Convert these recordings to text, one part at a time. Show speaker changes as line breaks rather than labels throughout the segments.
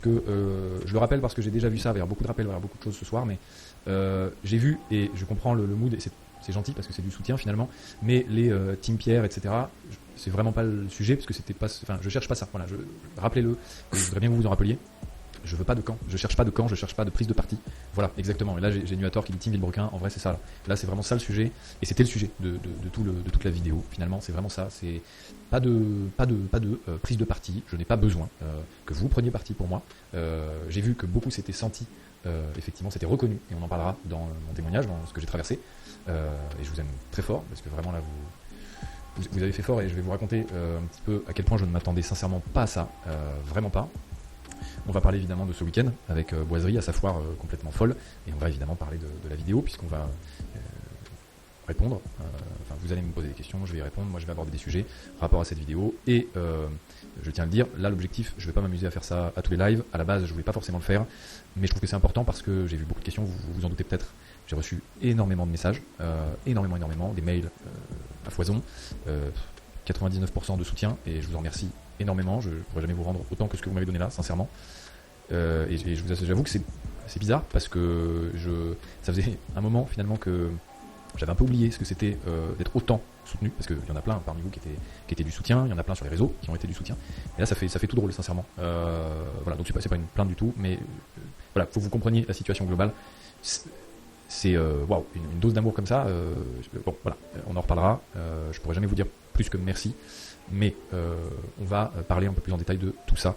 que je le rappelle parce que j'ai déjà vu ça, il va y avoir beaucoup de rappels, il va y avoir beaucoup de choses ce soir, mais j'ai vu et je comprends le mood, et c'est gentil parce que c'est du soutien finalement, mais les Team Pierre, etc., c'est vraiment pas le sujet parce que c'était pas, enfin, je cherche pas ça. Voilà, rappelez-le, et je voudrais bien que vous vous en rappeliez. Je veux pas de camp, je cherche pas de camp, je cherche pas de prise de parti. Voilà, exactement. Et là, j'ai Nuator qui dit Team Villebrequin. En vrai, c'est ça. Là, c'est vraiment ça le sujet. Et c'était le sujet de toute la vidéo. Finalement, c'est vraiment ça. C'est pas de prise de parti. Je n'ai pas besoin que vous preniez parti pour moi. J'ai vu que beaucoup s'étaient sentis, effectivement, s'étaient reconnus. Et on en parlera dans mon témoignage, dans ce que j'ai traversé. Et je vous aime très fort parce que vraiment là, vous avez fait fort. Et je vais vous raconter un petit peu à quel point je ne m'attendais sincèrement pas à ça. Vraiment pas. On va parler évidemment de ce week-end avec Boiserie à sa foire complètement folle, et on va évidemment parler de la vidéo puisqu'on va répondre. Enfin, vous allez me poser des questions, je vais y répondre. Moi, je vais aborder des sujets par rapport à cette vidéo, et je tiens à le dire. Là, l'objectif, je vais pas m'amuser à faire ça à tous les lives. À la base, je voulais pas forcément le faire, mais je trouve que c'est important parce que j'ai vu beaucoup de questions. Vous vous en doutez peut-être. J'ai reçu énormément de messages, énormément, des mails à foison. 99% de soutien, et je vous en remercie énormément. Je ne pourrais jamais vous rendre autant que ce que vous m'avez donné là, sincèrement. Et j'avoue que c'est bizarre parce que ça faisait un moment finalement que j'avais un peu oublié ce que c'était d'être autant soutenu, parce qu'il y en a plein parmi vous qui étaient du soutien, il y en a plein sur les réseaux qui ont été du soutien. Et là, ça fait tout drôle, sincèrement. Voilà, donc c'est pas une plainte du tout, mais voilà, faut que vous compreniez la situation globale. C'est waouh, une dose d'amour comme ça. Bon, voilà, on en reparlera. Je pourrais jamais vous dire plus que merci, mais on va parler un peu plus en détail de tout ça.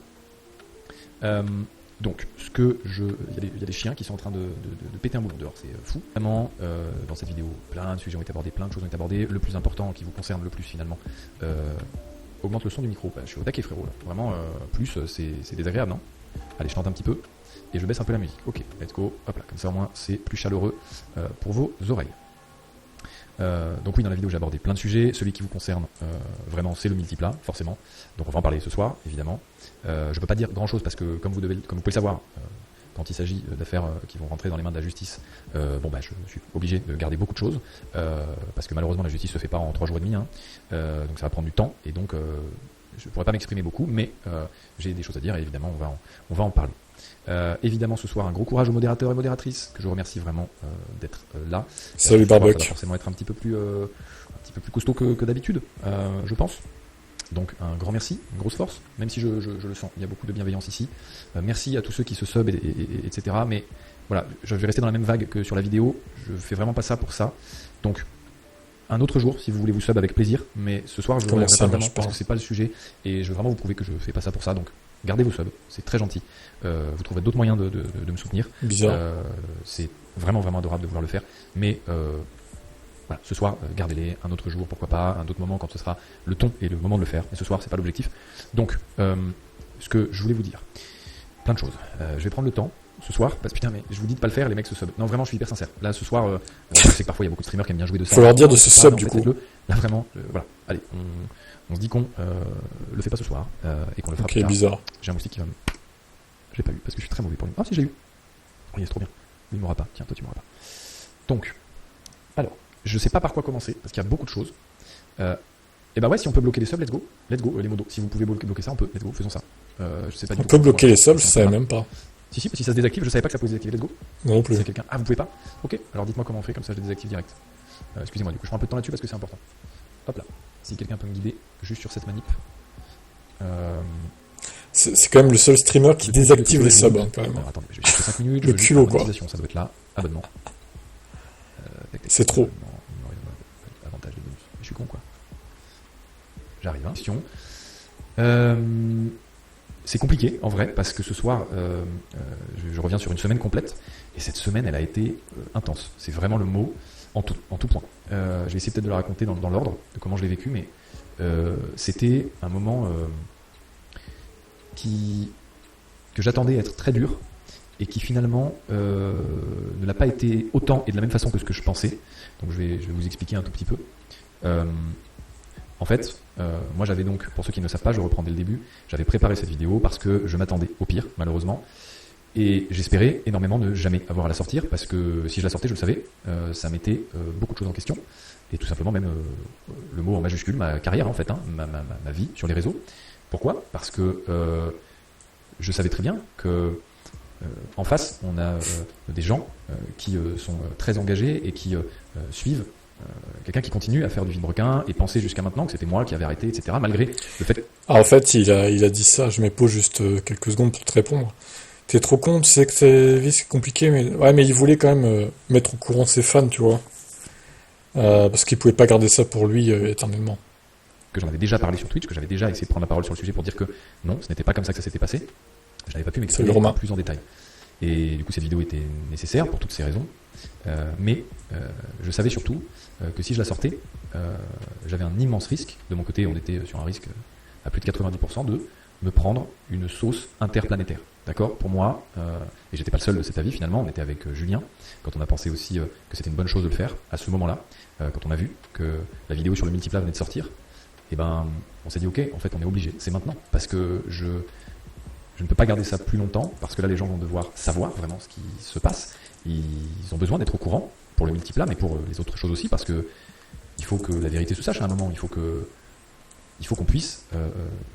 Donc, il y a des chiens qui sont en train de péter un boulon dehors, c'est fou. Vraiment, dans cette vidéo, plein de sujets ont été abordés, plein de choses ont été abordées. Le plus important, qui vous concerne le plus finalement, augmente le son du micro. Je suis au taquet, frérot. Là. Vraiment, plus, c'est désagréable, non? Allez, je tente un petit peu. Et je baisse un peu la musique. Ok, let's go. Hop là, comme ça au moins c'est plus chaleureux pour vos oreilles. Donc oui, dans la vidéo j'ai abordé plein de sujets. Celui qui vous concerne vraiment, c'est le multiplat, forcément. Donc on va en parler ce soir, évidemment. Je peux pas dire grand chose parce que comme vous pouvez le savoir, quand il s'agit d'affaires qui vont rentrer dans les mains de la justice, je suis obligé de garder beaucoup de choses parce que malheureusement la justice se fait pas en 3 jours et demi, hein. Donc ça va prendre du temps, et donc je pourrais pas m'exprimer beaucoup, mais j'ai des choses à dire, et évidemment on va en parler. Évidemment ce soir un gros courage aux modérateurs et modératrices que je remercie vraiment d'être là.
Salut Barbuck.
Ça va forcément être un petit peu plus costaud que d'habitude, je pense. Donc un grand merci, une grosse force, même si je le sens, il y a beaucoup de bienveillance ici. Merci à tous ceux qui se sub, etc. Mais voilà, je vais rester dans la même vague que sur la vidéo, je fais vraiment pas ça pour ça. Donc un autre jour, si vous voulez vous sub, avec plaisir, mais ce soir je vous remercie vraiment parce que c'est pas le sujet, et je veux vraiment vous prouver que je fais pas ça pour ça. Donc gardez vos subs, c'est très gentil. Vous trouverez d'autres moyens de me soutenir. C'est vraiment adorable de vouloir le faire, mais voilà, ce soir, gardez-les. Un autre jour, pourquoi pas, un autre moment quand ce sera le ton et le moment de le faire. Mais ce soir, c'est pas l'objectif. Donc, ce que je voulais vous dire, plein de choses. Je vais prendre le temps ce soir, parce que putain, mais je vous dis de pas le faire, les mecs se sub. Non, vraiment, je suis hyper sincère. Là, ce soir, je sais que parfois il y a beaucoup de streamers qui aiment bien jouer de ça.
Faut leur dire de se sub du coup.
Là, vraiment, voilà. Allez, on se dit qu'on le fait pas ce soir et qu'on le fera plus tard.
Bizarre.
J'ai un moustique qui va me. J'ai pas eu parce que je suis très mauvais pour lui. Ah si, j'ai eu. Oui, c'est trop bien. Lui, il m'aura pas. Tiens, toi, tu m'auras pas. Donc, alors, je sais pas par quoi commencer parce qu'il y a beaucoup de choses. Et bah ouais, si on peut bloquer les subs, let's go. Let's go, les modos. Si vous pouvez bloquer ça, on peut. Let's go, faisons ça. Je sais pas.
On peut bloquer les subs, je savais même pas.
Si, ça se désactive, je savais pas que ça pouvait se désactiver. Let's go.
Non plus.
C'est quelqu'un. Ah, vous pouvez pas? Ok, alors dites-moi comment on fait, comme ça je les désactive direct. Excusez-moi, du coup, je prends un peu de temps là-dessus parce que c'est important. Hop là. Si quelqu'un peut me guider juste sur cette manip.
C'est quand même le seul streamer qui désactive les subs, hein, quand même.
Alors, attendez, je vais chercher 5 minutes.
Le culot, quoi.
Ça doit être là. Abonnement.
C'est trop.
Avantage de bonus. Je suis con, quoi. J'arrive, hein. C'est compliqué, en vrai, parce que ce soir, je reviens sur une semaine complète, et cette semaine, elle a été intense. C'est vraiment le mot en tout point. Je vais essayer peut-être de la raconter dans l'ordre de comment je l'ai vécu, mais c'était un moment que j'attendais être très dur, et qui finalement ne l'a pas été autant et de la même façon que ce que je pensais. Donc je vais vous expliquer un tout petit peu. En fait, moi j'avais donc, pour ceux qui ne le savent pas, je reprends dès le début, j'avais préparé cette vidéo parce que je m'attendais au pire, malheureusement, et j'espérais énormément ne jamais avoir à la sortir, parce que si je la sortais, je le savais, ça mettait beaucoup de choses en question, et tout simplement même le mot en majuscule, ma carrière en fait, hein, ma vie sur les réseaux. Pourquoi ? Parce que je savais très bien que en face, on a des gens qui sont très engagés et qui suivent quelqu'un qui continue à faire du vilebrequin et penser jusqu'à maintenant que c'était moi qui avais arrêté, etc. Malgré le fait.
Ah, en fait, il a dit ça. Je me pose juste quelques secondes pour te répondre. T'es trop con, tu sais que c'est compliqué, mais ouais, mais il voulait quand même mettre au courant ses fans, tu vois, parce qu'il pouvait pas garder ça pour lui éternellement.
Que j'en avais déjà parlé sur Twitch, que j'avais déjà essayé de prendre la parole sur le sujet pour dire que non, ce n'était pas comme ça que ça s'était passé. Je n'avais pas pu m'exprimer plus en détail. Et du coup, cette vidéo était nécessaire pour toutes ces raisons. Mais je savais surtout que si je la sortais, j'avais un immense risque. De mon côté, on était sur un risque à plus de 90% de me prendre une sauce interplanétaire. D'accord ? Pour moi, et j'étais pas le seul de cet avis finalement, on était avec Julien, quand on a pensé aussi que c'était une bonne chose de le faire, à ce moment-là, quand on a vu que la vidéo sur le multiplat venait de sortir, et ben, on s'est dit ok, en fait on est obligé, c'est maintenant, parce que je ne peux pas garder ça plus longtemps, parce que là les gens vont devoir savoir vraiment ce qui se passe, ils ont besoin d'être au courant pour le multiplat, mais pour les autres choses aussi, parce que il faut que la vérité se sache à un moment, il faut qu'on puisse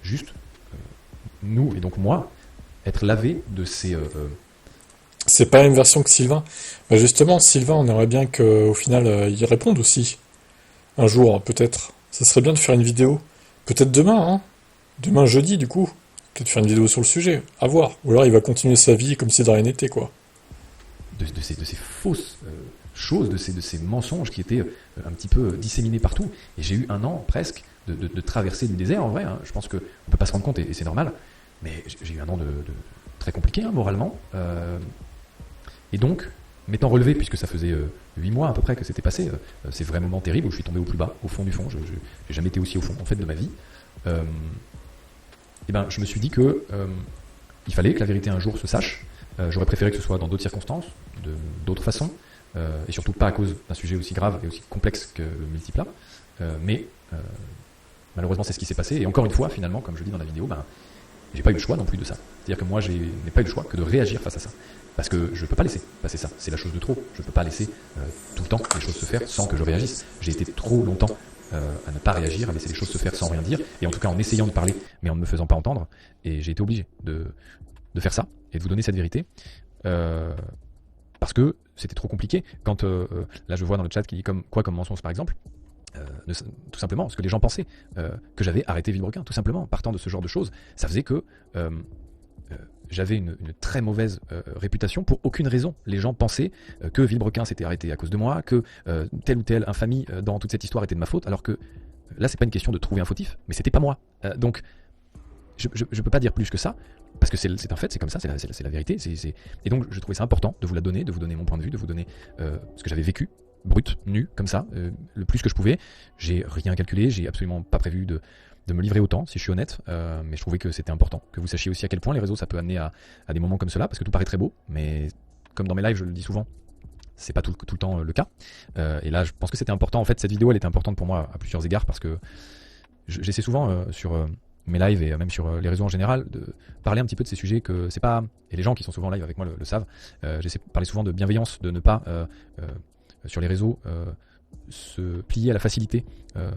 juste, nous et donc moi, être lavé de ces...
C'est pas la même version que Sylvain. Bah justement, Sylvain, on aimerait bien qu'au final, il réponde aussi. Un jour, peut-être. Ça serait bien de faire une vidéo. Peut-être demain, hein. Demain, jeudi, du coup. Peut-être faire une vidéo sur le sujet. À voir. Ou alors, il va continuer sa vie comme si de rien n'était, quoi.
De ces fausses choses, de ces mensonges qui étaient un petit peu disséminés partout. Et j'ai eu un an, presque, de traversée du désert, en vrai. Hein. Je pense qu'on ne peut pas se rendre compte, et c'est normal. Mais j'ai eu un an de très compliqué, hein, moralement. Et donc, m'étant relevé, puisque ça faisait 8 mois à peu près que c'était passé, ces vrais moments terribles où je suis tombé au plus bas, au fond du fond, je n'ai jamais été aussi au fond en fait de ma vie, et ben, je me suis dit que il fallait que la vérité un jour se sache. J'aurais préféré que ce soit dans d'autres circonstances, d'autres façons, et surtout pas à cause d'un sujet aussi grave et aussi complexe que le multiplat, mais malheureusement c'est ce qui s'est passé, et encore une fois finalement, comme je dis dans la vidéo, ben, j'ai pas eu le choix non plus de ça. C'est-à-dire que moi, je n'ai pas eu le choix que de réagir face à ça. Parce que je ne peux pas laisser passer ça. C'est la chose de trop. Je ne peux pas laisser tout le temps les choses se faire sans que je réagisse. J'ai été trop longtemps à ne pas réagir, à laisser les choses se faire sans rien dire, et en tout cas en essayant de parler, mais en ne me faisant pas entendre. Et j'ai été obligé de faire ça et de vous donner cette vérité. Parce que c'était trop compliqué. Quand là, je vois dans le chat qui dit comme mensonge par exemple. Tout simplement, ce que les gens pensaient que j'avais arrêté Vilebrequin, tout simplement, partant de ce genre de choses, ça faisait que j'avais une très mauvaise réputation pour aucune raison. Les gens pensaient que Vilebrequin s'était arrêté à cause de moi, que telle ou telle infamie dans toute cette histoire était de ma faute, alors que là, c'est pas une question de trouver un fautif, mais c'était pas moi. Donc, je peux pas dire plus que ça, parce que c'est un fait, c'est comme ça, c'est la vérité. Et donc, je trouvais ça important de vous la donner, de vous donner mon point de vue, de vous donner ce que j'avais vécu. Brut, nu, comme ça, le plus que je pouvais. J'ai rien calculé, j'ai absolument pas prévu de me livrer autant, si je suis honnête, mais je trouvais que c'était important que vous sachiez aussi à quel point les réseaux ça peut amener à des moments comme cela, parce que tout paraît très beau, mais comme dans mes lives je le dis souvent, c'est pas tout le temps le cas, et là je pense que c'était important. En fait, cette vidéo elle était importante pour moi à plusieurs égards, parce que j'essaie souvent sur mes lives et même sur les réseaux en général de parler un petit peu de ces sujets que c'est pas, et les gens qui sont souvent en live avec moi le savent, j'essaie de parler souvent de bienveillance, de ne pas sur les réseaux se plier à la facilité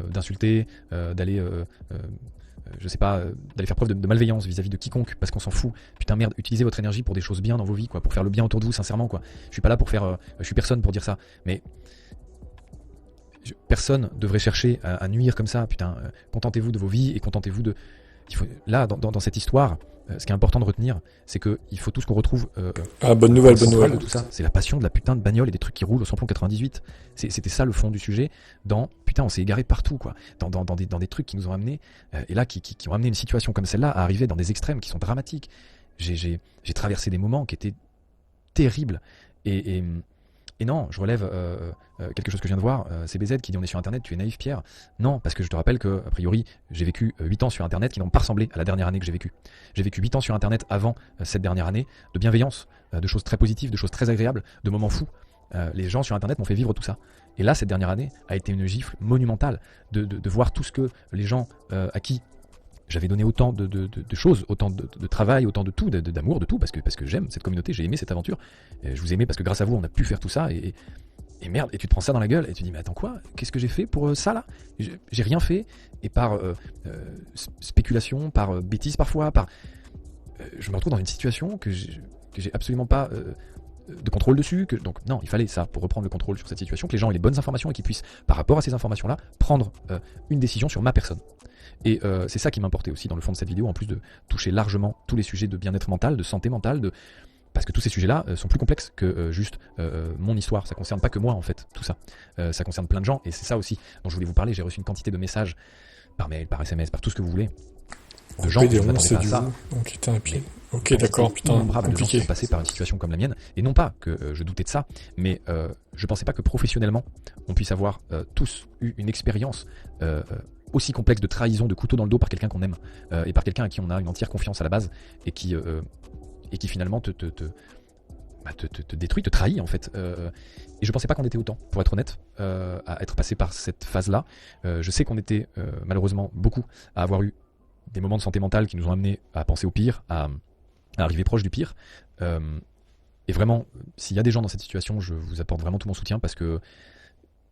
d'insulter, d'aller je sais pas, d'aller faire preuve de malveillance vis-à-vis de quiconque, parce qu'on s'en fout. Putain merde, utilisez votre énergie pour des choses bien dans vos vies, quoi, pour faire le bien autour de vous, sincèrement, quoi. Je suis pas là pour faire, je suis personne pour dire ça, mais personne devrait chercher à nuire comme ça. Putain, contentez-vous de vos vies et contentez-vous de. Là, dans cette histoire, ce qui est important de retenir, c'est qu'il faut tout ce qu'on retrouve.
Bonne nouvelle.
De tout ça, c'est la passion de la putain de bagnole et des trucs qui roulent au samplon 98. C'était ça le fond du sujet. Putain, on s'est égaré partout, quoi. Dans des trucs qui nous ont amenés, et là, qui ont amené une situation comme celle-là à arriver dans des extrêmes qui sont dramatiques. J'ai traversé des moments qui étaient terribles. Et non, je relève quelque chose que je viens de voir, CBZ qui dit on est sur Internet, tu es naïf Pierre. Non, parce que je te rappelle que, a priori, j'ai vécu 8 ans sur Internet qui n'ont pas ressemblé à la dernière année que j'ai vécue. J'ai vécu 8 ans sur Internet avant cette dernière année, de bienveillance, de choses très positives, de choses très agréables, de moments fous. Les gens sur Internet m'ont fait vivre tout ça. Et là, cette dernière année a été une gifle monumentale de voir tout ce que les gens à qui j'avais donné autant de choses, autant de travail, autant de tout, d'amour, de tout, parce que j'aime cette communauté, j'ai aimé cette aventure. Et je vous aimais parce que grâce à vous, on a pu faire tout ça. Et merde, et tu te prends ça dans la gueule et tu dis mais attends quoi, qu'est-ce que j'ai fait pour ça là? J'ai rien fait, et par spéculation, par bêtise parfois, par je me retrouve dans une situation que j'ai absolument pas de contrôle dessus. Donc non, il fallait ça pour reprendre le contrôle sur cette situation, que les gens aient les bonnes informations et qu'ils puissent, par rapport à ces informations-là, prendre une décision sur ma personne. Et c'est ça qui m'importait aussi dans le fond de cette vidéo, en plus de toucher largement tous les sujets de bien-être mental, de santé mentale, parce que tous ces sujets-là sont plus complexes que juste mon histoire. Ça concerne pas que moi en fait, tout ça. Ça concerne plein de gens et c'est ça aussi dont je voulais vous parler. J'ai reçu une quantité de messages par mail, par SMS, par tout ce que vous voulez, de gens qui ne s'attendaient pas à ça.
Donc, ok, d'accord, putain,
compliqué. De gens qui sont passés par une situation comme la mienne, et non pas que je doutais de ça, mais je pensais pas que professionnellement on puisse avoir tous eu une expérience aussi complexe de trahison, de couteau dans le dos par quelqu'un qu'on aime et par quelqu'un à qui on a une entière confiance à la base et qui finalement te détruit, te trahit en fait. Et je pensais pas qu'on était autant, pour être honnête, à être passé par cette phase-là. Je sais qu'on était malheureusement beaucoup à avoir eu des moments de santé mentale qui nous ont amenés à penser au pire, à arriver proche du pire. Et vraiment, s'il y a des gens dans cette situation, je vous apporte vraiment tout mon soutien parce que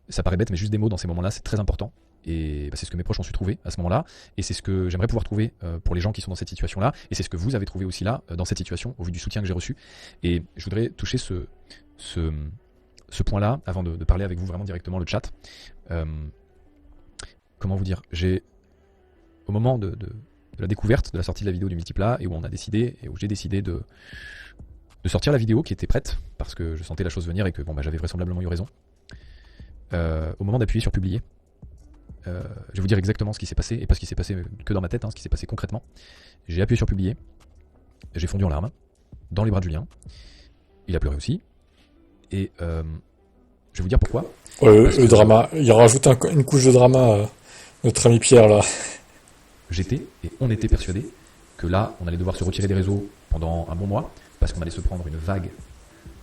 ça paraît bête, mais juste des mots dans ces moments-là, c'est très important. Et c'est ce que mes proches ont su trouver à ce moment-là, et c'est ce que j'aimerais pouvoir trouver pour les gens qui sont dans cette situation-là, et c'est ce que vous avez trouvé aussi là, dans cette situation, au vu du soutien que j'ai reçu. Et je voudrais toucher ce point-là, avant de parler avec vous vraiment directement, le chat. Comment vous dire, au moment de la découverte, de la sortie de la vidéo du multiplat, et où j'ai décidé de sortir la vidéo qui était prête, parce que je sentais la chose venir et que j'avais vraisemblablement eu raison, au moment d'appuyer sur publier, je vais vous dire exactement ce qui s'est passé, et pas ce qui s'est passé que dans ma tête, ce qui s'est passé concrètement. J'ai appuyé sur publier, j'ai fondu en larmes, dans les bras de Julien, il a pleuré aussi, et je vais vous dire pourquoi.
Le drama, il rajoute une couche de drama, notre ami Pierre là.
J'étais, et on était persuadés, que là, on allait devoir se retirer des réseaux pendant un bon mois, parce qu'on allait se prendre une vague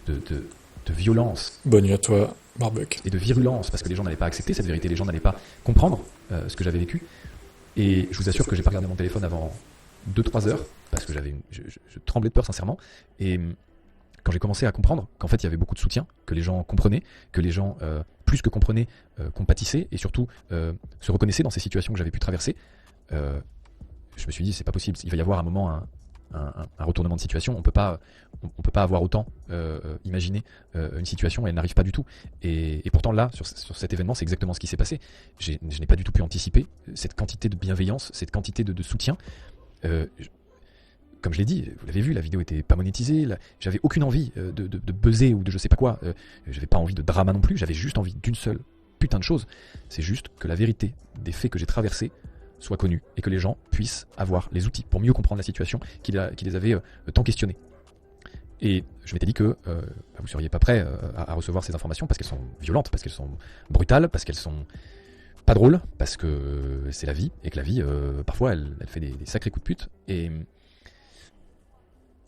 de violence.
Bonne nuit à toi, Barbuck.
Et de virulence, parce que les gens n'allaient pas accepter cette vérité, les gens n'allaient pas comprendre ce que j'avais vécu. Et je vous assure que j'ai pas regardé mon téléphone avant 2-3 heures, parce que je tremblais de peur sincèrement. Et quand j'ai commencé à comprendre qu'en fait il y avait beaucoup de soutien, que les gens comprenaient, que les gens plus que comprenaient, compatissaient, et surtout se reconnaissaient dans ces situations que j'avais pu traverser, je me suis dit c'est pas possible, il va y avoir un moment un retournement de situation, on peut pas avoir autant imaginé une situation et elle n'arrive pas du tout, et pourtant là sur cet événement c'est exactement ce qui s'est passé. Je n'ai pas du tout pu anticiper cette quantité de bienveillance, cette quantité de soutien. Comme je l'ai dit, vous l'avez vu, la vidéo était pas monétisée, j'avais aucune envie de buzzer ou de je sais pas quoi, j'avais pas envie de drama non plus, j'avais juste envie d'une seule putain de chose, c'est juste que la vérité des faits que j'ai traversés soit connue et que les gens puissent avoir les outils pour mieux comprendre la situation qui les avait tant questionnés. Et je m'étais dit que vous seriez pas prêts à recevoir ces informations parce qu'elles sont violentes, parce qu'elles sont brutales, parce qu'elles sont pas drôles, parce que c'est la vie et que la vie parfois elle fait des sacrés coups de pute.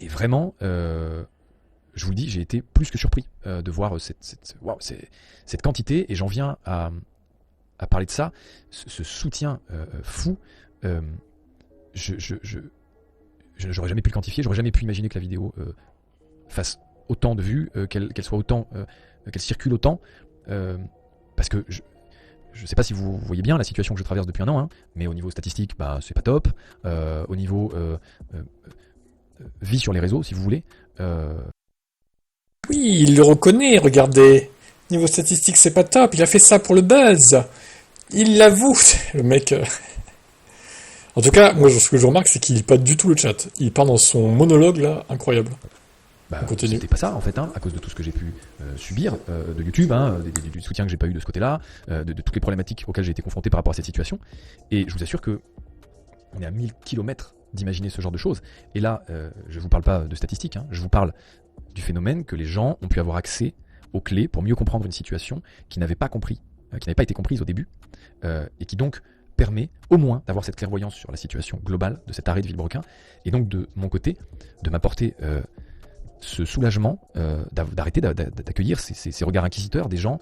Et vraiment, je vous le dis, j'ai été plus que surpris de voir cette quantité, et j'en viens à parler de ça, ce soutien fou. J'aurais jamais pu le quantifier, j'aurais jamais pu imaginer que la vidéo fasse autant de vues, qu'elle soit autant, qu'elle circule autant, parce que je sais pas si vous voyez bien la situation que je traverse depuis un an, mais au niveau statistique, c'est pas top. Au niveau vie sur les réseaux, si vous voulez.
Oui, il le reconnaît, regardez. Niveau statistique, c'est pas top, il a fait ça pour le buzz. Il l'avoue, le mec. En tout cas, moi, ce que je remarque, c'est qu'il lit pas du tout le chat. Il part dans son monologue, là, incroyable.
C'était pas ça, en fait, à cause de tout ce que j'ai pu subir de YouTube, du soutien que j'ai pas eu de ce côté-là, de toutes les problématiques auxquelles j'ai été confronté par rapport à cette situation. Et je vous assure que on est à 1000 km d'imaginer ce genre de choses. Et là, je vous parle pas de statistiques, je vous parle du phénomène que les gens ont pu avoir accès aux clés pour mieux comprendre une situation qu'ils n'avaient pas compris, qui n'avait pas été comprise au début, et qui donc permet au moins d'avoir cette clairvoyance sur la situation globale de cet arrêt de Villebrequin, et donc de mon côté, de m'apporter ce soulagement d'arrêter d'accueillir ces regards inquisiteurs des gens.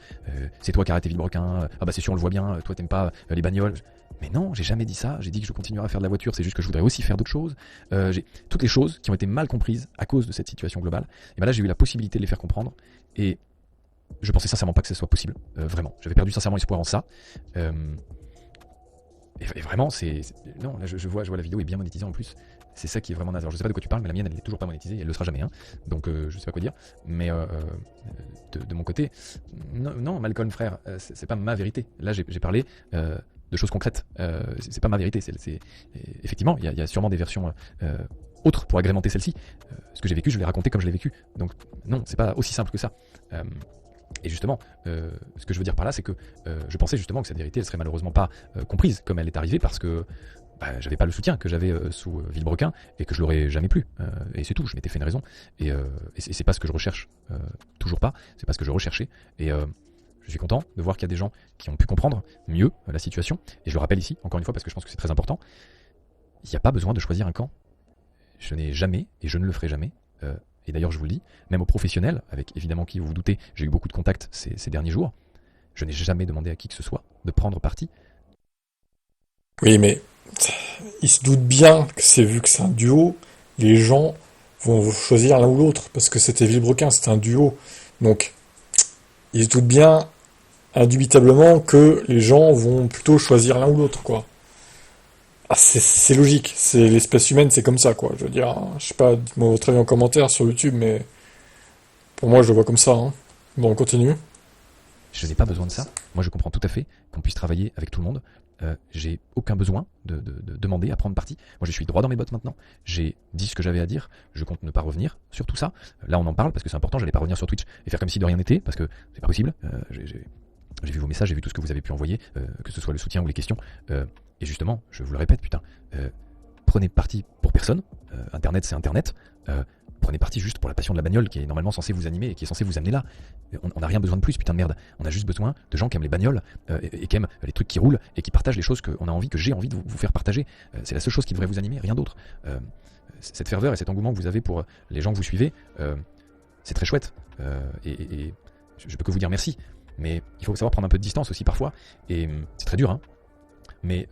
C'est toi qui as arrêté Villebrequin, c'est sûr on le voit bien, toi t'aimes pas les bagnoles. Mais non, j'ai jamais dit ça, j'ai dit que je continuerai à faire de la voiture, c'est juste que je voudrais aussi faire d'autres choses. Toutes les choses qui ont été mal comprises à cause de cette situation globale, et là j'ai eu la possibilité de les faire comprendre, et je pensais sincèrement pas que ce soit possible, vraiment. J'avais perdu sincèrement espoir en ça. Et vraiment, non, là je vois la vidéo est bien monétisée en plus. c'est ça qui est vraiment naze. Alors je sais pas de quoi tu parles, mais la mienne elle est toujours pas monétisée, elle le sera jamais, hein. Donc je sais pas quoi dire. Mais de mon côté, non, Malcolm frère, c'est pas ma vérité. Là j'ai parlé de choses concrètes. C'est pas ma vérité. Effectivement, il y a sûrement des versions autres pour agrémenter celle-ci. Ce que j'ai vécu, je l'ai raconté comme je l'ai vécu. Donc non, c'est pas aussi simple que ça. Et justement, ce que je veux dire par là, c'est que je pensais justement que cette vérité, elle serait malheureusement pas comprise comme elle est arrivée parce que j'avais pas le soutien que j'avais sous Villebrequin et que je l'aurais jamais plus. Et c'est tout, je m'étais fait une raison. Et c'est pas ce que je recherche, toujours pas. C'est pas ce que je recherchais. Et je suis content de voir qu'il y a des gens qui ont pu comprendre mieux la situation. Et je le rappelle ici, encore une fois, parce que je pense que c'est très important. Il n'y a pas besoin de choisir un camp. Je n'ai jamais, et je ne le ferai jamais, et d'ailleurs je vous le dis, même aux professionnels, avec évidemment qui vous vous doutez, j'ai eu beaucoup de contacts ces derniers jours, je n'ai jamais demandé à qui que ce soit de prendre parti.
Oui, mais ils se doutent bien que c'est vu que c'est un duo, les gens vont choisir l'un ou l'autre, parce que c'était Villebrequin, c'était un duo. Donc, ils se doutent bien, indubitablement, que les gens vont plutôt choisir l'un ou l'autre, quoi. Ah, c'est logique, c'est l'espèce humaine, c'est comme ça, quoi. Je veux dire, je sais pas, dites-moi votre avis en commentaire sur YouTube, mais pour moi, je le vois comme ça, hein. Bon, on continue.
Je n'ai pas besoin de ça. Moi, je comprends tout à fait qu'on puisse travailler avec tout le monde. J'ai aucun besoin de demander à prendre parti. Moi, je suis droit dans mes bottes maintenant. J'ai dit ce que j'avais à dire. Je compte ne pas revenir sur tout ça. Là, on en parle parce que c'est important. J'allais pas revenir sur Twitch et faire comme si de rien n'était parce que c'est pas possible. J'ai vu vos messages, j'ai vu tout ce que vous avez pu envoyer, que ce soit le soutien ou les questions. Et justement, je vous le répète, putain, prenez parti pour personne. Internet, c'est Internet. Prenez parti juste pour la passion de la bagnole qui est normalement censée vous animer et qui est censée vous amener là. On n'a rien besoin de plus, putain de merde. On a juste besoin de gens qui aiment les bagnoles et qui aiment les trucs qui roulent et qui partagent les choses qu'on a envie, que j'ai envie de vous faire partager. C'est la seule chose qui devrait vous animer, rien d'autre. Cette ferveur et cet engouement que vous avez pour les gens que vous suivez, c'est très chouette. Et je peux que vous dire merci. Mais il faut savoir prendre un peu de distance aussi parfois. Et c'est très dur, hein. Mais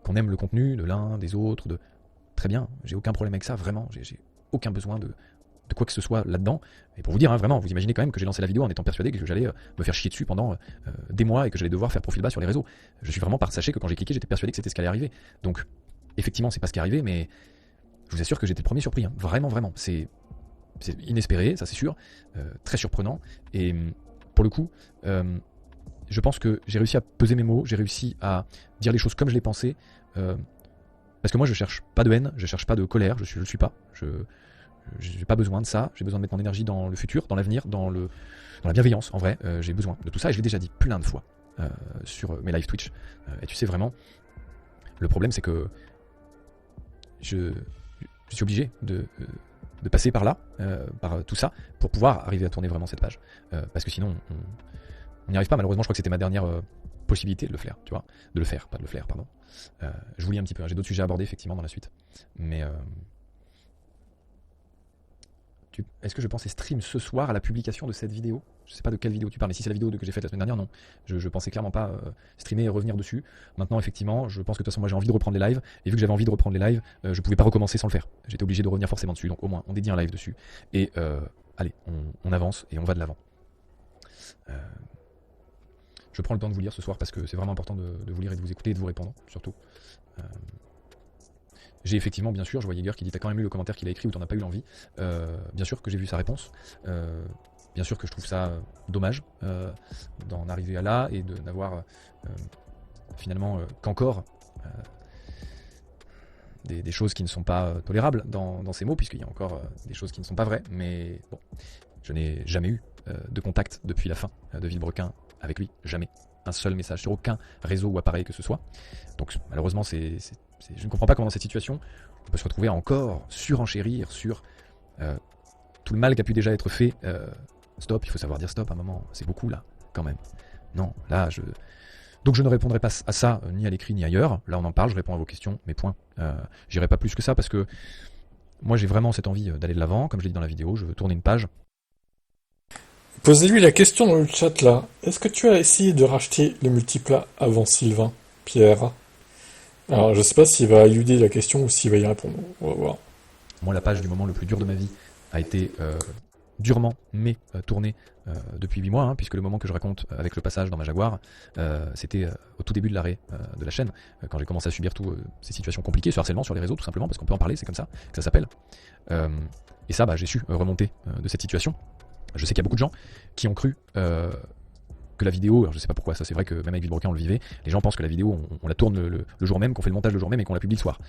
qu'on aime le contenu de l'un, des autres, très bien. J'ai aucun problème avec ça, vraiment. J'ai aucun besoin de quoi que ce soit là-dedans. Et pour vous dire, hein, vraiment, vous imaginez quand même que j'ai lancé la vidéo en étant persuadé que j'allais me faire chier dessus pendant des mois et que j'allais devoir faire profil bas sur les réseaux. Je suis vraiment sachez que quand j'ai cliqué, j'étais persuadé que c'était ce qui allait arriver. Donc, effectivement, c'est pas ce qui est arrivé, mais je vous assure que j'étais le premier surpris. Hein. Vraiment, vraiment. C'est inespéré, ça c'est sûr. Très surprenant. Et pour le coup, je pense que j'ai réussi à peser mes mots, j'ai réussi à dire les choses comme je les pensais. Parce que moi, je cherche pas de haine, je cherche pas de colère, je le suis pas. J'ai pas besoin de ça, j'ai besoin de mettre mon énergie dans le futur, dans l'avenir, dans la bienveillance, en vrai. J'ai besoin de tout ça et je l'ai déjà dit plein de fois sur mes live Twitch. Et tu sais vraiment, le problème c'est que je suis obligé de passer par là, par tout ça, pour pouvoir arriver à tourner vraiment cette page. Parce que sinon, on n'y arrive pas. Malheureusement, je crois que c'était ma dernière possibilité de le faire, tu vois, de le faire, pas de le faire, pardon. Je vous lis un petit peu, hein. J'ai d'autres sujets à aborder effectivement dans la suite, mais est-ce que je pensais stream ce soir à la publication de cette vidéo? Je sais pas de quelle vidéo tu parles, mais si c'est la vidéo que j'ai faite la semaine dernière, non. Je pensais clairement pas streamer et revenir dessus. Maintenant, effectivement, je pense que de toute façon, moi j'ai envie de reprendre les lives, et vu que j'avais envie de reprendre les lives, je pouvais pas recommencer sans le faire. J'étais obligé de revenir forcément dessus, donc au moins on dédie un live dessus. Et allez, on avance et on va de l'avant. Je prends le temps de vous lire ce soir parce que c'est vraiment important de vous lire et de vous écouter et de vous répondre, surtout. J'ai effectivement, bien sûr, je vois Jäger qui dit t'as quand même lu le commentaire qu'il a écrit ou t'en as pas eu l'envie. Bien sûr que j'ai vu sa réponse. Bien sûr que je trouve ça dommage d'en arriver à là et de n'avoir finalement qu'encore des choses qui ne sont pas tolérables dans ces mots, puisqu'il y a encore des choses qui ne sont pas vraies. Mais bon, je n'ai jamais eu de contact depuis la fin de Villebrequin avec lui. Jamais. Un seul message sur aucun réseau ou appareil que ce soit. Donc malheureusement, je ne comprends pas comment dans cette situation on peut se retrouver à encore surenchérir sur tout le mal qui a pu déjà être fait. Stop, il faut savoir dire stop à un moment. C'est beaucoup là, quand même. Non, là, donc je ne répondrai pas à ça, ni à l'écrit, ni ailleurs. Là, on en parle, je réponds à vos questions, mais point. J'irai pas plus que ça, parce que moi, j'ai vraiment cette envie d'aller de l'avant. Comme je l'ai dit dans la vidéo, je veux tourner une page.
Posez-lui la question dans le chat là. Est-ce que tu as essayé de racheter le multiplat avant Sylvain, Pierre? Alors je sais pas s'il va éluder la question ou s'il va y répondre. On va voir.
Moi, la page du moment le plus dur de ma vie a été durement, mais tourné depuis 8 mois, hein, puisque le moment que je raconte avec le passage dans ma Jaguar, c'était au tout début de l'arrêt de la chaîne, quand j'ai commencé à subir toutes ces situations compliquées, ce harcèlement sur les réseaux, tout simplement, parce qu'on peut en parler, c'est comme ça que ça s'appelle. Et ça, j'ai su remonter de cette situation. Je sais qu'il y a beaucoup de gens qui ont cru que la vidéo, alors je sais pas pourquoi, ça c'est vrai que même avec Villebrequin on le vivait, les gens pensent que la vidéo on la tourne le jour même, qu'on fait le montage le jour même et qu'on la publie le soir.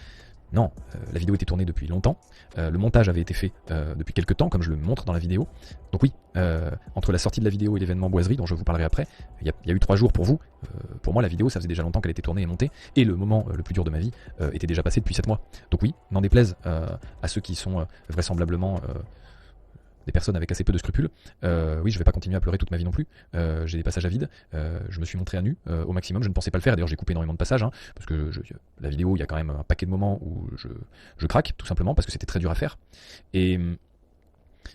Non, la vidéo était tournée depuis longtemps, le montage avait été fait depuis quelques temps, comme je le montre dans la vidéo. Donc oui, entre la sortie de la vidéo et l'événement Boiserie, dont je vous parlerai après, il y a eu 3 jours pour vous. Pour moi, la vidéo, ça faisait déjà longtemps qu'elle était tournée et montée, et le moment le plus dur de ma vie était déjà passé depuis 7 mois. Donc oui, n'en déplaise à ceux qui sont vraisemblablement des personnes avec assez peu de scrupules. Oui, je vais pas continuer à pleurer toute ma vie non plus. J'ai des passages à vide. Je me suis montré à nu au maximum. Je ne pensais pas le faire. D'ailleurs, j'ai coupé énormément de passages, hein, parce que la vidéo, il y a quand même un paquet de moments où je craque, tout simplement, parce que c'était très dur à faire. Et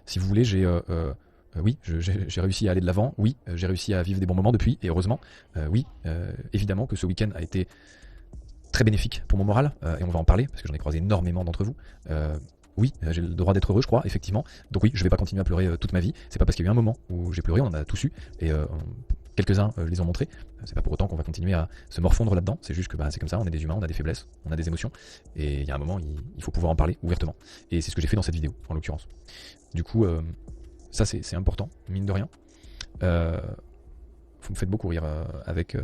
si vous voulez, oui, j'ai réussi à aller de l'avant. Oui, j'ai réussi à vivre des bons moments depuis, et heureusement. Oui, évidemment que ce week-end a été très bénéfique pour mon moral, et on va en parler, parce que j'en ai croisé énormément d'entre vous. Oui, j'ai le droit d'être heureux, je crois, effectivement. Donc oui, je vais pas continuer à pleurer toute ma vie. C'est pas parce qu'il y a eu un moment où j'ai pleuré, on en a tous eu, et quelques-uns les ont montrés. C'est pas pour autant qu'on va continuer à se morfondre là-dedans. C'est juste que c'est comme ça, on est des humains, on a des faiblesses, on a des émotions, et il y a un moment, il faut pouvoir en parler ouvertement. Et c'est ce que j'ai fait dans cette vidéo, en l'occurrence. Du coup, ça c'est important, mine de rien. Vous me faites beaucoup rire avec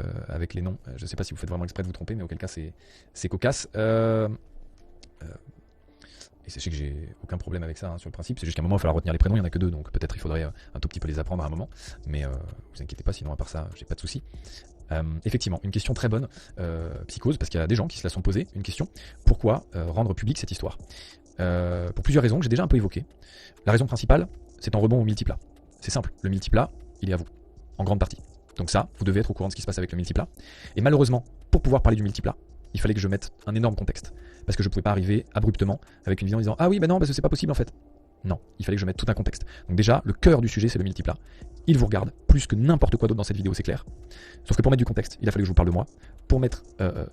les noms. Je sais pas si vous faites vraiment exprès de vous tromper, mais auquel cas c'est cocasse. Et sachez que j'ai aucun problème avec ça, hein, sur le principe. C'est juste qu'à un moment il va falloir retenir les prénoms, il n'y en a que 2, donc peut-être il faudrait un tout petit peu les apprendre à un moment. Mais vous inquiétez pas, sinon à part ça, j'ai pas de soucis. Effectivement, une question très bonne, psychose, parce qu'il y a des gens qui se la sont posés, une question. Pourquoi rendre publique cette histoire? Pour plusieurs raisons que j'ai déjà un peu évoquées. La raison principale, c'est en rebond au multiplat. C'est simple, le multiplat, il est à vous, en grande partie. Donc ça, vous devez être au courant de ce qui se passe avec le multiplat. Et malheureusement, pour pouvoir parler du multiplat, il fallait que je mette un énorme contexte. Parce que je pouvais pas arriver abruptement avec une vidéo en disant « Ah oui, non, parce que c'est pas possible en fait ». Non, il fallait que je mette tout un contexte. Donc déjà, le cœur du sujet, c'est le multiplat. Il vous regarde plus que n'importe quoi d'autre dans cette vidéo, c'est clair. Sauf que pour mettre du contexte, il a fallu que je vous parle de moi. Pour mettre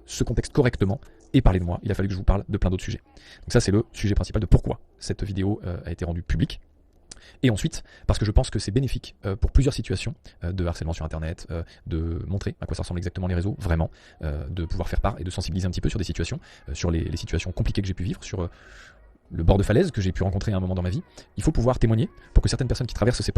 ce contexte correctement et parler de moi, il a fallu que je vous parle de plein d'autres sujets. Donc ça, c'est le sujet principal de pourquoi cette vidéo a été rendue publique. Et ensuite, parce que je pense que c'est bénéfique pour plusieurs situations de harcèlement sur Internet, de montrer à quoi ça ressemble exactement les réseaux, vraiment, de pouvoir faire part et de sensibiliser un petit peu sur des situations, sur les situations compliquées que j'ai pu vivre, sur le bord de falaise que j'ai pu rencontrer à un moment dans ma vie. Il faut pouvoir témoigner pour que certaines personnes qui traversent ces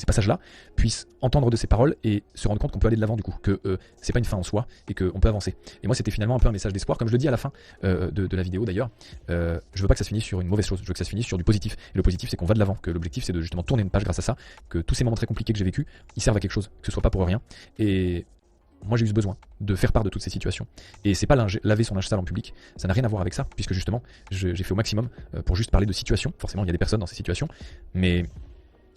passages-là puissent entendre de ces paroles et se rendre compte qu'on peut aller de l'avant, du coup, que c'est pas une fin en soi et qu'on peut avancer. Et moi, c'était finalement un peu un message d'espoir, comme je le dis à la fin de la vidéo d'ailleurs. Je veux pas que ça se finisse sur une mauvaise chose, je veux que ça se finisse sur du positif. Et le positif, c'est qu'on va de l'avant, que l'objectif, c'est de justement tourner une page grâce à ça, que tous ces moments très compliqués que j'ai vécu, ils servent à quelque chose, que ce soit pas pour rien. Et moi j'ai eu ce besoin de faire part de toutes ces situations. Et c'est pas laver son linge sale en public, ça n'a rien à voir avec ça, puisque justement j'ai fait au maximum pour juste parler de situations. Forcément il y a des personnes dans ces situations, mais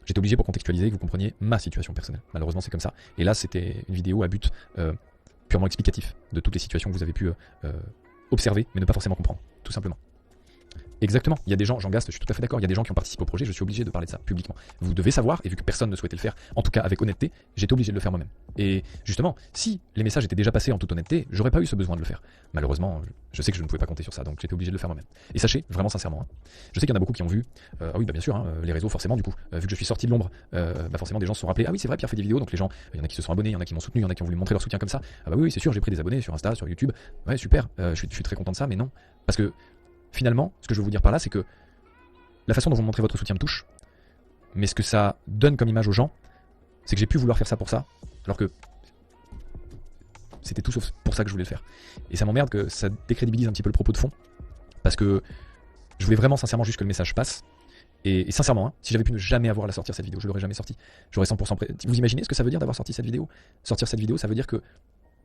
j'étais obligé pour contextualiser que vous compreniez ma situation personnelle. Malheureusement c'est comme ça. Et là c'était une vidéo à but purement explicatif de toutes les situations que vous avez pu observer, mais ne pas forcément comprendre, tout simplement. Exactement, il y a des gens, Jean Gast, je suis tout à fait d'accord, il y a des gens qui ont participé au projet, je suis obligé de parler de ça publiquement. Vous devez savoir, et vu que personne ne souhaitait le faire, en tout cas avec honnêteté, j'étais obligé de le faire moi-même. Et justement, si les messages étaient déjà passés en toute honnêteté, j'aurais pas eu ce besoin de le faire. Malheureusement, je sais que je ne pouvais pas compter sur ça, donc j'étais obligé de le faire moi-même. Et sachez, vraiment sincèrement, hein, je sais qu'il y en a beaucoup qui ont vu, ah oui, bien sûr, hein, les réseaux forcément du coup, vu que je suis sorti de l'ombre, forcément des gens se sont rappelés, ah oui c'est vrai, Pierre fait des vidéos, donc les gens, il y en a qui se sont abonnés, il y en a qui m'ont soutenu, il y en a qui ont voulu montrer leur soutien comme ça, ah bah oui c'est sûr, j'ai pris des abonnés sur Insta, sur YouTube, ouais super, je suis très content de ça, mais non, parce que finalement, ce que je veux vous dire par là, c'est que la façon dont vous montrez votre soutien me touche, mais ce que ça donne comme image aux gens, c'est que j'ai pu vouloir faire ça pour ça, alors que c'était tout sauf pour ça que je voulais le faire. Et ça m'emmerde que ça décrédibilise un petit peu le propos de fond, parce que je voulais vraiment sincèrement juste que le message passe, et sincèrement, hein, si j'avais pu ne jamais avoir à la sortir cette vidéo, je l'aurais jamais sortie, j'aurais 100% Vous imaginez ce que ça veut dire d'avoir sorti cette vidéo? Sortir cette vidéo, ça veut dire que,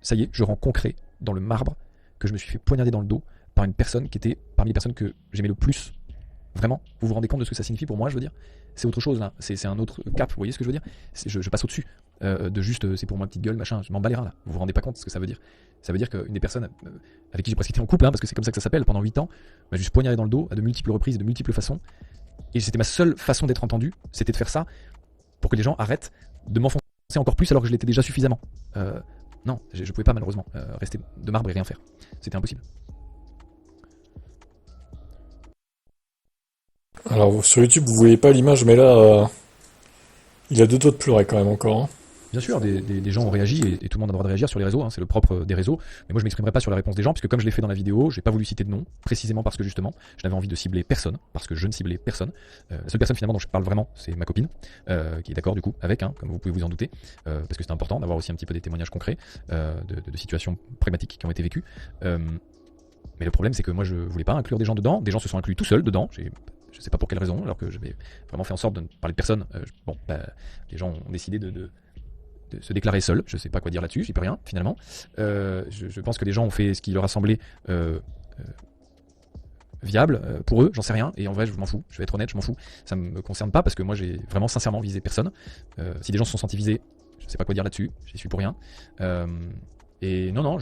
ça y est, je rends concret dans le marbre que je me suis fait poignarder dans le dos par une personne qui était parmi les personnes que j'aimais le plus. Vraiment, vous vous rendez compte de ce que ça signifie pour moi, je veux dire? C'est autre chose là, c'est un autre cap, vous voyez ce que je veux dire? Je passe au-dessus de juste c'est pour ma petite gueule, machin, je m'en bats les reins là, vous vous rendez pas compte de ce que ça veut dire? Ça veut dire qu'une des personnes avec qui j'ai presque été en couple, hein, parce que c'est comme ça que ça s'appelle, pendant 8 ans, m'a juste poignardé dans le dos à de multiples reprises et de multiples façons, et c'était ma seule façon d'être entendu, c'était de faire ça pour que les gens arrêtent de m'enfoncer encore plus alors que je l'étais déjà suffisamment. Non, je pouvais pas malheureusement rester de marbre et rien faire, c'était impossible.
Alors sur YouTube vous voyez pas l'image, mais là Il a deux doigts de pleurer quand même encore. Hein.
Bien sûr, des gens ont réagi et tout le monde a le droit de réagir sur les réseaux, hein, c'est le propre des réseaux. Mais moi je m'exprimerai pas sur la réponse des gens, puisque comme je l'ai fait dans la vidéo, j'ai pas voulu citer de nom, précisément parce que justement, je n'avais envie de cibler personne, parce que je ne ciblais personne. La seule personne finalement dont je parle vraiment, c'est ma copine, qui est d'accord du coup avec, hein, comme vous pouvez vous en douter, parce que c'est important d'avoir aussi un petit peu des témoignages concrets de situations pragmatiques qui ont été vécues. Mais le problème c'est que moi je voulais pas inclure des gens dedans, des gens se sont inclus tout seuls dedans. Je sais pas pour quelle raison, alors que j'avais vraiment fait en sorte de ne parler de personne. Les gens ont décidé de se déclarer seul, je sais pas quoi dire là-dessus, j'y peux rien finalement. Je pense que les gens ont fait ce qui leur a semblé viable pour eux, j'en sais rien, et en vrai je m'en fous, je vais être honnête, je m'en fous, ça me concerne pas parce que moi j'ai vraiment sincèrement visé personne. Si des gens se sont sentis visés, je sais pas quoi dire là-dessus, j'y suis pour rien. Et non,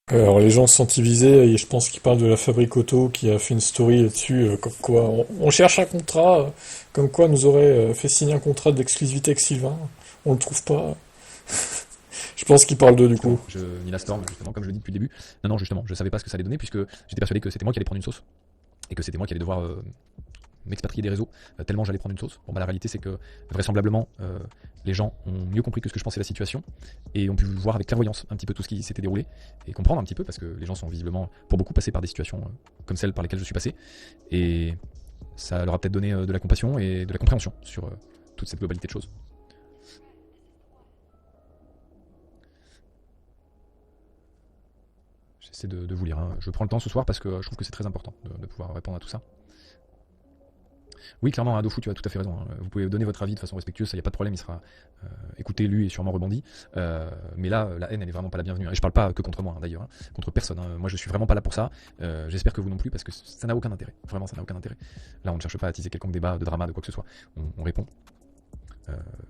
Alors les gens sont divisés, et je pense qu'ils parlent de la Fabrique Auto qui a fait une story là-dessus, comme quoi on cherche un contrat, comme quoi nous aurait fait signer un contrat d'exclusivité avec Sylvain. On le trouve pas. Je pense qu'ils parlent d'eux du coup.
Nina Storm, justement, comme je le dis depuis le début, non, justement, je savais pas ce que ça allait donner puisque j'étais persuadé que c'était moi qui allais prendre une sauce et que c'était moi qui allais devoir m'expatrier des réseaux tellement j'allais prendre une sauce. Bon, bah la réalité c'est que vraisemblablement les gens ont mieux compris que ce que je pensais de la situation et ont pu voir avec clairvoyance un petit peu tout ce qui s'était déroulé et comprendre un petit peu parce que les gens sont visiblement pour beaucoup passés par des situations comme celles par lesquelles je suis passé et ça leur a peut-être donné de la compassion et de la compréhension sur toute cette globalité de choses. J'essaie de vous lire, hein. Je prends le temps ce soir parce que je trouve que c'est très important de pouvoir répondre à tout ça. Oui, clairement, Adofou, tu as tout à fait raison. Hein. Vous pouvez donner votre avis de façon respectueuse, ça y a pas de problème, il sera écouté, lu et sûrement rebondi. Mais là, la haine, elle est vraiment pas la bienvenue. Et je parle pas que contre moi, hein, d'ailleurs, hein, contre personne. Hein. Moi, je suis vraiment pas là pour ça. J'espère que vous non plus, parce que ça n'a aucun intérêt. Vraiment, ça n'a aucun intérêt. Là, on ne cherche pas à attiser quelconque débat, de drama, de quoi que ce soit. On répond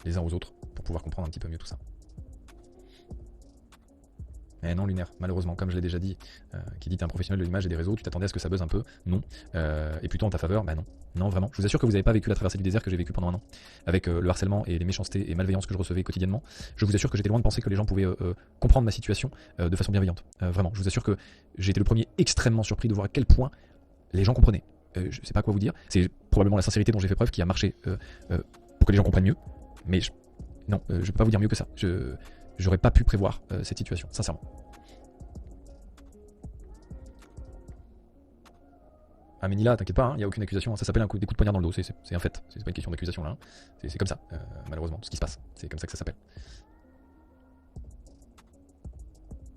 les uns aux autres pour pouvoir comprendre un petit peu mieux tout ça. Eh non, Lunaire, malheureusement, comme je l'ai déjà dit, qui dit t'es un professionnel de l'image et des réseaux, tu t'attendais à ce que ça buzz un peu? Non. Et plutôt en ta faveur? Bah non. Non, vraiment. Je vous assure que vous n'avez pas vécu la traversée du désert que j'ai vécu pendant un an, avec le harcèlement et les méchancetés et malveillances que je recevais quotidiennement. Je vous assure que j'étais loin de penser que les gens pouvaient comprendre ma situation de façon bienveillante. Vraiment, je vous assure que j'ai été le premier extrêmement surpris de voir à quel point les gens comprenaient. Je sais pas quoi vous dire. C'est probablement la sincérité dont j'ai fait preuve qui a marché pour que les gens comprennent mieux. Mais non, je peux pas vous dire mieux que ça. J'aurais pas pu prévoir cette situation, sincèrement. Ah mais Nila, t'inquiète pas, il n'y a aucune accusation, hein. Ça s'appelle des coups de poignard dans le dos, c'est un fait, c'est pas une question d'accusation là, hein. C'est comme ça, malheureusement, ce qui se passe, c'est comme ça que ça s'appelle.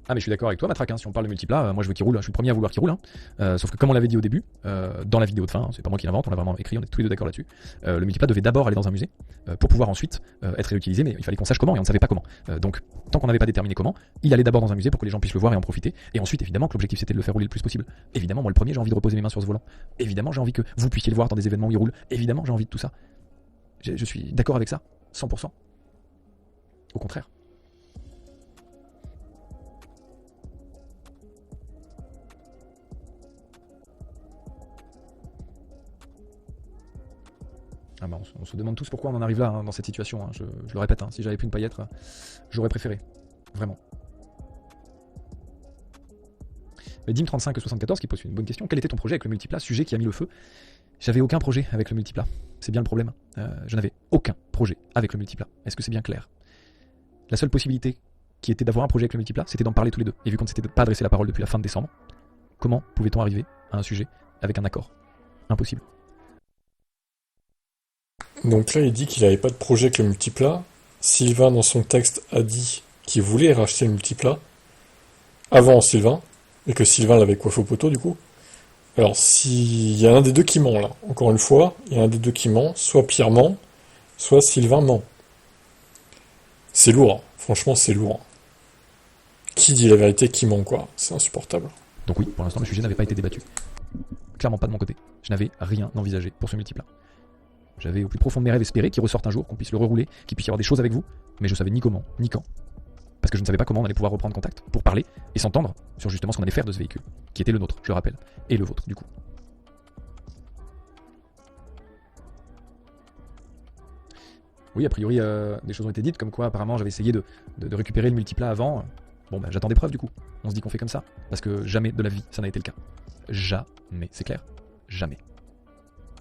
Ah mais je suis d'accord avec toi Matraque, hein, si on parle de multiplat, moi je veux qu'il roule, je suis le premier à vouloir qu'il roule, hein. Sauf que comme on l'avait dit au début, dans la vidéo de fin, hein, c'est pas moi qui l'invente, on l'a vraiment écrit, on est tous les deux d'accord là-dessus, le multiplat devait d'abord aller dans un musée, pour pouvoir ensuite être réutilisé, mais il fallait qu'on sache comment, et on ne savait pas comment. Donc tant qu'on n'avait pas déterminé comment, il allait d'abord dans un musée pour que les gens puissent le voir et en profiter, et ensuite évidemment que l'objectif c'était de le faire rouler le plus possible. Évidemment moi le premier j'ai envie de reposer mes mains sur ce volant, évidemment j'ai envie que vous puissiez le voir dans des événements où il roule, évidemment j'ai envie de tout ça. Je suis d'accord avec ça, 100%. Au contraire. Ah bah on se demande tous pourquoi on en arrive là, hein, dans cette situation, hein. Je le répète, hein, si j'avais pu une paillette, j'aurais préféré. Vraiment. Mais Dim3574 qui pose une bonne question. Quel était ton projet avec le multiplat, sujet qui a mis le feu? J'avais aucun projet avec le multiplat. C'est bien le problème. Je n'avais aucun projet avec le multiplat. Est-ce que c'est bien clair? La seule possibilité qui était d'avoir un projet avec le multiplat, c'était d'en parler tous les deux. Et vu qu'on ne s'était pas adressé la parole depuis la fin de décembre, comment pouvait-on arriver à un sujet avec un accord? Impossible.
Donc là, il dit qu'il n'avait pas de projet avec le multiplat. Sylvain, dans son texte, a dit qu'il voulait racheter le multiplat avant Sylvain, et que Sylvain l'avait coiffé au poteau, du coup. Alors, s'il y a un des deux qui ment, là, encore une fois, il y a un des deux qui ment, soit Pierre ment, soit Sylvain ment. C'est lourd, hein. Franchement, c'est lourd. Qui dit la vérité, qui ment, quoi. C'est insupportable.
Donc oui, pour l'instant, le sujet n'avait pas été débattu. Clairement pas de mon côté. Je n'avais rien envisagé pour ce multiplat. J'avais au plus profond de mes rêves espéré qu'il ressorte un jour, qu'on puisse le rerouler, qu'il puisse y avoir des choses avec vous, mais je savais ni comment, ni quand. Parce que je ne savais pas comment on allait pouvoir reprendre contact pour parler et s'entendre sur justement ce qu'on allait faire de ce véhicule, qui était le nôtre, je le rappelle, et le vôtre du coup. Oui, a priori, des choses ont été dites, comme quoi apparemment j'avais essayé de récupérer le multiplat avant. Bon bah j'attends des preuves du coup. On se dit qu'on fait comme ça, parce que jamais de la vie ça n'a été le cas. Jamais, c'est clair? Jamais.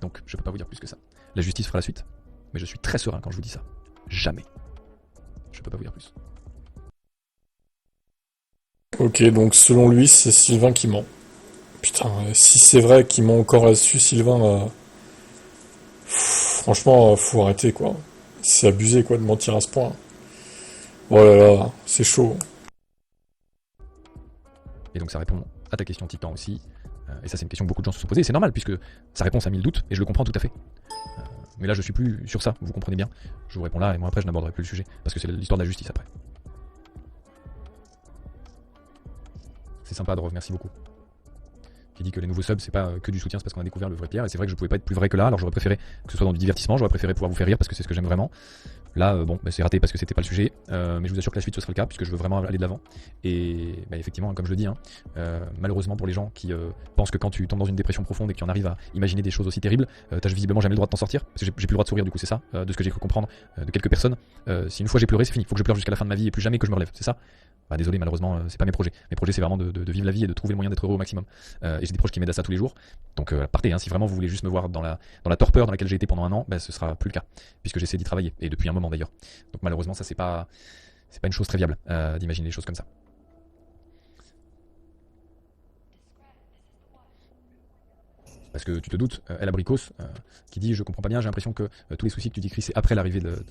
Donc je peux pas vous dire plus que ça. La justice fera la suite. mais je suis très serein quand je vous dis ça. Jamais. Je peux pas vous dire plus.
Ok, donc selon lui, c'est Sylvain qui ment. Putain, si c'est vrai qu'il ment encore là-dessus, Sylvain, franchement, faut arrêter, quoi. C'est abusé, quoi, de mentir à ce point. Oh là là, c'est chaud.
Et donc ça répond à ta question Titan aussi. Et ça c'est une question que beaucoup de gens se sont posées. Et c'est normal puisque ça répond à 1000 doutes et je le comprends tout à fait. Mais là je suis plus sur ça, vous comprenez bien. Je vous réponds là et moi après je n'aborderai plus le sujet. Parce que c'est l'histoire de la justice après. C'est sympa Drove, merci beaucoup. Qui dit que les nouveaux subs c'est pas que du soutien, c'est parce qu'on a découvert le vrai Pierre. Et c'est vrai que je pouvais pas être plus vrai que là. Alors j'aurais préféré que ce soit dans du divertissement, j'aurais préféré pouvoir vous faire rire parce que c'est ce que j'aime vraiment. Là, bon, c'est raté parce que c'était pas le sujet, mais je vous assure que la suite ce sera le cas puisque je veux vraiment aller de l'avant. Et effectivement, comme je le dis, malheureusement pour les gens qui pensent que quand tu tombes dans une dépression profonde et que tu en arrives à imaginer des choses aussi terribles, t'as visiblement jamais le droit de t'en sortir parce que j'ai plus le droit de sourire. Du coup, c'est ça, de ce que j'ai cru comprendre de quelques personnes. Si une fois j'ai pleuré, c'est fini. Faut que je pleure jusqu'à la fin de ma vie et plus jamais que je me relève. C'est ça. Bah désolé, malheureusement, c'est pas mes projets. Mes projets, c'est vraiment de vivre la vie et de trouver le moyen d'être heureux au maximum. Et j'ai des proches qui m'aident à ça tous les jours. Donc partez, si vraiment vous voulez juste me voir dans la torpeur dans laquelle j'ai été pendant un an, ce sera plus le cas, puisque j'essaie d'y travailler, et depuis un moment d'ailleurs. Donc malheureusement, ça c'est pas une chose très viable d'imaginer des choses comme ça. Parce que tu te doutes, El Abricos, qui dit je comprends pas bien, j'ai l'impression que tous les soucis que tu décris c'est après l'arrêt de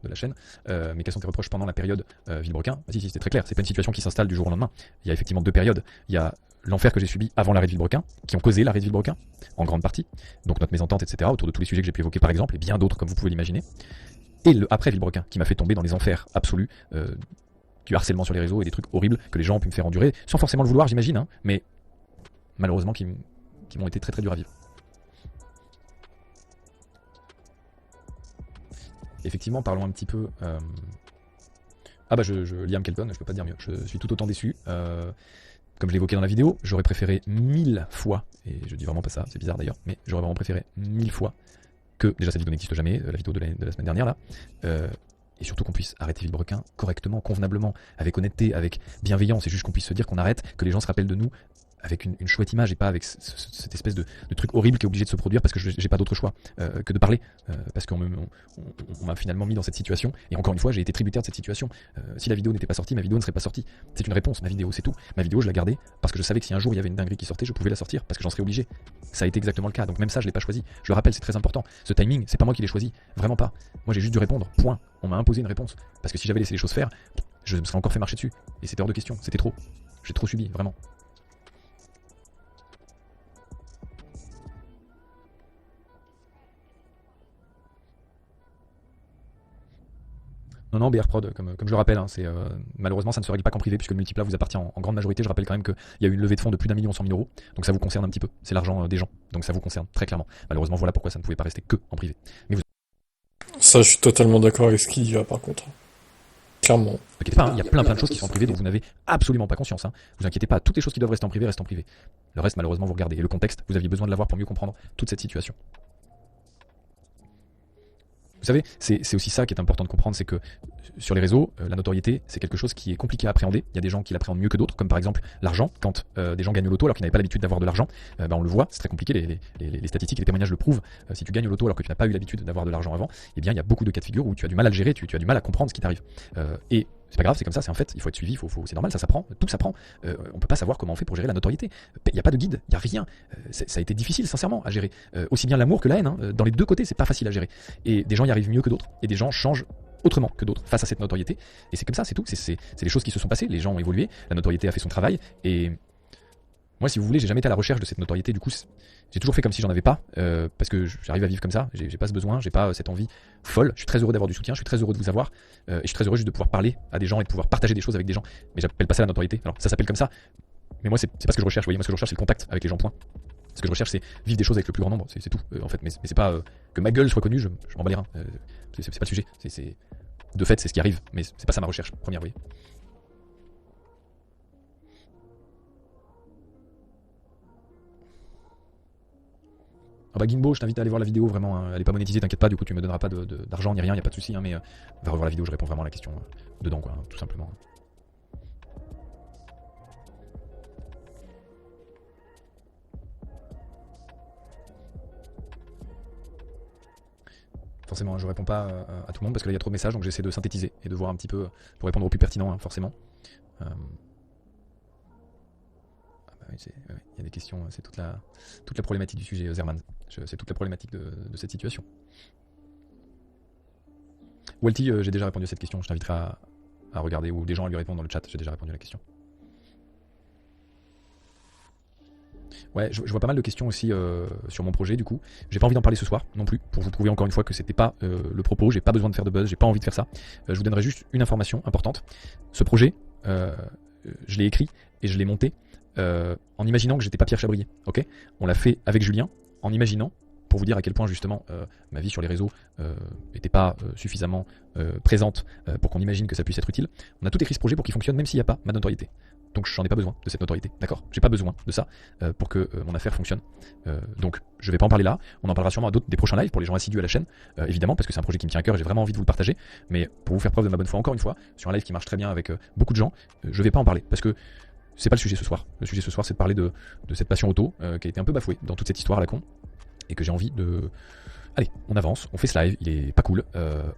la chaîne, mais quels sont tes reproches pendant la période Villebrequin? Si, c'est très clair, c'est pas une situation qui s'installe du jour au lendemain. Il y a effectivement deux périodes. Il y a l'enfer que j'ai subi avant l'arrêt de Villebrequin, qui ont causé l'arrêt de Villebrequin, en grande partie, donc notre mésentente, etc., autour de tous les sujets que j'ai pu évoquer par exemple, et bien d'autres comme vous pouvez l'imaginer, et le après Villebrequin, qui m'a fait tomber dans les enfers absolus, du harcèlement sur les réseaux et des trucs horribles que les gens ont pu me faire endurer, sans forcément le vouloir j'imagine, mais malheureusement qui m'ont été très très durs à vivre. Effectivement, parlons un petit peu... Liam Kelton, je peux pas dire mieux, je suis tout autant déçu. Comme je l'évoquais dans la vidéo, j'aurais préféré 1000 fois, et je dis vraiment pas ça, c'est bizarre d'ailleurs, mais j'aurais vraiment préféré 1000 fois que, déjà cette vidéo n'existe jamais, la vidéo de la semaine dernière là, et surtout qu'on puisse arrêter Villebrequin correctement, convenablement, avec honnêteté, avec bienveillance, et juste qu'on puisse se dire qu'on arrête, que les gens se rappellent de nous avec une chouette image et pas avec cette espèce de truc horrible qui est obligé de se produire parce que j'ai pas d'autre choix que de parler, parce qu'on m'a finalement mis dans cette situation, et encore une fois j'ai été tributaire de cette situation. Si la vidéo n'était pas sortie, ma vidéo ne serait pas sortie. C'est une réponse, ma vidéo c'est tout. Ma vidéo je la gardais parce que je savais que si un jour il y avait une dinguerie qui sortait, je pouvais la sortir parce que j'en serais obligé. Ça a été exactement le cas, donc même ça je l'ai pas choisi. Je le rappelle, c'est très important. Ce timing, c'est pas moi qui l'ai choisi, vraiment pas. Moi j'ai juste dû répondre, point. On m'a imposé une réponse, parce que si j'avais laissé les choses faire, je me serais encore fait marcher dessus, et c'était hors de question, c'était trop. J'ai trop subi, vraiment. Non, BR Prod, comme je le rappelle, malheureusement ça ne se règle pas qu'en privé puisque le multiplat vous appartient en grande majorité. Je rappelle quand même qu'il y a eu une levée de fonds de plus d'1 100 000 €, donc ça vous concerne un petit peu. C'est l'argent des gens, donc ça vous concerne très clairement. Malheureusement, voilà pourquoi ça ne pouvait pas rester que en privé. Mais vous
Ça, je suis totalement d'accord avec ce qu'il dit là, par contre. Clairement.
vous inquiétez pas, il y a plein de choses qui sont en privé dont vous n'avez absolument pas conscience. Vous inquiétez pas, toutes les choses qui doivent rester en privé restent en privé. Le reste, malheureusement, vous regardez. Et le contexte, vous aviez besoin de l'avoir pour mieux comprendre toute cette situation. Vous savez, c'est aussi ça qui est important de comprendre, c'est que sur les réseaux, la notoriété, c'est quelque chose qui est compliqué à appréhender. Il y a des gens qui l'appréhendent mieux que d'autres, comme par exemple l'argent. Quand des gens gagnent au loto alors qu'ils n'avaient pas l'habitude d'avoir de l'argent, on le voit, c'est très compliqué, les statistiques et les témoignages le prouvent. Si tu gagnes au loto alors que tu n'as pas eu l'habitude d'avoir de l'argent avant, eh bien il y a beaucoup de cas de figure où tu as du mal à le gérer, tu as du mal à comprendre ce qui t'arrive. Et c'est pas grave, c'est comme ça, c'est un fait, il faut être suivi, c'est normal, ça s'apprend, tout s'apprend. On peut pas savoir comment on fait pour gérer la notoriété. Il n'y a pas de guide, il n'y a rien. Ça a été difficile, sincèrement, à gérer. Aussi bien l'amour que la haine, dans les deux côtés, c'est pas facile à gérer. Et des gens y arrivent mieux que d'autres, et des gens changent autrement que d'autres face à cette notoriété. Et c'est comme ça, c'est tout. C'est les choses qui se sont passées, les gens ont évolué, la notoriété a fait son travail, et moi, si vous voulez, j'ai jamais été à la recherche de cette notoriété. Du coup, j'ai toujours fait comme si j'en avais pas, parce que j'arrive à vivre comme ça. J'ai pas ce besoin, j'ai pas cette envie folle. Je suis très heureux d'avoir du soutien, je suis très heureux de vous avoir, et je suis très heureux juste de pouvoir parler à des gens et de pouvoir partager des choses avec des gens. Mais j'appelle pas ça la notoriété. Alors ça s'appelle comme ça, mais moi c'est pas ce que je recherche. Vous voyez, moi ce que je recherche c'est le contact avec les gens. Point. Ce que je recherche c'est vivre des choses avec le plus grand nombre. C'est tout en fait. Mais c'est pas que ma gueule soit connue. Je m'en bats les reins. C'est pas le sujet. De fait c'est ce qui arrive, mais c'est pas ça ma recherche première. Vous voyez. Ah bah Gimbo, je t'invite à aller voir la vidéo, vraiment, hein. Elle est pas monétisée, t'inquiète pas, du coup tu me donneras pas d'argent ni rien, y a pas de souci, mais va revoir la vidéo, je réponds vraiment à la question dedans, quoi, tout simplement. Forcément, je réponds pas à tout le monde parce que là il y a trop de messages, donc j'essaie de synthétiser et de voir un petit peu pour répondre au plus pertinent, hein, forcément. Oui, il y a des questions, c'est toute la problématique du sujet, Zerman. C'est toute la problématique de cette situation. Walty, j'ai déjà répondu à cette question, je t'inviterai à regarder ou des gens à lui répondre dans le chat, j'ai déjà répondu à la question. Ouais, je vois pas mal de questions aussi sur mon projet, du coup. J'ai pas envie d'en parler ce soir non plus, pour vous prouver encore une fois que c'était pas le propos, j'ai pas besoin de faire de buzz, j'ai pas envie de faire ça. Je vous donnerai juste une information importante. Ce projet, je l'ai écrit et je l'ai monté en imaginant que j'étais pas Pierre Chabrier, ok. On l'a fait avec Julien, en imaginant, pour vous dire à quel point justement ma vie sur les réseaux n'était pas suffisamment présente pour qu'on imagine que ça puisse être utile. On a tout écrit ce projet pour qu'il fonctionne même s'il n'y a pas ma notoriété. Donc j'en ai pas besoin de cette notoriété, d'accord. J'ai pas besoin de ça pour que mon affaire fonctionne. Donc je vais pas en parler là, on en parlera sûrement à d'autres des prochains lives pour les gens assidus à la chaîne, évidemment, parce que c'est un projet qui me tient à cœur et j'ai vraiment envie de vous le partager. Mais pour vous faire preuve de ma bonne foi encore une fois, sur un live qui marche très bien avec beaucoup de gens, je vais pas en parler parce que c'est pas le sujet ce soir. Le sujet ce soir c'est de parler de cette passion auto qui a été un peu bafouée dans toute cette histoire à la con et que j'ai envie de... Allez, on avance, on fait ce live, il est pas cool,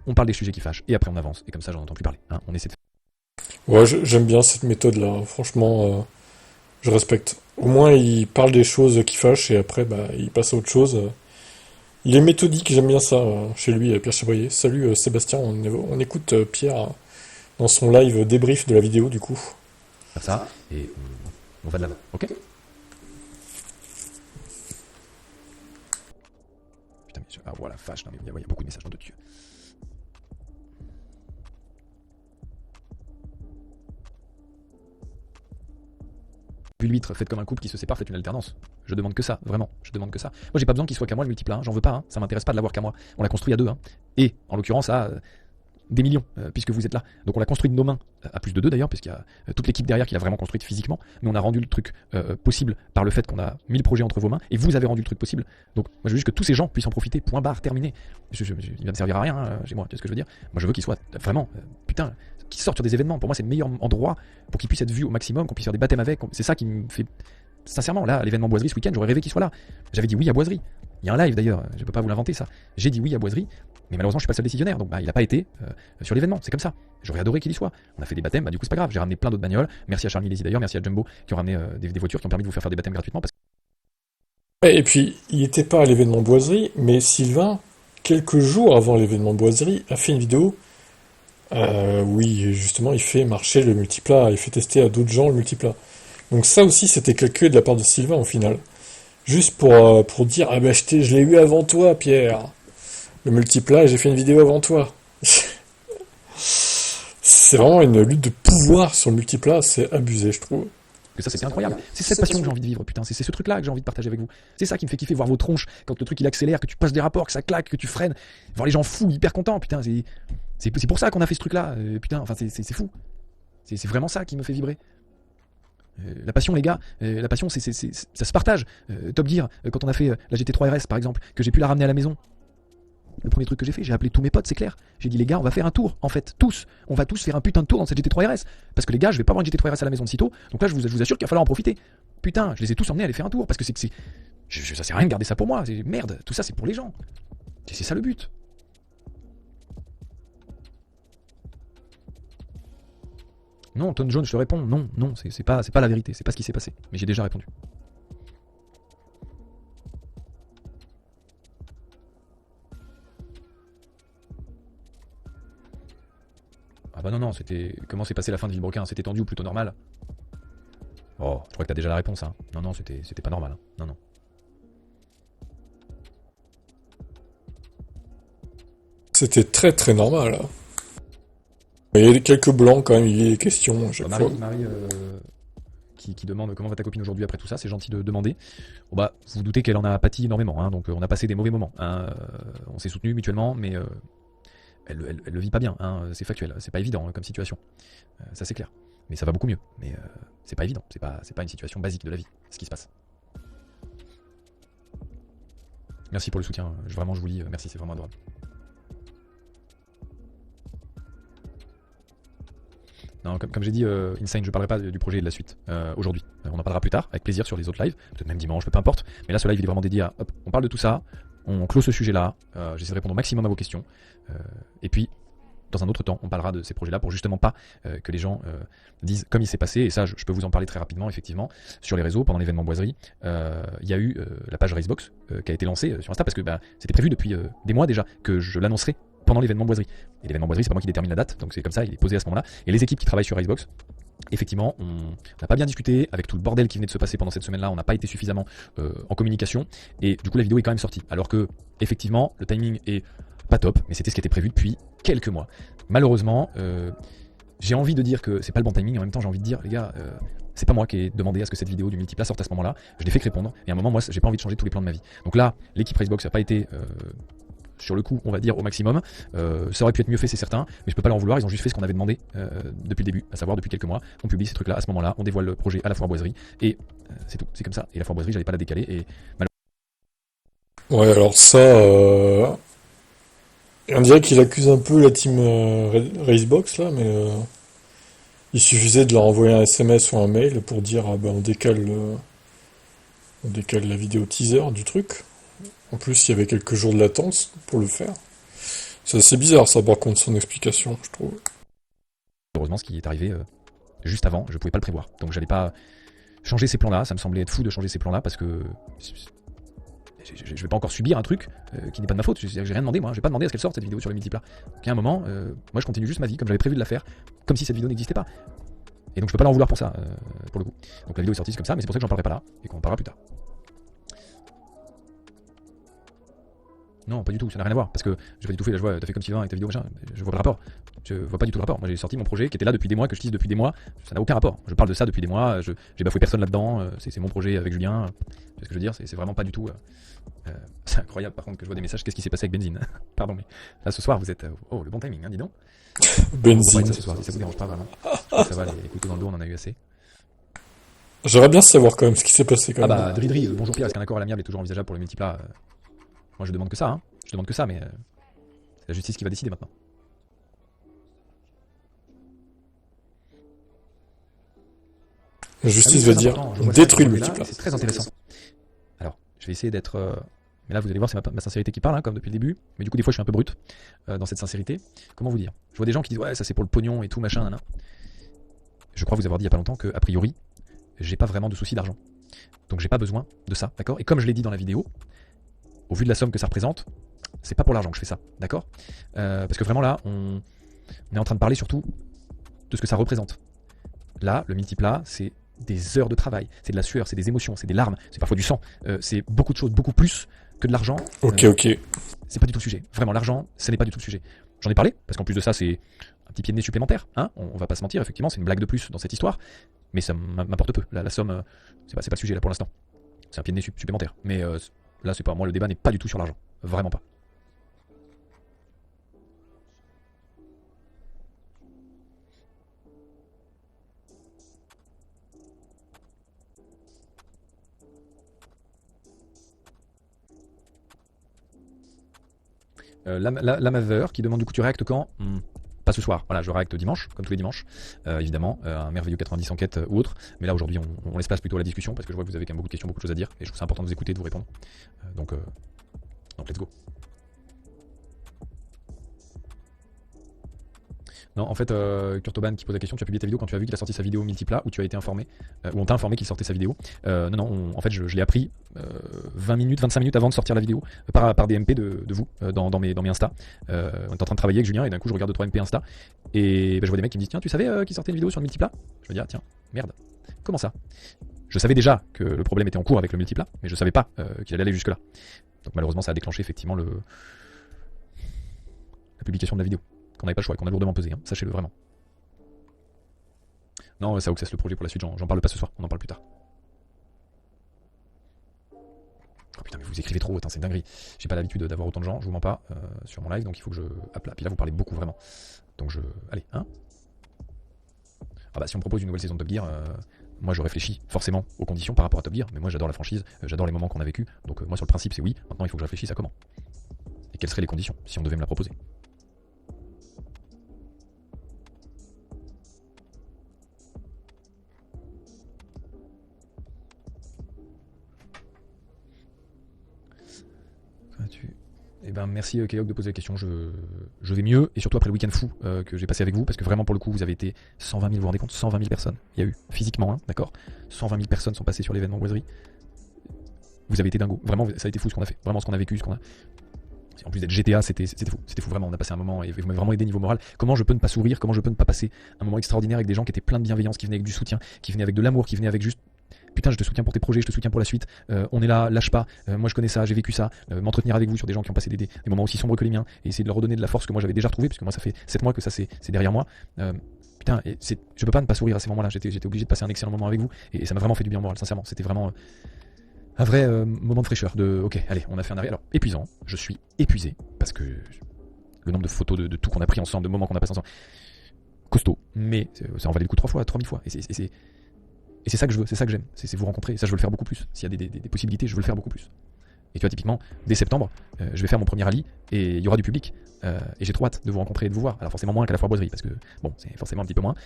on parle des sujets qui fâchent et après on avance et comme ça j'en entends plus parler, hein. On essaie de...
Ouais, j'aime bien cette méthode-là, franchement, je respecte. Au moins, il parle des choses qui fâchent et après, bah, il passe à autre chose. Il est méthodique, j'aime bien ça chez lui, Pierre Chabrier. Salut Sébastien, on écoute Pierre dans son live débrief de la vidéo du coup.
Faire ça et on va de l'avant, ok. Putain, mais ah voilà, vache, non mais il y a beaucoup de messages dans de Dieu. Puis l'huître, faites comme un couple qui se sépare, faites une alternance. Je demande que ça, vraiment, je demande que ça. Moi j'ai pas besoin qu'il soit qu'à moi le multiple, hein. J'en veux pas, hein. Ça m'intéresse pas de l'avoir qu'à moi. On l'a construit à deux, hein. Et en l'occurrence à des millions, puisque vous êtes là. Donc on l'a construit de nos mains, à plus de deux d'ailleurs, puisqu'il y a toute l'équipe derrière qui l'a vraiment construite physiquement. Mais on a rendu le truc possible par le fait qu'on a mis le projet entre vos mains, et vous avez rendu le truc possible. Donc moi je veux juste que tous ces gens puissent en profiter, point barre, terminé. Il va me servir à rien, hein, chez moi, tu sais ce que je veux dire. Moi je veux qu'ils soient vraiment, putain, qu'ils sortent sur des événements. Pour moi c'est le meilleur endroit pour qu'ils puissent être vus au maximum, qu'on puisse faire des baptêmes avec. C'est ça qui me fait... Sincèrement, là, à l'événement Boiserie ce week-end, j'aurais rêvé qu'il soit là. J'avais dit oui à Boiserie. Il y a un live d'ailleurs, je peux pas vous l'inventer ça. J'ai dit oui à Boiserie, mais malheureusement je suis pas le seul décisionnaire, donc bah, il a pas été sur l'événement, c'est comme ça. J'aurais adoré qu'il y soit. On a fait des baptêmes, bah du coup c'est pas grave, j'ai ramené plein d'autres bagnoles. Merci à Charlie Lézy d'ailleurs, merci à Jumbo qui ont ramené des voitures qui ont permis de vous faire des baptêmes gratuitement.
Et puis, il était pas à l'événement Boiserie, mais Sylvain, quelques jours avant l'événement Boiserie, a fait une vidéo où justement il fait marcher le multiplat, il fait tester à d'autres gens le multiplat. Donc ça aussi c'était calculé de la part de Sylvain au final. Juste pour dire, ah ben je l'ai eu avant toi Pierre. Le multiplat, j'ai fait une vidéo avant toi. C'est vraiment une lutte de pouvoir sur le multiplat, c'est abusé je trouve.
Que ça c'était incroyable. C'est cette passion que j'ai envie de vivre, putain. C'est ce truc-là que j'ai envie de partager avec vous. C'est ça qui me fait kiffer, voir vos tronches quand le truc il accélère, que tu passes des rapports, que ça claque, que tu freines, voir les gens fous, hyper contents, putain. C'est pour ça qu'on a fait ce truc-là, putain. Enfin c'est fou. C'est vraiment ça qui me fait vibrer. La passion, les gars, la passion, ça se partage. Top Gear, quand on a fait la GT3 RS par exemple, que j'ai pu la ramener à la maison. Le premier truc que j'ai fait, j'ai appelé tous mes potes, c'est clair. J'ai dit les gars, on va faire un tour, en fait, tous. On va tous faire un putain de tour dans cette GT3 RS. Parce que les gars, je vais pas avoir une GT3 RS à la maison de sitôt. Donc là, je vous assure qu'il va falloir en profiter. Putain, je les ai tous emmenés à aller faire un tour. Parce que ça sert à rien de garder ça pour moi. Merde, tout ça c'est pour les gens. C'est ça le but. Non, Ton Jones, je te réponds. Non, c'est pas la vérité. C'est pas ce qui s'est passé. Mais j'ai déjà répondu. Ah bah non, c'était... Comment s'est passé la fin de Villebrequin? C'était tendu ou plutôt normal? Oh, je crois que t'as déjà la réponse, hein. Non, c'était pas normal, hein. Non.
C'était très très normal. Mais il y a quelques blancs quand même, il y a des questions à chaque fois.
Marie qui demande comment va ta copine aujourd'hui après tout ça, c'est gentil de demander. Bon bah, vous vous doutez qu'elle en a pâti énormément, hein, donc on a passé des mauvais moments, hein. On s'est soutenus mutuellement, mais... Elle le vit pas bien, hein, c'est factuel, c'est pas évident comme situation, ça c'est clair. Mais ça va beaucoup mieux, mais c'est pas évident, c'est pas une situation basique de la vie, ce qui se passe. Merci pour le soutien, vraiment je vous lis, merci, c'est vraiment adorable. Non, comme j'ai dit, Insane, je parlerai pas du projet et de la suite aujourd'hui. On en parlera plus tard, avec plaisir sur les autres lives, peut-être même dimanche, peu importe. Mais là, ce live il est vraiment dédié à, hop, on parle de tout ça, on clôt ce sujet-là, j'essaie de répondre au maximum à vos questions. Et puis, dans un autre temps, on parlera de ces projets-là pour justement pas que les gens disent comme il s'est passé, et ça je peux vous en parler très rapidement effectivement, sur les réseaux pendant l'événement Boiserie, il y a eu la page Racebox qui a été lancée sur Insta parce que c'était prévu depuis des mois déjà que je l'annoncerai pendant l'événement Boiserie. Et l'événement Boiserie, c'est pas moi qui détermine la date, donc c'est comme ça, il est posé à ce moment-là. Et les équipes qui travaillent sur Racebox, effectivement, on n'a pas bien discuté avec tout le bordel qui venait de se passer pendant cette semaine-là, on n'a pas été suffisamment en communication, et du coup la vidéo est quand même sortie. Alors que, effectivement, le timing est pas top, mais c'était ce qui était prévu depuis quelques mois. Malheureusement, j'ai envie de dire que c'est pas le bon timing, et en même temps j'ai envie de dire, les gars, c'est pas moi qui ai demandé à ce que cette vidéo du multiplat sorte à ce moment-là, je l'ai fait que répondre, et à un moment, moi, j'ai pas envie de changer tous les plans de ma vie. Donc là, l'équipe Racebox n'a pas été sur le coup, on va dire au maximum. Ça aurait pu être mieux fait, c'est certain, mais je peux pas leur en vouloir. Ils ont juste fait ce qu'on avait demandé depuis le début, à savoir depuis quelques mois. On publie ces trucs-là à ce moment-là, on dévoile le projet à la foire Boiserie, et c'est tout, c'est comme ça. Et la foire Boiserie, j'allais pas la décaler, et
Ouais, alors ça, on dirait qu'il accuse un peu la team Racebox là, mais il suffisait de leur envoyer un SMS ou un mail pour dire ah ben on décale la vidéo teaser du truc. En plus, il y avait quelques jours de latence pour le faire. C'est assez bizarre ça par contre son explication, je trouve.
heureusement, ce qui est arrivé juste avant, je pouvais pas le prévoir. Donc j'allais pas changer ces plans-là, ça me semblait être fou de changer ces plans-là parce que je vais pas encore subir un truc qui n'est pas de ma faute. J'ai rien demandé, moi. J'ai pas demandé à ce qu'elle sorte cette vidéo sur le multiplat. Donc à un moment, moi je continue juste ma vie comme j'avais prévu de la faire, comme si cette vidéo n'existait pas. Et donc je peux pas leur en vouloir pour ça, pour le coup. Donc la vidéo est sortie comme ça, mais c'est pour ça que j'en parlerai pas là et qu'on en parlera plus tard. Non, pas du tout, ça n'a rien à voir. Parce que j'ai pas du tout fait, là je vois, t'as fait comme Sylvain avec ta vidéo, machin. Je vois pas le rapport. Je vois pas du tout le rapport. Moi j'ai sorti mon projet qui était là depuis des mois, que je tease depuis des mois. Ça n'a aucun rapport. Je parle de ça depuis des mois. J'ai bafoué personne là-dedans. C'est mon projet avec Julien. C'est ce que je veux dire. C'est vraiment pas du tout. C'est incroyable par contre que je vois des messages. Qu'est-ce qui s'est passé avec Benzine? Pardon, mais là ce soir vous êtes. Oh, le bon timing, hein, dis donc.
Benzine.
Ça ce soir, si ça vous dérange pas vraiment. Je crois que ça va, les couteaux dans le dos, on en a eu assez.
J'aimerais bien savoir quand même ce qui s'est passé quand
Ah
même.
bah, Dridri, bonjour Pierre, est-ce qu'un accord à l'amiable est toujours envisageable pour le multiplat? Moi je demande que ça, hein. Je demande que ça, mais c'est la justice qui va décider maintenant.
La justice
Ah oui,
va dire
important, je vois
détruis le
là,
multiplat.
c'est très intéressant. Alors, je vais essayer d'être. Mais là, vous allez voir, c'est ma sincérité qui parle, hein, comme depuis le début. Mais du coup, des fois, je suis un peu brut dans cette sincérité. Comment vous dire? Je vois des gens qui disent ouais, ça c'est pour le pognon et tout machin, nan. Je crois vous avoir dit il y a pas longtemps que, a priori, j'ai pas vraiment de soucis d'argent. Donc, j'ai pas besoin de ça, d'accord? Et comme je l'ai dit dans la vidéo, au vu de la somme que ça représente, c'est pas pour l'argent que je fais ça, d'accord? Parce que vraiment là, on est en train de parler surtout de ce que ça représente. Là, le multiplat, c'est des heures de travail, c'est de la sueur, c'est des émotions, c'est des larmes, c'est parfois du sang, c'est beaucoup de choses, beaucoup plus que de l'argent.
Ok.
C'est pas du tout le sujet. Vraiment, l'argent, ce n'est pas du tout le sujet. J'en ai parlé, parce qu'en plus de ça, c'est un petit pied de nez supplémentaire, hein, on va pas se mentir, effectivement, c'est une blague de plus dans cette histoire, mais ça m'importe peu. La somme, c'est pas le sujet là pour l'instant. C'est un pied de nez supplémentaire. Mais là, c'est pas moi, le débat n'est pas du tout sur l'argent. Vraiment pas. La Maveur qui demande du coup tu réactes quand? Pas ce soir, voilà, je réacte dimanche, comme tous les dimanches, évidemment, un merveilleux 90 enquête ou autre, mais là aujourd'hui on laisse place plutôt à la discussion parce que je vois que vous avez quand même beaucoup de questions, beaucoup de choses à dire, et je trouve ça important de vous écouter, de vous répondre. Donc let's go. Non, en fait, Kurtoban qui pose la question, tu as publié ta vidéo quand tu as vu qu'il a sorti sa vidéo multiplat ou tu as été informé, ou on t'a informé qu'il sortait sa vidéo? Non, en fait, je l'ai appris 20 minutes, 25 minutes avant de sortir la vidéo par des MP de vous dans mes Insta. On est en train de travailler avec Julien et d'un coup, je regarde 2-3 MP Insta et je vois des mecs qui me disent tiens, tu savais qu'il sortait une vidéo sur le multiplat? Je me dis ah, tiens, merde, comment ça? Je savais déjà que le problème était en cours avec le multiplat, mais je savais pas qu'il allait aller jusque-là. Donc malheureusement, ça a déclenché effectivement la publication de la vidéo. Qu'on n'avait pas le choix, qu'on a lourdement pesé, hein, sachez-le vraiment. Non, ça accesse le projet pour la suite, j'en parle pas ce soir, on en parle plus tard. Oh putain, mais vous écrivez trop, c'est dinguerie. J'ai pas l'habitude d'avoir autant de gens, je vous mens pas sur mon live, donc il faut que je. Hop là, puis là vous parlez beaucoup vraiment. Donc allez, hein. Ah bah si on me propose une nouvelle saison de Top Gear, moi je réfléchis forcément aux conditions par rapport à Top Gear, mais moi j'adore la franchise, j'adore les moments qu'on a vécu, donc moi sur le principe c'est oui, maintenant il faut que je réfléchisse à comment. Et quelles seraient les conditions, si on devait me la proposer. merci Kayok de poser la question, je vais mieux, et surtout après le week-end fou que j'ai passé avec vous, parce que vraiment pour le coup vous avez été 120 000, vous vous rendez compte, 120 000 personnes, il y a eu, physiquement, hein, d'accord, 120 000 personnes sont passées sur l'événement Boiserie, vous avez été dingo, vraiment ça a été fou ce qu'on a fait, vraiment ce qu'on a vécu, ce qu'on a... En plus d'être GTA, c'était fou vraiment, on a passé un moment, et vous m'avez vraiment aidé niveau moral, comment je peux ne pas sourire, comment je peux ne pas passer un moment extraordinaire avec des gens qui étaient pleins de bienveillance, qui venaient avec du soutien, qui venaient avec de l'amour, qui venaient avec juste... Putain, je te soutiens pour tes projets, je te soutiens pour la suite. On est là, lâche pas. Moi, je connais ça, j'ai vécu ça. M'entretenir avec vous sur des gens qui ont passé des moments aussi sombres que les miens et essayer de leur redonner de la force que moi j'avais déjà retrouvée, parce que moi, ça fait 7 mois que ça c'est derrière moi. Putain, je peux pas ne pas sourire à ces moments-là. J'étais obligé de passer un excellent moment avec vous et ça m'a vraiment fait du bien au moral, sincèrement. C'était vraiment un vrai moment de fraîcheur. Ok, allez, on a fait un arrêt. Alors, épuisant. Je suis épuisé parce que le nombre de photos de tout qu'on a pris ensemble, de moments qu'on a passé ensemble, costaud. Mais ça en valait le coup 3000 fois. Et c'est ça que je veux, c'est ça que j'aime, c'est vous rencontrer, et ça je veux le faire beaucoup plus. S'il y a des possibilités, je veux le faire beaucoup plus. Et tu vois, typiquement, dès septembre, je vais faire mon premier rallye, et il y aura du public, et j'ai trop hâte de vous rencontrer et de vous voir. Alors forcément moins qu'à la foire Boiserie, parce que, bon, c'est forcément un petit peu moins,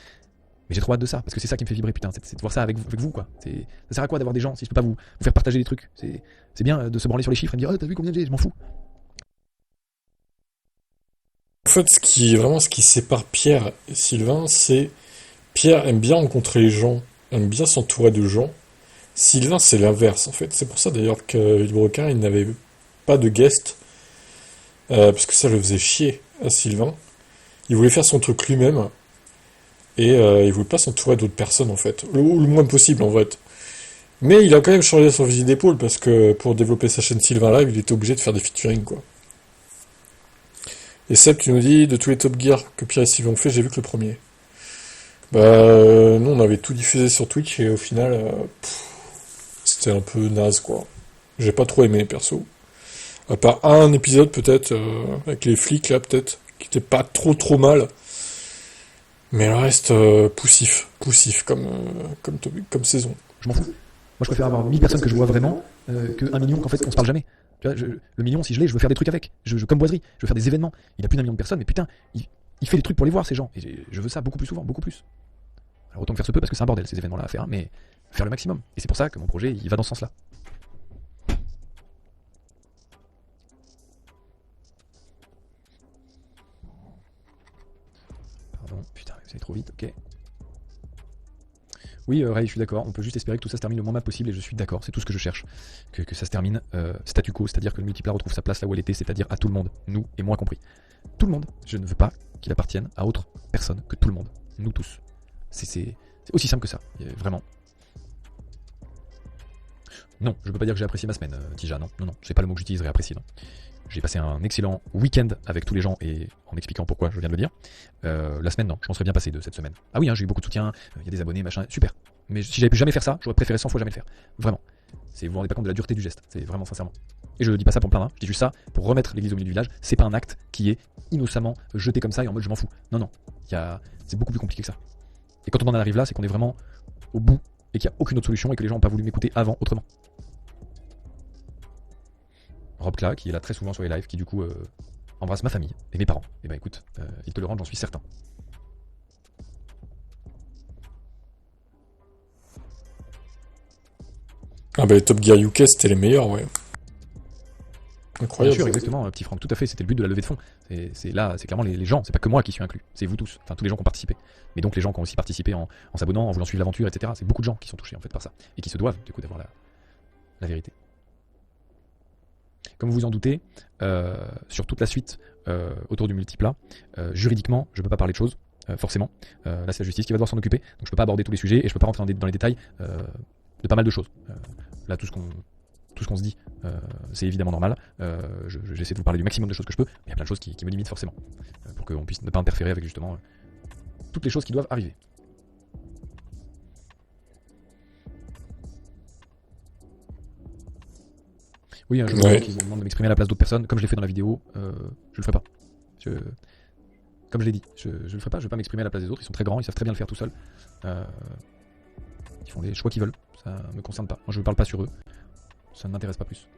mais j'ai trop hâte de ça, parce que c'est ça qui me fait vibrer, putain, c'est de voir ça avec vous, quoi. Ça sert à quoi d'avoir des gens si je peux pas vous faire partager des trucs. C'est bien de se branler sur les chiffres et de dire, oh, t'as vu combien j'ai, je m'en fous.
En fait, ce qui sépare Pierre et Sylvain, c'est Pierre aime bien rencontrer les gens, aime bien s'entourer de gens. Sylvain, c'est l'inverse, en fait. C'est pour ça, d'ailleurs, que Villebrequin, il n'avait pas de guest, parce que ça le faisait chier à Sylvain. Il voulait faire son truc lui-même, et il voulait pas s'entourer d'autres personnes, en fait. Ou le moins possible, en fait. Mais il a quand même changé son fusil d'épaule, parce que pour développer sa chaîne Sylvain Live, il était obligé de faire des featuring, quoi. Et Seb, tu nous dis, de tous les Top Gear que Pierre et Sylvain ont fait, j'ai vu que le premier. Bah, nous, on avait tout diffusé sur Twitch, et au final, c'était un peu naze, quoi. J'ai pas trop aimé, perso. À part un épisode, peut-être, avec les flics, là, peut-être, qui était pas trop mal. Mais le reste, poussif comme saison.
Je m'en fous. Moi je préfère avoir 1000 personnes que je vois vraiment, que 1 million qu'en fait on se parle jamais. Tu vois, le million, si je l'ai, je veux faire des trucs avec. Comme Boiserie, je veux faire des événements. Il a plus d'1 million de personnes, mais putain, il fait des trucs pour les voir, ces gens. Et je veux ça beaucoup plus souvent, beaucoup plus. Alors autant que faire se peut, parce que c'est un bordel ces événements-là à faire, hein, mais faire le maximum. Et c'est pour ça que mon projet, il va dans ce sens-là. Pardon, putain, vous allez trop vite, ok. Oui, Ray, je suis d'accord. On peut juste espérer que tout ça se termine le moins mal possible, et je suis d'accord. C'est tout ce que je cherche. Que ça se termine statu quo, c'est-à-dire que le multiplat retrouve sa place là où elle était, c'est-à-dire à tout le monde, nous et moi compris. Tout le monde. Je ne veux pas qu'il appartienne à autre personne que tout le monde. Nous tous. C'est aussi simple que ça, vraiment. Non, je peux pas dire que j'ai apprécié ma semaine, Tija, non, c'est pas le mot que j'utiliserais, apprécier, non. J'ai passé un excellent week-end avec tous les gens et en expliquant pourquoi je viens de le dire. La semaine, non, je m'en serais bien passé de cette semaine. Ah oui, hein, j'ai eu beaucoup de soutien, il y a des abonnés, machin, super. Mais si j'avais pu jamais faire ça, j'aurais préféré 100 fois jamais le faire. Vraiment. Vous vous rendez pas compte de la dureté du geste, c'est vraiment sincèrement. Et je dis pas ça pour me plaindre, hein. Je dis juste ça pour remettre l'église au milieu du village. C'est pas un acte qui est innocemment jeté comme ça et en mode je m'en fous. Non, c'est beaucoup plus compliqué que ça. Et quand on en arrive là, c'est qu'on est vraiment au bout et qu'il n'y a aucune autre solution et que les gens n'ont pas voulu m'écouter avant autrement. Rob Kla, qui est là très souvent sur les lives, qui du coup embrasse ma famille et mes parents. Et ben écoute, il te le rend, j'en suis certain.
Ah bah les Top Gear UK, c'était les meilleurs, ouais. Incroyable.
Bien sûr, exactement, petit Franck, tout à fait, c'était le but de la levée de fonds. C'est clairement les gens, c'est pas que moi qui suis inclus, c'est vous tous, enfin tous les gens qui ont participé. Mais donc les gens qui ont aussi participé en s'abonnant, en voulant suivre l'aventure, etc. C'est beaucoup de gens qui sont touchés en fait par ça, et qui se doivent du coup d'avoir la vérité. Comme vous vous en doutez, sur toute la suite autour du multiplat, juridiquement, je peux pas parler de choses, forcément. Là c'est la justice qui va devoir s'en occuper, donc je peux pas aborder tous les sujets, et je peux pas rentrer dans les détails de pas mal de choses. Là tout ce qu'on se dit, c'est évidemment normal. J'essaie de vous parler du maximum de choses que je peux, mais il y a plein de choses qui me limitent forcément, pour qu'on puisse ne pas interférer avec justement toutes les choses qui doivent arriver. Oui, je vois qu'ils me demandent de m'exprimer à la place d'autres personnes, comme je l'ai fait dans la vidéo, je le ferai pas. Comme je l'ai dit, je le ferai pas, je vais pas m'exprimer à la place des autres, ils sont très grands, ils savent très bien le faire tout seuls. Ils font les choix qu'ils veulent, ça me concerne pas. Moi je ne parle pas sur eux, ça ne m'intéresse pas plus.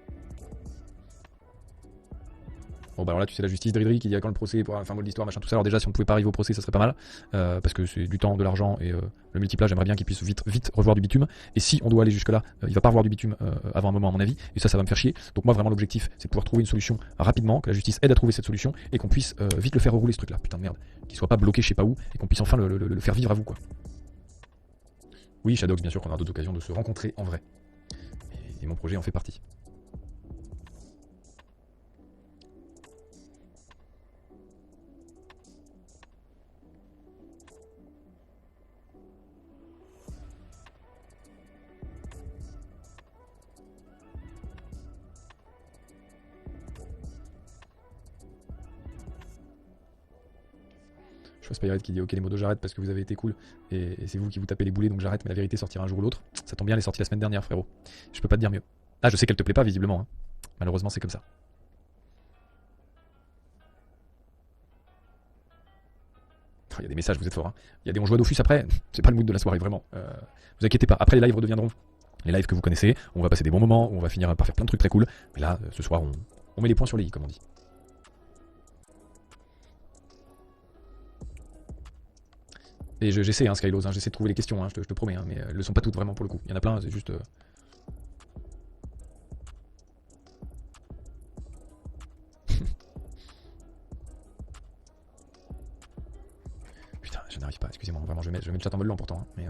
Bon bah alors là tu sais la justice Dridri qui dit quand le procès pour un fin mot de l'histoire machin tout ça. Alors déjà si on pouvait pas arriver au procès ça serait pas mal parce que c'est du temps, de l'argent et le multiplage j'aimerais bien qu'il puisse vite revoir du bitume et si on doit aller jusque là il va pas revoir du bitume avant un moment à mon avis et ça va me faire chier. Donc moi vraiment l'objectif c'est de pouvoir trouver une solution rapidement, que la justice aide à trouver cette solution et qu'on puisse vite le faire rouler ce truc là, putain de merde, qu'il soit pas bloqué je sais pas où et qu'on puisse enfin le faire vivre à vous quoi. Oui Shadox bien sûr qu'on aura d'autres occasions de se rencontrer en vrai et mon projet en fait partie. Je vois Spyred qui dit ok les modos j'arrête parce que vous avez été cool et c'est vous qui vous tapez les boulets donc j'arrête mais la vérité sortira un jour ou l'autre. Ça tombe bien elle est sortie la semaine dernière frérot. Je peux pas te dire mieux. Ah je sais qu'elle te plaît pas visiblement hein. Malheureusement c'est comme ça. Il y a des messages vous êtes forts hein. Il y a des on joue à Dofus après. C'est pas le mood de la soirée vraiment. Vous inquiétez pas. Après les lives redeviendront les lives que vous connaissez. On va passer des bons moments. On va finir par faire plein de trucs très cool. Mais là ce soir on met les points sur les i comme on dit. Et j'essaie, hein, Skylos, hein, j'essaie de trouver les questions, hein, je te promets, hein, mais elles le sont pas toutes vraiment pour le coup. Il y en a plein, c'est juste. Putain, je n'arrive pas, excusez-moi, vraiment, je mets le chat en mode lent pourtant, hein, mais.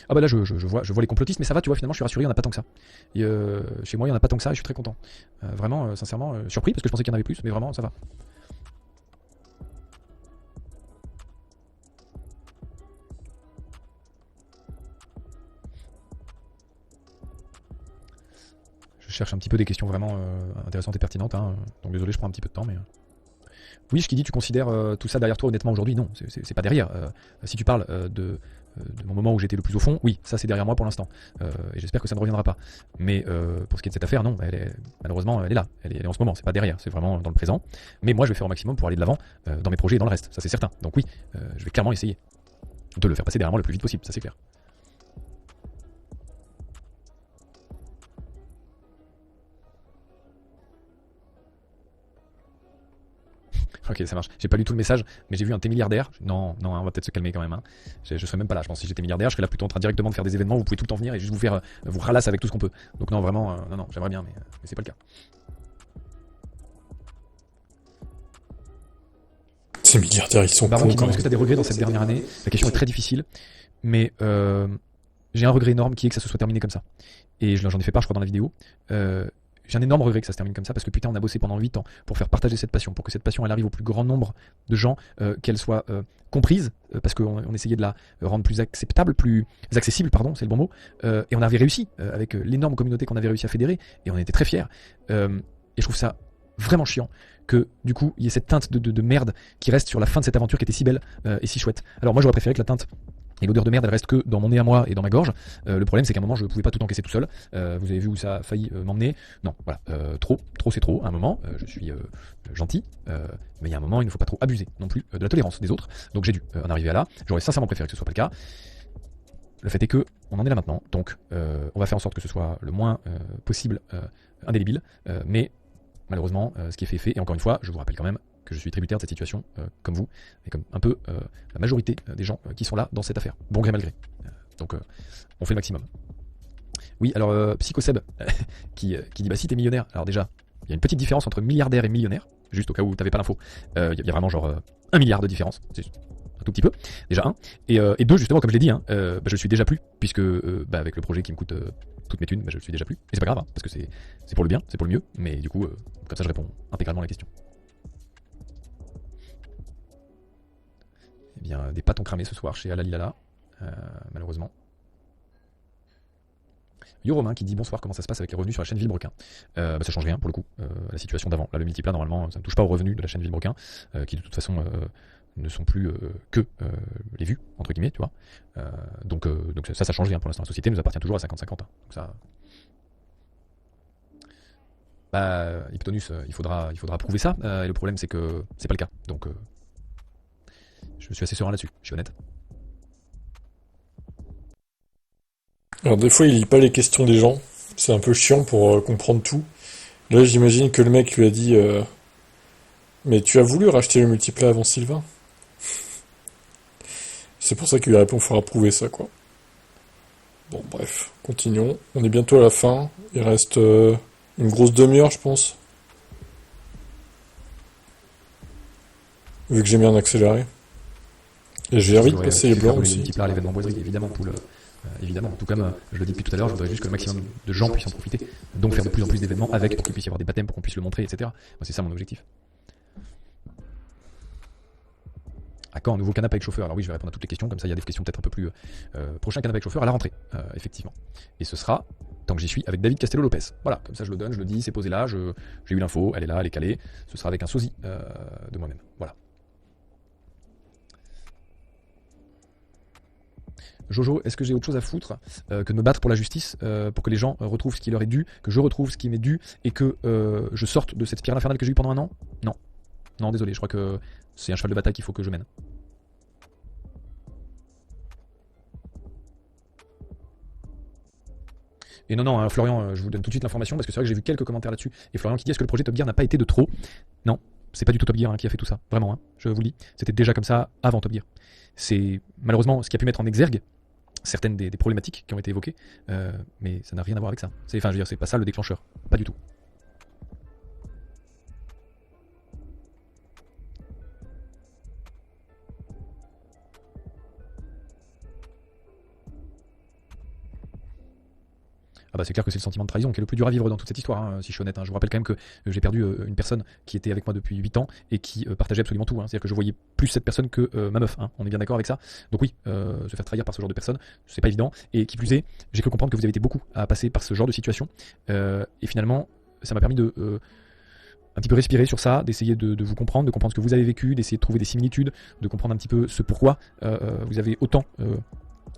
Ah bah là je vois les complotistes, mais ça va, tu vois, finalement je suis rassuré, il n'y en a pas tant que ça. Et, chez moi il n'y en a pas tant que ça et je suis très content. Vraiment, sincèrement, surpris parce que je pensais qu'il y en avait plus, mais vraiment ça va. Je cherche un petit peu des questions vraiment intéressantes et pertinentes, hein, donc désolé je prends un petit peu de temps, mais... Oui, je qui dis, tu considères tout ça derrière toi honnêtement aujourd'hui? Non, c'est pas derrière. Si tu parles de mon moment où j'étais le plus au fond, oui, ça c'est derrière moi pour l'instant. Et j'espère que ça ne reviendra pas. Mais pour ce qui est de cette affaire, non, malheureusement elle est là, elle est en ce moment, c'est pas derrière, c'est vraiment dans le présent. Mais moi je vais faire au maximum pour aller de l'avant dans mes projets et dans le reste, ça c'est certain. Donc oui, je vais clairement essayer de le faire passer derrière moi le plus vite possible, ça c'est clair. Ok, ça marche. J'ai pas lu tout le message, mais j'ai vu un T milliardaire. Non, on va peut-être se calmer quand même. Hein. Je serais même pas là. Je pense que si j'étais milliardaire, je serais là plutôt en train directement de faire des événements. Vous pouvez tout le temps venir et juste vous faire vous ralasse avec tout ce qu'on peut. Donc non, vraiment, non, j'aimerais bien, mais c'est pas le cas.
Ces milliardaires, ils sont
Baron qui
cons.
demande est-ce que tu as des regrets dans cette dernière année? La question est très difficile, mais j'ai un regret énorme qui est que ça se soit terminé comme ça. Et j'en ai fait part, je crois, dans la vidéo. J'ai un énorme regret que ça se termine comme ça parce que putain on a bossé pendant 8 ans pour faire partager cette passion, pour que cette passion elle arrive au plus grand nombre de gens, qu'elle soit comprise, parce qu'on essayait de la rendre plus acceptable, plus accessible, pardon, c'est le bon mot, et on avait réussi avec l'énorme communauté qu'on avait réussi à fédérer, et on était très fiers. Et je trouve ça vraiment chiant que du coup il y ait cette teinte de merde qui reste sur la fin de cette aventure qui était si belle et si chouette. Alors moi j'aurais préféré que la teinte et l'odeur de merde elle reste que dans mon nez à moi et dans ma gorge. Le problème c'est qu'à un moment je pouvais pas tout encaisser tout seul. Vous avez vu où ça a failli m'emmener. Non, voilà, trop c'est trop. À un moment, je suis gentil, mais il y a un moment il ne faut pas trop abuser non plus de la tolérance des autres. Donc j'ai dû en arriver à là. J'aurais sincèrement préféré que ce soit pas le cas. Le fait est que on en est là maintenant, donc on va faire en sorte que ce soit le moins possible indélébile, mais malheureusement ce qui est fait. Et encore une fois, je vous rappelle quand même que je suis tributaire de cette situation, comme vous, et comme un peu la majorité des gens qui sont là dans cette affaire, bon gré mal gré. Donc on fait le maximum. Oui, alors Psychoseb qui dit bah si t'es millionnaire, alors déjà, il y a une petite différence entre milliardaire et millionnaire, juste au cas où t'avais pas l'info, il y a vraiment genre 1 milliard de différence, c'est un tout petit peu, déjà un, et deux justement comme je l'ai dit, hein, bah, je le suis déjà plus, puisque bah, avec le projet qui me coûte toutes mes thunes, bah, je le suis déjà plus, et c'est pas grave, hein, parce que c'est pour le bien, c'est pour le mieux, mais du coup, comme ça je réponds intégralement à la question. Eh bien, des pâtes ont cramé ce soir chez Alalilala, malheureusement. Yo Romain qui dit bonsoir, comment ça se passe avec les revenus sur la chaîne Villebrequin? Bah, ça change rien pour le coup, la situation d'avant. Là le multiplat normalement ça ne touche pas aux revenus de la chaîne Villebrequin, qui de toute façon ne sont plus que les vues, entre guillemets, tu vois. Donc ça change rien pour l'instant. La société nous appartient toujours à 50-50. Hein. Donc ça. Bah, Hyptonus, il faudra prouver ça, et le problème c'est que c'est pas le cas. Donc je suis assez serein là-dessus, je suis honnête.
Alors des fois il lit pas les questions des gens, C'est un peu chiant pour comprendre tout. Là, j'imagine que le mec lui a dit mais tu as voulu racheter le multiplayer avant Sylvain? C'est pour ça qu'il lui répond faudra prouver ça, quoi. Bon, bref, continuons. On est bientôt à la fin. Il reste une grosse demi-heure, je pense. Vu que j'ai mis un accéléré. Et j'ai envie de passer les blancs aussi.
Multiplier l'événement boiserie, évidemment, évidemment. Tout comme je le dis depuis tout à l'heure, je voudrais juste que le maximum de gens puissent en profiter. Donc faire de plus en plus d'événements avec, pour qu'il puisse y avoir des baptêmes, pour qu'on puisse le montrer, etc. Moi, c'est ça mon objectif. À quand un nouveau canapé avec chauffeur? Alors oui, je vais répondre à toutes les questions, comme ça il y a des questions peut-être un peu plus... prochain canapé avec chauffeur à la rentrée, effectivement. Et ce sera, tant que j'y suis, avec David Castello-Lopez. Voilà, comme ça je le donne, je le dis, c'est posé là, j'ai eu l'info, elle est là, elle est calée. Ce sera avec un sosie de moi-même. Voilà. Jojo, est-ce que j'ai autre chose à foutre que de me battre pour la justice, pour que les gens retrouvent ce qui leur est dû, que je retrouve ce qui m'est dû, et que je sorte de cette spirale infernale que j'ai eue pendant un an? Non. Non, désolé, je crois que c'est un cheval de bataille qu'il faut que je mène. Et non, non, Florian, je vous donne tout de suite l'information, parce que c'est vrai que j'ai vu quelques commentaires là-dessus, et Florian qui dit est-ce que le projet Top Gear n'a pas été de trop? Non, c'est pas du tout Top Gear qui a fait tout ça, vraiment, je vous le dis. C'était déjà comme ça avant Top Gear. C'est malheureusement ce qui a pu mettre en exergue certaines des problématiques qui ont été évoquées, mais ça n'a rien à voir avec ça. Enfin, je veux dire, c'est pas ça le déclencheur, pas du tout. Ah bah c'est clair que c'est le sentiment de trahison qui est le plus dur à vivre dans toute cette histoire, si je suis honnête. Je vous rappelle quand même que j'ai perdu une personne qui était avec moi depuis 8 ans et qui partageait absolument tout. C'est-à-dire que je voyais plus cette personne que ma meuf. On est bien d'accord avec ça. Donc oui, se faire trahir par ce genre de personne, c'est pas évident. Et qui plus est, j'ai cru comprendre que vous avez été beaucoup à passer par ce genre de situation. Et finalement, ça m'a permis de un petit peu respirer sur ça, d'essayer de vous comprendre, de comprendre ce que vous avez vécu, d'essayer de trouver des similitudes, de comprendre un petit peu ce pourquoi vous avez autant...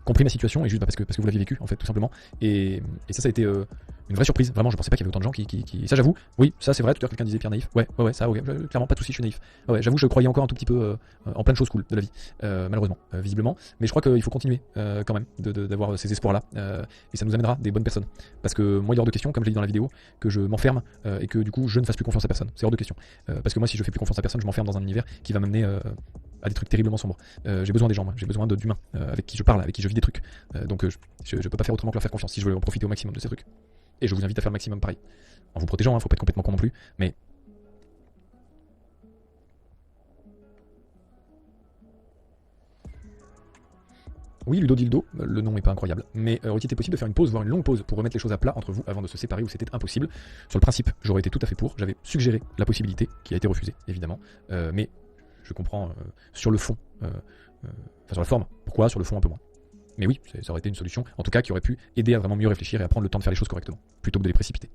compris ma situation et juste parce que vous l'aviez vécu en fait tout simplement et ça a été une vraie surprise, vraiment je pensais pas qu'il y avait autant de gens qui... ça j'avoue, oui ça c'est vrai, tout à l'heure quelqu'un disait Pierre naïf, ouais ça ok, clairement pas de soucis, je suis naïf, ouais j'avoue je croyais encore un tout petit peu en plein de choses cool de la vie, malheureusement, visiblement, mais je crois qu'il faut continuer quand même d'avoir ces espoirs là et ça nous amènera des bonnes personnes, parce que moi il est hors de question, comme je l'ai dit dans la vidéo, que je m'enferme et que du coup je ne fasse plus confiance à personne, c'est hors de question, parce que moi si je fais plus confiance à personne je m'enferme dans un univers qui va m'amener à des trucs terriblement sombres. J'ai besoin des gens, moi. J'ai besoin d'humains avec qui je parle, avec qui je vis des trucs. Donc je peux pas faire autrement que leur faire confiance si je veux en profiter au maximum de ces trucs. Et je vous invite à faire le maximum pareil. En vous protégeant, faut pas être complètement con non plus, mais... Oui, Ludo Dildo, le nom est pas incroyable, mais aurait-il été possible de faire une pause, voire une longue pause, pour remettre les choses à plat entre vous avant de se séparer, ou c'était impossible? Sur le principe, j'aurais été tout à fait pour, j'avais suggéré la possibilité, qui a été refusée, évidemment, mais je comprends sur le fond, sur la forme, pourquoi, sur le fond un peu moins. Mais oui, ça aurait été une solution, en tout cas qui aurait pu aider à vraiment mieux réfléchir et à prendre le temps de faire les choses correctement, plutôt que de les précipiter.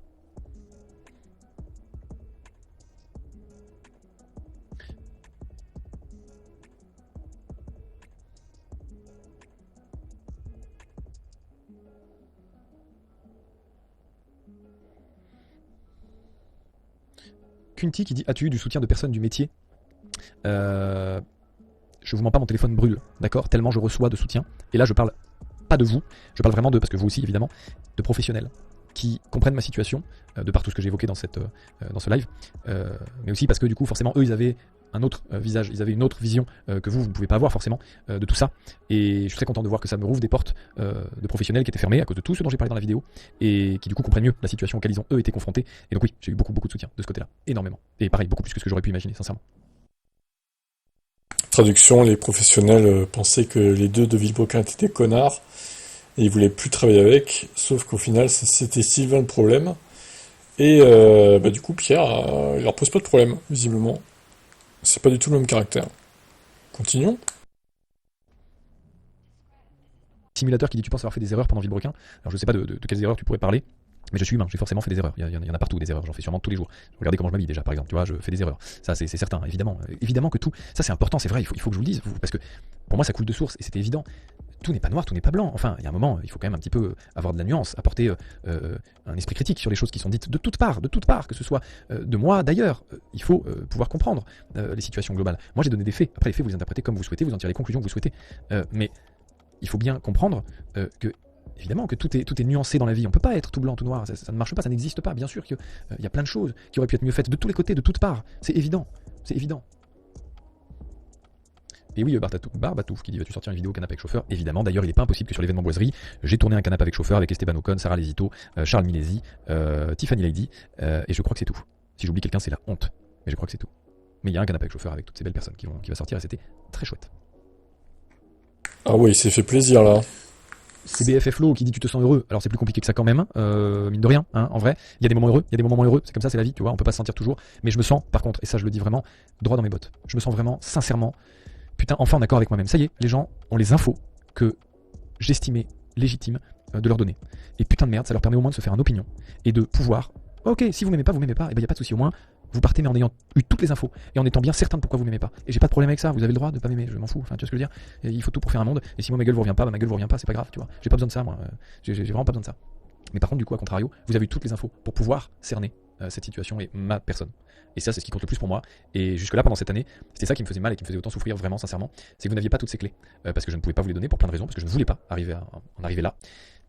Kunti qui dit as-tu eu du soutien de personnes du métier? Je vous mens pas, mon téléphone brûle, d'accord? Tellement je reçois de soutien. Et là, je parle pas de vous, je parle vraiment de, parce que vous aussi, évidemment, de professionnels qui comprennent ma situation, de par tout ce que j'ai évoqué dans ce live, mais aussi parce que du coup, forcément, eux, ils avaient un autre visage, ils avaient une autre vision que vous ne pouvez pas avoir forcément de tout ça. Et je suis très content de voir que ça me rouvre des portes de professionnels qui étaient fermées à cause de tout ce dont j'ai parlé dans la vidéo et qui du coup comprennent mieux la situation auquel ils ont eux été confrontés. Et donc oui, j'ai eu beaucoup de soutien de ce côté-là, énormément. Et pareil, beaucoup plus que ce que j'aurais pu imaginer, sincèrement.
Traduction, les professionnels pensaient que les deux de Villebrequin étaient des connards et ils voulaient plus travailler avec, sauf qu'au final c'était Sylvain le problème et du coup Pierre il leur pose pas de problème visiblement, c'est pas du tout le même caractère. Continuons.
Simulateur qui dit tu penses avoir fait des erreurs pendant Villebrequin. Alors je sais pas de quelles erreurs tu pourrais parler, mais je suis humain, j'ai forcément fait des erreurs. Il y en a partout des erreurs, j'en fais sûrement tous les jours. Regardez comment je m'habille déjà par exemple, tu vois, je fais des erreurs. Ça c'est certain, évidemment que tout, ça c'est important, c'est vrai, il faut que je vous le dise, parce que pour moi ça coule de source et c'était évident. Tout n'est pas noir, tout n'est pas blanc. Enfin, il y a un moment, il faut quand même un petit peu avoir de la nuance, apporter un esprit critique sur les choses qui sont dites de toutes parts, que ce soit de moi d'ailleurs. Il faut pouvoir comprendre les situations globales. Moi j'ai donné des faits, après les faits vous les interprétez comme vous souhaitez, vous en tirez les conclusions que vous souhaitez. Mais il faut bien comprendre que Évidemment que tout est nuancé dans la vie. On peut pas être tout blanc, tout noir. Ça ne marche pas, ça n'existe pas. Bien sûr qu'il y a plein de choses qui auraient pu être mieux faites de tous les côtés, de toutes parts. C'est évident. C'est évident. Et oui, Barbatouf qui dit vas-tu sortir une vidéo canapé avec chauffeur? Évidemment, d'ailleurs, il n'est pas impossible que sur l'événement boiserie, j'ai tourné un canapé avec chauffeur avec Esteban Ocon, Sarah Lesito, Charles Milesi, Tiffany Lady, et je crois que c'est tout. Si j'oublie quelqu'un, c'est la honte. Mais je crois que c'est tout. Mais il y a un canapé avec chauffeur avec toutes ces belles personnes qui va sortir et c'était très chouette.
Ah ouais, il s'est fait plaisir là.
C'est BFF Low qui dit tu te sens heureux. Alors c'est plus compliqué que ça quand même, mine de rien, hein, en vrai. Il y a des moments heureux, il y a des moments moins heureux, c'est comme ça, c'est la vie, tu vois, on peut pas se sentir toujours. Mais je me sens, par contre, et ça je le dis vraiment, droit dans mes bottes. Je me sens vraiment, sincèrement, putain, enfin en accord avec moi-même. Ça y est, les gens ont les infos que j'estimais légitimes de leur donner. Et putain de merde, ça leur permet au moins de se faire une opinion et de pouvoir, ok, si vous m'aimez pas, et ben y a pas de souci, au moins vous partez mais en ayant eu toutes les infos et en étant bien certain de pourquoi vous m'aimez pas. Et j'ai pas de problème avec ça, vous avez le droit de pas m'aimer, je m'en fous, enfin tu vois ce que je veux dire. Et il faut tout pour faire un monde, et si moi ma gueule vous revient pas, bah ma gueule vous revient pas, c'est pas grave, tu vois. J'ai pas besoin de ça moi, j'ai vraiment pas besoin de ça. Mais par contre du coup, à contrario, vous avez eu toutes les infos pour pouvoir cerner cette situation et ma personne. Et ça c'est ce qui compte le plus pour moi. Et jusque là pendant cette année, c'était ça qui me faisait mal et qui me faisait autant souffrir vraiment sincèrement, c'est que vous n'aviez pas toutes ces clés, parce que je ne pouvais pas vous les donner pour plein de raisons, parce que je ne voulais pas en arriver là.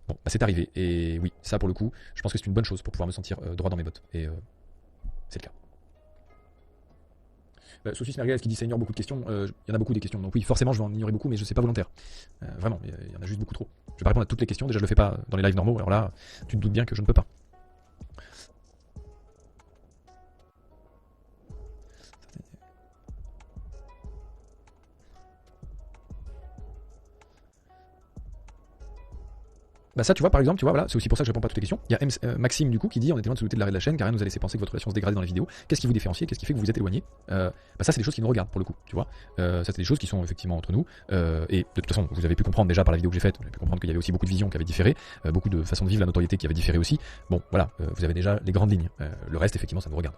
Bon, bah c'est arrivé, et oui, ça pour le coup, je pense que c'est une bonne chose pour pouvoir me sentir droit dans mes bottes, et c'est le cas. Sophie Smerguez qui dit ça ignore beaucoup de questions, il y en a beaucoup des questions, donc oui, forcément je vais en ignorer beaucoup, mais je sais pas volontaire. Vraiment, il y en a juste beaucoup trop. Je vais pas répondre à toutes les questions, déjà je le fais pas dans les lives normaux, alors là, tu te doutes bien que je ne peux pas. Bah ça tu vois par exemple, tu vois voilà, c'est aussi pour ça que je réponds pas à toutes les questions. Il y a Maxime du coup qui dit on était loin de se douter de l'arrêt de la chaîne car rien nous a laissé penser que votre relation se dégradait dans les vidéos. Qu'est-ce qui vous différencie? Qu'est-ce qui fait que vous vous êtes éloigné? Bah ça c'est des choses qui nous regardent pour le coup, tu vois. Ça c'est des choses qui sont effectivement entre nous. Et de toute façon vous avez pu comprendre déjà par la vidéo que j'ai faite, vous avez pu comprendre qu'il y avait aussi beaucoup de visions qui avaient différé, beaucoup de façons de vivre la notoriété qui avaient différé aussi. Bon voilà, vous avez déjà les grandes lignes. Le reste effectivement ça nous regarde.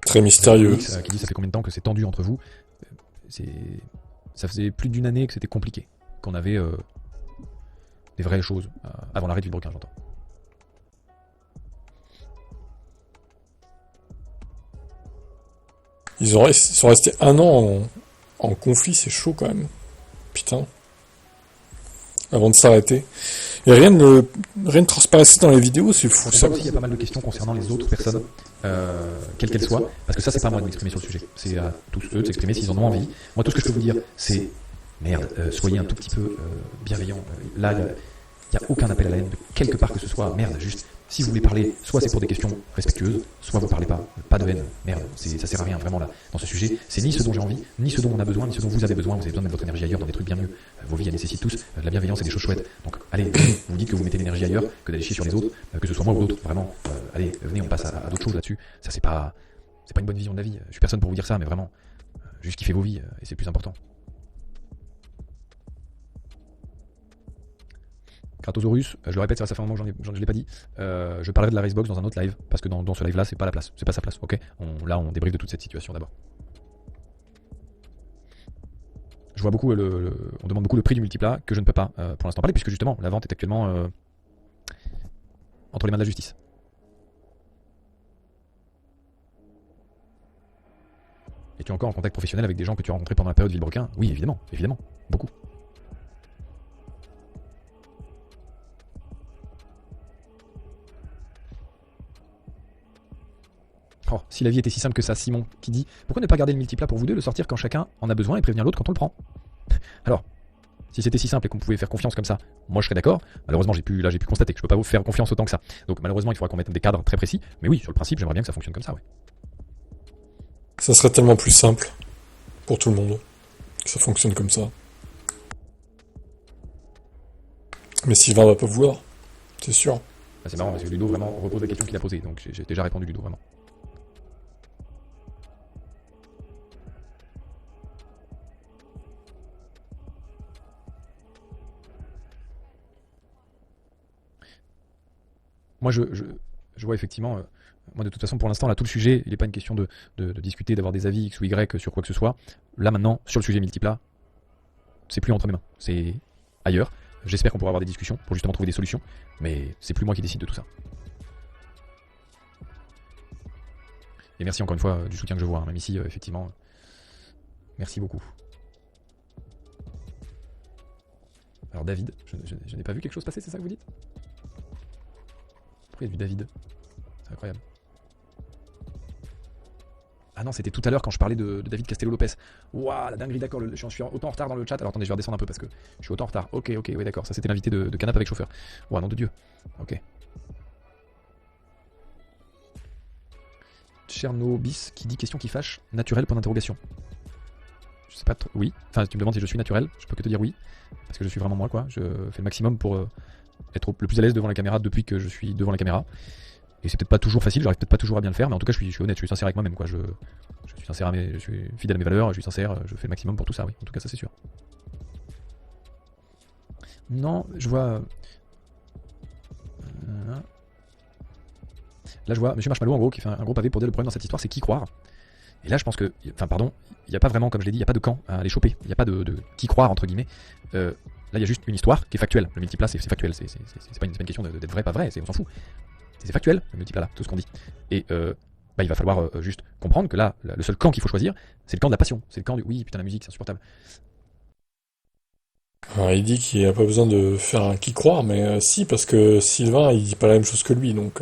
Très mystérieux.
Qui dit ça fait combien de temps que c'est tendu entre vous? Ça faisait plus d'une année que c'était compliqué, qu'on avait des vraies choses avant l'arrêt du Vilebrequin, j'entends.
Ils sont restés un an en conflit, c'est chaud quand même. Putain. Avant de s'arrêter. Et rien ne transparaissait dans les vidéos, c'est fou ça.
Il y a pas mal de questions concernant les autres personnes, quelles qu'elles soient, parce que ça c'est pas à moi de m'exprimer sur le sujet, c'est à tous eux de s'exprimer s'ils en ont envie. Moi tout ce que je peux vous dire c'est, merde, soyez un tout petit peu bienveillants. Là il n'y a aucun appel à la haine de quelque part que ce soit, merde, juste, si vous voulez parler, soit c'est pour des questions respectueuses, soit vous parlez pas de haine, merde, ça sert à rien vraiment là, dans ce sujet, c'est ni ce dont j'ai envie, ni ce dont on a besoin, ni ce dont vous avez besoin de mettre votre énergie ailleurs dans des trucs bien mieux, vos vies elles nécessitent tous de la bienveillance et des choses chouettes, donc allez, vous dites que vous mettez l'énergie ailleurs, que d'aller chier sur les autres, que ce soit moi ou l'autre, vraiment, allez, venez on passe à d'autres choses là-dessus, ça c'est pas une bonne vision de la vie, je suis personne pour vous dire ça, mais vraiment, juste kiffez vos vies, et c'est le plus important. Kratosaurus, je le répète, ça fait un moment que je l'ai pas dit, je parlerai de la Racebox dans un autre live, parce que dans ce live là c'est pas la place, c'est pas sa place, ok. Là on débriefe de toute cette situation d'abord. Je vois beaucoup, on demande beaucoup le prix du multiplat, que je ne peux pas pour l'instant parler, puisque justement la vente est actuellement entre les mains de la justice. Et tu es encore en contact professionnel avec des gens que tu as rencontrés pendant la période Vilebrequin? Oui, évidemment, évidemment, beaucoup. Oh, si la vie était si simple que ça, Simon qui dit pourquoi ne pas garder le multiplat pour vous deux, le sortir quand chacun en a besoin et prévenir l'autre quand on le prend? Alors, si c'était si simple et qu'on pouvait faire confiance comme ça, moi je serais d'accord. Malheureusement, j'ai pu constater que je peux pas vous faire confiance autant que ça. Donc malheureusement, il faudra qu'on mette des cadres très précis. Mais oui, sur le principe, j'aimerais bien que ça fonctionne comme ça, ouais.
Ça serait tellement plus simple pour tout le monde que ça fonctionne comme ça. Mais Sylvain va pas vouloir, c'est sûr.
Bah, c'est marrant parce que Ludo vraiment repose la question qu'il a posée, donc j'ai déjà répondu Ludo vraiment. Moi je vois effectivement, moi de toute façon pour l'instant là tout le sujet, il n'est pas une question de discuter, d'avoir des avis X ou Y sur quoi que ce soit. Là maintenant, sur le sujet multiplat, c'est plus entre mes mains, c'est ailleurs. J'espère qu'on pourra avoir des discussions pour justement trouver des solutions, mais c'est plus moi qui décide de tout ça. Et merci encore une fois du soutien que je vois, hein, même ici effectivement, Merci beaucoup. Alors David, je n'ai pas vu quelque chose passer, c'est ça que vous dites? Pourquoi il y a du David? C'est incroyable. Ah non, c'était tout à l'heure quand je parlais de David Castello-Lopez. Ouah, la dinguerie, d'accord, je suis autant en retard dans le chat. Alors attendez, je vais redescendre un peu parce que je suis autant en retard. Ok, oui, d'accord, ça c'était l'invité de Canap avec chauffeur. Ouah, nom de Dieu. Ok. Tchernobis qui dit question qui fâche, naturel, point d'interrogation. Je sais pas trop. Oui. Enfin, si tu me demandes si je suis naturel, je peux que te dire oui. Parce que je suis vraiment moi, quoi. Je fais le maximum pour être le plus à l'aise devant la caméra depuis que je suis devant la caméra. Et c'est peut-être pas toujours facile, j'arrive peut-être pas toujours à bien le faire, mais en tout cas, je suis honnête, je suis sincère avec moi-même, quoi. Je suis sincère je suis fidèle à mes valeurs, je suis sincère, je fais le maximum pour tout ça, oui. En tout cas, ça c'est sûr. Non, je vois. Là, je vois Monsieur Marshmallow en gros qui fait un gros pavé pour dire le problème dans cette histoire, c'est qui croire. Et là, je pense que, enfin, pardon, il n'y a pas vraiment, comme je l'ai dit, il n'y a pas de camp à aller choper. Il n'y a pas de qui croire, entre guillemets. Là, il y a juste une histoire qui est factuelle. Le multiplat, c'est factuel. C'est pas une question d'être vrai, pas vrai, on s'en fout. C'est factuel, le multiplat là, tout ce qu'on dit. Et il va falloir juste comprendre que là, le seul camp qu'il faut choisir, c'est le camp de la passion. C'est le camp du oui, putain, la musique, c'est insupportable.
Alors, il dit qu'il n'y a pas besoin de faire un qui croire, mais si, parce que Sylvain, il dit pas la même chose que lui, donc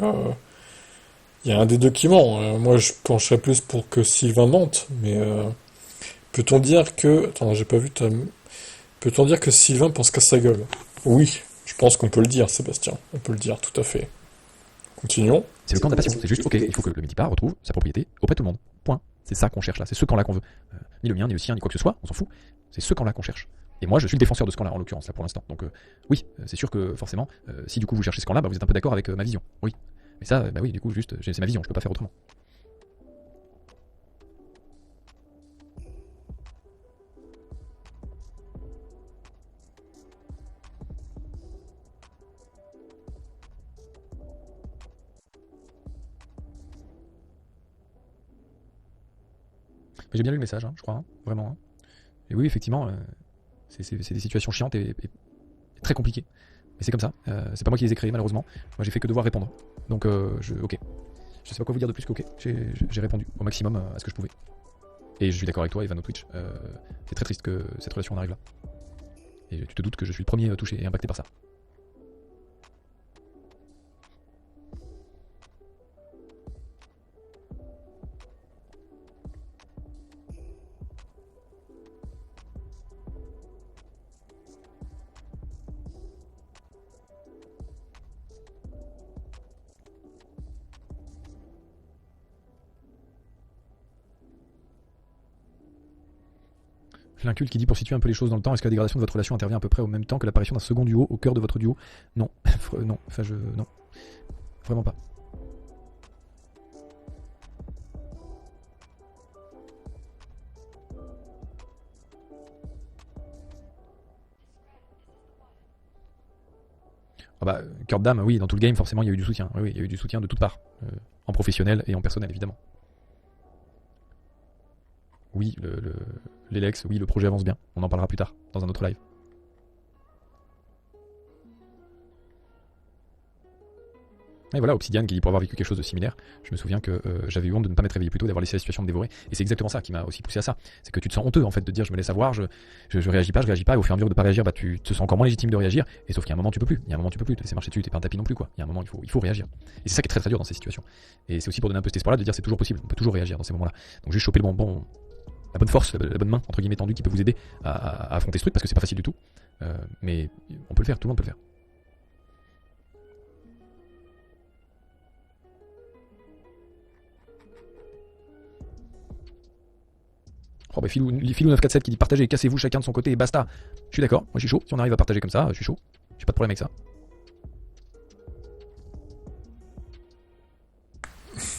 il y a un des deux qui ment. Moi, je pencherais plus pour que Sylvain mente, mais peut-on dire que... Attends, j'ai pas vu ta... Peut-on dire que Sylvain pense qu'à sa gueule? Oui, je pense qu'on peut le dire, Sébastien. On peut le dire, tout à fait. Continuons.
C'est le camp de la passion. C'est juste, ok, il faut que le multiplat retrouve sa propriété auprès de tout le monde. Point. C'est ça qu'on cherche là. C'est ce camp-là qu'on veut. Ni le mien, ni le sien, ni quoi que ce soit, on s'en fout. C'est ce camp-là qu'on cherche. Et moi, je suis le défenseur de ce camp-là, en l'occurrence, là, pour l'instant. Donc, oui, c'est sûr que, forcément, si du coup vous cherchez ce camp-là, vous êtes un peu d'accord avec ma vision. Oui. Mais ça, oui, du coup, juste, c'est ma vision, je peux pas faire autrement. J'ai bien lu le message, je crois, vraiment. Hein. Et oui, effectivement, c'est des situations chiantes et très compliquées. Mais c'est comme ça. C'est pas moi qui les ai créées, malheureusement. Moi, j'ai fait que devoir répondre. Donc, ok. Je sais pas quoi vous dire de plus qu'ok. J'ai répondu au maximum à ce que je pouvais. Et je suis d'accord avec toi, Evan Twitch. C'est très triste que cette relation en arrive là. Et tu te doutes que je suis le premier touché et impacté par ça. Flincule qui dit pour situer un peu les choses dans le temps, est-ce que la dégradation de votre relation intervient à peu près au même temps que l'apparition d'un second duo au cœur de votre duo? Non. Non. Enfin, non. Vraiment pas. Ah bah, cœur de dame, oui, dans tout le game, forcément, il y a eu du soutien. Oui, il y a eu du soutien de toutes parts. En professionnel et en personnel, évidemment. Oui, l'Elex, oui, le projet avance bien. On en parlera plus tard, dans un autre live. Et voilà, Obsidian qui dit pour avoir vécu quelque chose de similaire, je me souviens que j'avais eu honte de ne pas m'être réveillé plus tôt, d'avoir laissé la situation me dévorer. Et c'est exactement ça qui m'a aussi poussé à ça. C'est que tu te sens honteux en fait de dire je me laisse avoir, je réagis pas, et au fur et à mesure de pas réagir, tu te sens encore moins légitime de réagir. Et sauf qu'il y a un moment tu peux plus, te laisser marcher dessus, t'es pas un tapis non plus quoi. Il y a un moment il faut réagir. Et c'est ça qui est très très dur dans ces situations. Et c'est aussi pour donner un peu cet espoir là de dire c'est toujours possible, on peut toujours réagir dans ces moments-là. Donc juste choper la bonne force, la bonne main entre guillemets tendue qui peut vous aider à affronter ce truc parce que c'est pas facile du tout. Mais on peut le faire, tout le monde peut le faire. Oh bah Filou947 qui dit partagez, cassez-vous chacun de son côté et basta. Je suis d'accord, moi je suis chaud. Si on arrive à partager comme ça, je suis chaud. J'ai pas de problème avec ça.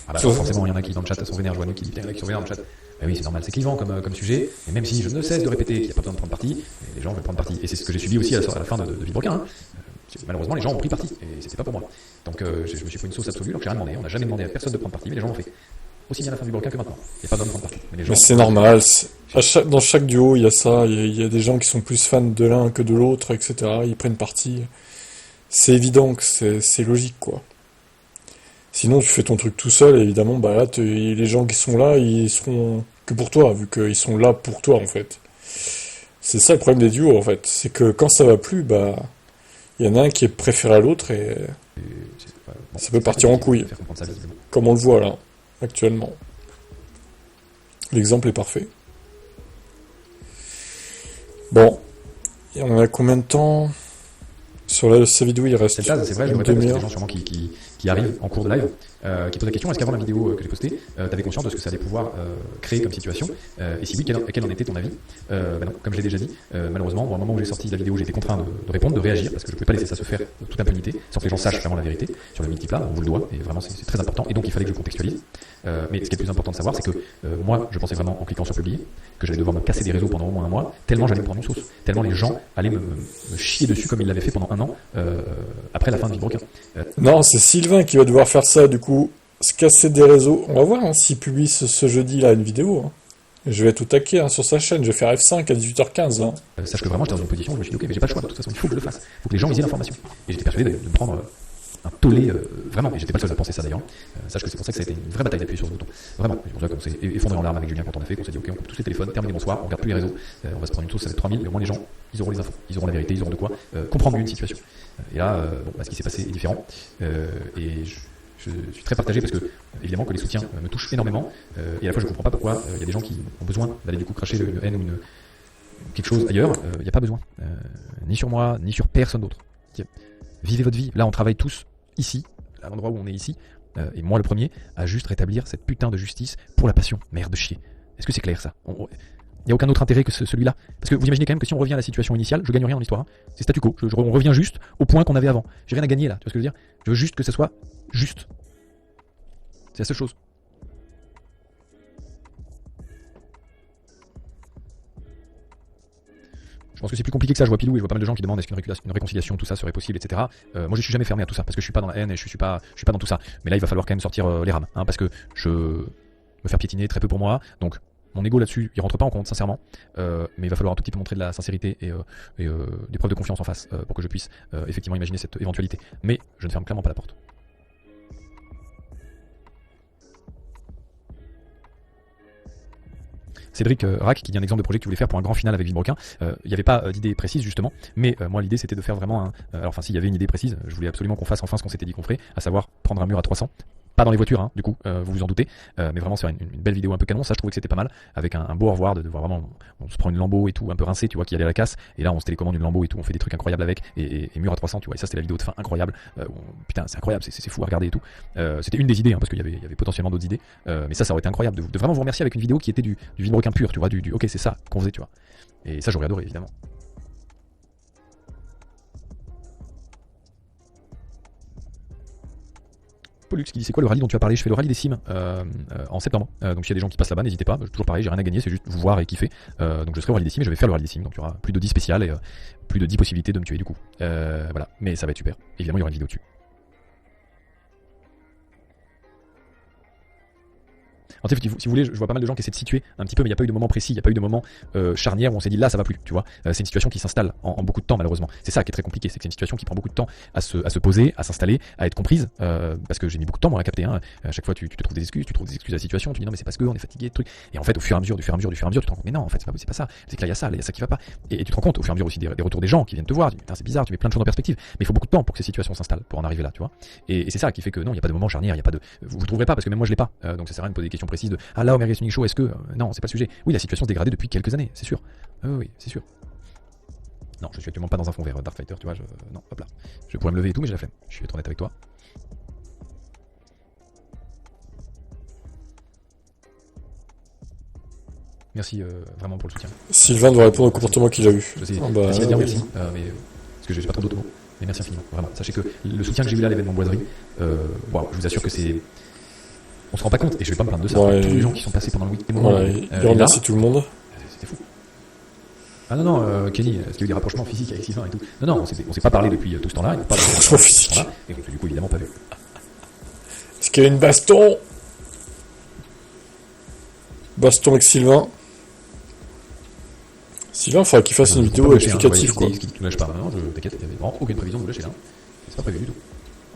Ah bah forcément, il y en a qui dans le chat sont vénères, je vois nous qui dit putain, il y en a qui sont vénères dans le chat. Bah oui, c'est normal, c'est clivant comme sujet. Et même si je ne cesse de répéter qu'il n'y a pas besoin de prendre parti, les gens veulent prendre parti. Et c'est ce que j'ai subi aussi à la fin de Villebrequin. Malheureusement, les gens ont pris parti. Et c'était pas pour moi. Donc je me suis pris une sauce absolue alors que j'ai rien demandé. On n'a jamais demandé à personne de prendre parti, mais les gens l'ont fait. Aussi bien à la fin du Villebrequin que maintenant. Il n'y a pas besoin de prendre parti.
Mais c'est normal. Dans chaque duo, il y a ça. Il y a des gens qui sont plus fans de l'un que de l'autre, etc. Ils prennent parti. C'est évident que c'est logique, quoi. Sinon, tu fais ton truc tout seul, et évidemment, bah là, les gens qui sont là, ils seront que pour toi, vu qu'ils sont là pour toi, en fait. C'est ça le problème des duos, en fait. C'est que quand ça va plus, bah, il y en a un qui est préféré à l'autre et
Bon,
ça peut
c'est très
partir en
difficile de
couille,
faire comprendre ça visiblement.
comme on le voit là, actuellement. L'exemple est parfait. Bon, et on a combien de temps sur sa vidéo? Il reste
C'est ça, c'est vrai, je le
une
répète, parce qu'il y a des
demi-heure.
gens sûrement qui arrivent en cours de live, qui posent la question, est-ce qu'avant la vidéo que j'ai postée, tu avais conscience de ce que ça allait pouvoir créer comme situation, et si oui, quel en était ton avis? Non, comme je l'ai déjà dit, malheureusement, au moment où j'ai sorti la vidéo, j'ai été contraint de répondre, de réagir, parce que je ne pouvais pas laisser ça se faire toute impunité, sans que les gens sachent vraiment la vérité sur le multiplat, on vous le doit, et vraiment c'est très important, et donc il fallait que je contextualise. Mais ce qui est le plus important de savoir, c'est que moi, je pensais vraiment, en cliquant sur publier, que j'allais devoir me casser des réseaux pendant au moins un mois, tellement j'allais me prendre une sauce, tellement les gens allaient me chier dessus comme ils l'avaient fait pendant un an, après la fin de Villebrequin.
Non, c'est Sylvain qui va devoir faire ça, du coup, se casser des réseaux. On va voir hein, s'il publie ce jeudi-là une vidéo. Hein. Je vais tout taquer hein, sur sa chaîne, je vais faire F5 à 18h15. Là.
Sache que vraiment j'étais dans une position où je me suis dit ok mais j'ai pas le choix de toute façon, il faut que je le fasse, il faut que les gens aient l'information. Et j'étais persuadé de me prendre un tollé, vraiment, et j'étais pas le seul à penser ça d'ailleurs. Sache que c'est pour ça que ça a été une vraie bataille d'appuyer sur ce bouton. Vraiment, c'est pour ça qu'on s'est effondré en larmes avec Julien quand on a fait, qu'on s'est dit ok on coupe tous les téléphones, terminé bonsoir, on regarde plus les réseaux, on va se prendre une sauce, ça va être 3000, mais au moins les gens, ils auront les infos, ils auront la vérité, ils auront de quoi comprendre mieux une situation. Et là, ce qui s'est passé est différent, et je suis très partagé parce que, évidemment, que les soutiens me touchent énormément, et à la fois je comprends pas pourquoi il y a des gens qui ont besoin d'aller du coup cracher une haine ou quelque chose ailleurs, il n'y a pas besoin, ni sur moi, ni sur personne d'autre. Vivez votre vie, là on travaille tous ici, à l'endroit où on est ici, et moi le premier, à juste rétablir cette putain de justice pour la passion, merde de chier. Est-ce que c'est clair ça? Il n'y a aucun autre intérêt que celui-là. Parce que vous imaginez quand même que si on revient à la situation initiale, je gagne rien dans l'histoire. Hein. C'est statu quo. On revient juste au point qu'on avait avant. J'ai rien à gagner là, tu vois ce que je veux dire? Je veux juste que ça soit juste. C'est la seule chose. Je pense que c'est plus compliqué que ça, je vois Pilou et je vois pas mal de gens qui demandent est-ce qu'une réconciliation, tout ça serait possible, etc. Moi je suis jamais fermé à tout ça, parce que je suis pas dans la haine et je suis pas dans tout ça. Mais là il va falloir quand même sortir les rames, hein, parce que je me faire piétiner très peu pour moi, donc mon ego là-dessus il rentre pas en compte sincèrement, mais il va falloir un tout petit peu montrer de la sincérité et des preuves de confiance en face pour que je puisse effectivement imaginer cette éventualité. Mais je ne ferme clairement pas la porte. Cédric Rack qui dit un exemple de projet que tu voulais faire pour un grand final avec Villebrequin. Il n'y avait pas d'idée précise justement, mais moi l'idée c'était de faire vraiment un. Alors enfin s'il y avait une idée précise, je voulais absolument qu'on fasse enfin ce qu'on s'était dit qu'on ferait, à savoir prendre un mur à 300. Pas dans les voitures, hein, du coup, vous vous en doutez, mais vraiment c'est une belle vidéo un peu canon, ça je trouvais que c'était pas mal, avec un beau au revoir, de voir vraiment, on se prend une Lambo et tout, un peu rincé, tu vois, qui allait à la casse, et là on se télécommande une Lambo et tout, on fait des trucs incroyables avec, et mur à 300, tu vois, et ça c'était la vidéo de fin incroyable, putain c'est incroyable, c'est fou à regarder et tout, c'était une des idées, hein, parce qu'il y avait potentiellement d'autres idées, mais ça aurait été incroyable, de vraiment vous remercier avec une vidéo qui était du Villebrequin pur, tu vois, du ok c'est ça qu'on faisait, tu vois, et ça j'aurais adoré évidemment. Pollux qui dit c'est quoi le rallye dont tu as parlé? Je fais le rallye des Sims en septembre. Donc s'il y a des gens qui passent là-bas, n'hésitez pas. Toujours pareil, j'ai rien à gagner, c'est juste vous voir et kiffer. Donc je serai au rallye des Sims et je vais faire le rallye des Sims. Donc il y aura plus de 10 spéciales et plus de 10 possibilités de me tuer du coup. Voilà, mais ça va être super. Évidemment, il y aura une vidéo dessus. En fait, si vous voulez, je vois pas mal de gens qui essaient de situer un petit peu, mais il n'y a pas eu de moment précis, il n'y a pas eu de moment charnière où on s'est dit là ça va plus, tu vois. C'est une situation qui s'installe en beaucoup de temps malheureusement. C'est ça qui est très compliqué, c'est que c'est une situation qui prend beaucoup de temps à se poser, à s'installer, à être comprise, parce que j'ai mis beaucoup de temps moi à capter. Hein. À chaque fois tu te trouves des excuses, à la situation, tu dis non mais c'est parce que on est fatigué, truc. Et en fait au fur et à mesure, tu te rends compte mais non en fait c'est pas ça, c'est que là il y a ça qui va pas. Et tu te rends compte au fur et à mesure aussi des retours des gens qui viennent te voir, tu dis putain c'est bizarre, tu mets plein de choses en perspective, mais il faut beaucoup de temps pour que ces situations s'installent, pour en arriver là, tu vois. Et c'est ça qui fait que non il y a pas de moment charnière, il y a pas de, vous trouverez pas parce que même moi je l'ai pas. Donc ça sert à rien de poser des questions précises de ah là American Show, est-ce que non c'est pas le sujet. Oui la situation se dégradait depuis quelques années, c'est sûr. Oui c'est sûr. Non je suis actuellement pas dans un fond vert Dark Fighter, tu vois. Non hop là, je pourrais me lever et tout mais j'ai la flemme. Je vais être honnête avec toi. Merci vraiment pour le soutien.
Sylvain doit répondre au comportement qu'il a eu.
Je sais, facile à dire merci, mais parce que j'ai pas trop d'autres mots. Mais merci infiniment, vraiment. Sachez que le soutien que j'ai eu là à l'événement Boiserie, bon, je vous assure que c'est. On se rend pas compte, et je vais pas me plaindre de ça.
Ouais,
tous les gens qui sont passés pendant le week-end.
Voilà, il remercie tout le monde.
C'était fou. Ah non, Kenny, est-ce qu'il y a eu des rapprochements physiques avec Sylvain et tout? Non, on s'est pas parlé depuis tout ce temps-là.
Rapprochement physique.
Et du coup, évidemment, pas vu.
Est-ce qu'il y a une baston? Baston avec Sylvain. Sylvain, il faudra qu'il fasse une vidéo explicative, quoi.
Ce qui ne lâche pas, non, t'inquiète, il n'y avait vraiment aucune prévision de vous lâcher là. C'est pas prévu du tout.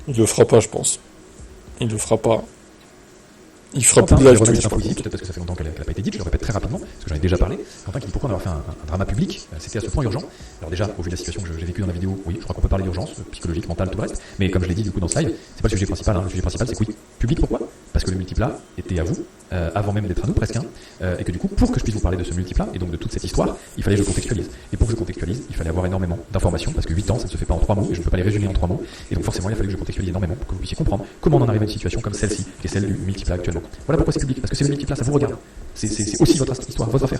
Il le fera pas, je pense. Il le fera pas. Il fera
Quentin,
plus de live
je remets
Twitch.
cette info ici, peut-être parce que ça fait longtemps qu'elle n'a pas été dite, je le répète très rapidement, parce que j'en ai déjà parlé. Quentin qui dit pourquoi on avoir fait un drama public, c'était à ce point urgent. Alors déjà, au vu de la situation que j'ai vécue dans la vidéo, oui, je crois qu'on peut parler d'urgence, psychologique, mentale, tout le reste, mais comme je l'ai dit du coup dans ce live, c'est pas le sujet principal, hein. Le sujet principal c'est que oui, public pourquoi? Parce que le multiplat était à vous, avant même d'être à nous presque, hein, et que du coup, pour que je puisse vous parler de ce multiplat, et donc de toute cette histoire, il fallait que je contextualise. Et pour que je contextualise, il fallait avoir énormément d'informations, parce que 8 ans, ça ne se fait pas en 3 mots, et je ne peux pas les résumer en 3 mots, et donc forcément, il a fallu que je contextualise énormément pour que vous puissiez comprendre comment on en arrive à une situation comme celle-ci, qui est celle du multiplat actuellement. Voilà pourquoi c'est public, parce que c'est le multiplat, ça vous regarde. C'est aussi votre histoire, votre affaire.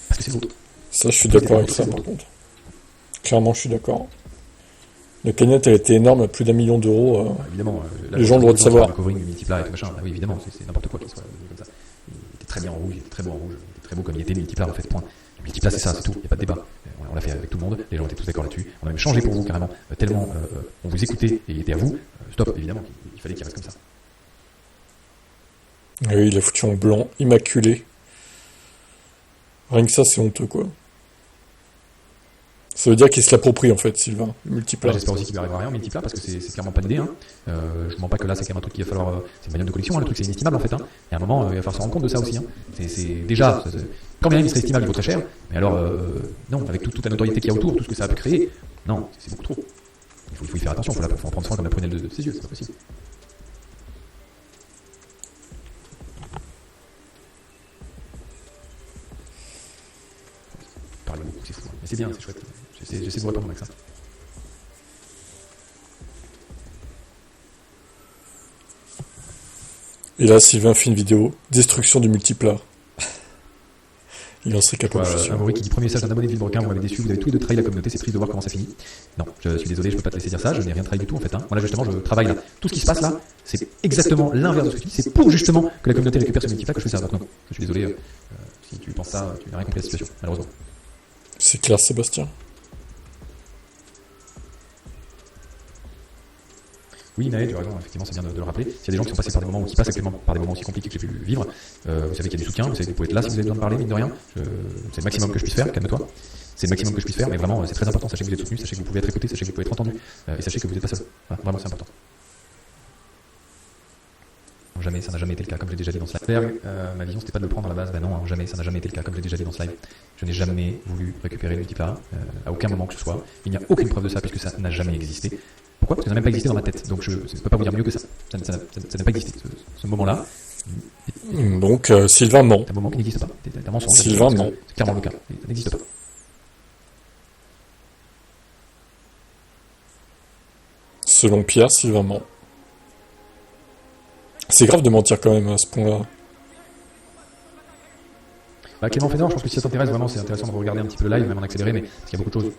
Parce que c'est le vôtre.
Ça, je suis d'accord avec ça, par contre. Clairement, je suis d'accord. La cagnotte, elle était énorme, à plus d'1 million d'euros.
Évidemment,
les gens ont le droit de savoir.
Le covering du multiplat et tout machin, oui, évidemment, c'est n'importe quoi qui soit comme ça. Il était très bien en rouge, il était très beau en rouge, il était très beau comme il était, le multiplat en fait, point. Le multiplat, c'est ça, c'est tout, il n'y a pas de débat. On l'a fait avec tout le monde, les gens étaient tous d'accord là-dessus. On a même changé pour vous carrément, tellement on vous écoutait et il était à vous. Stop, évidemment, il fallait qu'il reste comme ça.
Oui, il a foutu en blanc, immaculé. Rien que ça, c'est honteux, quoi. Ça veut dire qu'il se l'approprie, en fait, Sylvain, le multiplat.
J'espère aussi qu'il lui arrivera rien, multiplat, parce que c'est clairement pas l'idée. Hein. Je mens pas que là, c'est quand même un truc qu'il va falloir. C'est une manière de collection, hein, le truc, c'est inestimable en fait. Hein. Et à un moment, il va falloir se rendre compte de ça aussi. Hein. Déjà, quand bien même il serait estimable, il vaut très cher. Mais alors, non, avec toute la notoriété qu'il y a autour, tout ce que ça a pu créer, non, c'est beaucoup trop. Il faut y faire attention, il faut en prendre soin comme la prunelle de ses yeux, c'est pas possible. Parler beaucoup, c'est fou. Hein. Mais c'est bien, c'est chouette. J'essaie de vous répondre avec ça.
Et là, Sylvain fait une vidéo, destruction du multiplat. Il en serait capable, je suis sûr.
Amaury qui dit premier message d'un abonné de Villebrequin, vous m'avez déçu, vous avez tous les deux trahi la communauté, c'est triste de voir comment ça finit. Non, je suis désolé, je peux pas te laisser dire ça, je n'ai rien trahi du tout en fait. Hein. Moi là justement, je travaille là. Tout ce qui se passe là, c'est exactement l'inverse de ce que tu dis, c'est pour justement que la communauté récupère ce multiplat que je fais ça. Donc non, je suis désolé, si tu penses ça, tu n'as rien compris la situation, malheureusement.
C'est clair, Sébastien.
Oui, Naël, tu as raison, effectivement, c'est bien de le rappeler. S'il y a des gens qui sont passés par des moments ou qui passent actuellement par des moments aussi compliqués que j'ai pu vivre, vous savez qu'il y a du soutien, vous savez que vous pouvez être là si vous avez besoin de parler, mine de rien. C'est le maximum que je puisse faire, calme-toi. C'est le maximum que je puisse faire, mais vraiment, c'est très important. Sachez que vous êtes soutenu, sachez que vous pouvez être écouté, sachez que vous pouvez être entendu, et sachez que vous n'êtes pas seul. Voilà, vraiment, c'est important. Jamais, ça n'a jamais été le cas, comme j'ai déjà dit dans ce live. Ma vision, c'était pas de le prendre à la base. Ben non, hein, jamais, ça n'a jamais été le cas, comme j'ai déjà dit dans ce live. Je n'ai jamais voulu récupérer le multiplat, à aucun moment que ce soit. Il n'y a aucune preuve de ça, puisque ça n'a jamais existé. Pourquoi? Parce que ça n'a même pas existé dans ma tête. Donc je ne peux pas vous dire mieux que ça. Ça n'a pas existé, ce moment-là.
Donc, Sylvain ment.
C'est un moment qui n'existe pas. C'est un mensonge.
Sylvain ment.
C'est clairement le cas. Ça n'existe pas.
Selon Pierre, Sylvain ment. C'est grave de mentir quand même à ce point-là.
Clément Fénor, je pense que si ça t'intéresse vraiment, c'est intéressant de regarder un petit peu le live, même en accéléré, mais parce qu'il y a beaucoup de choses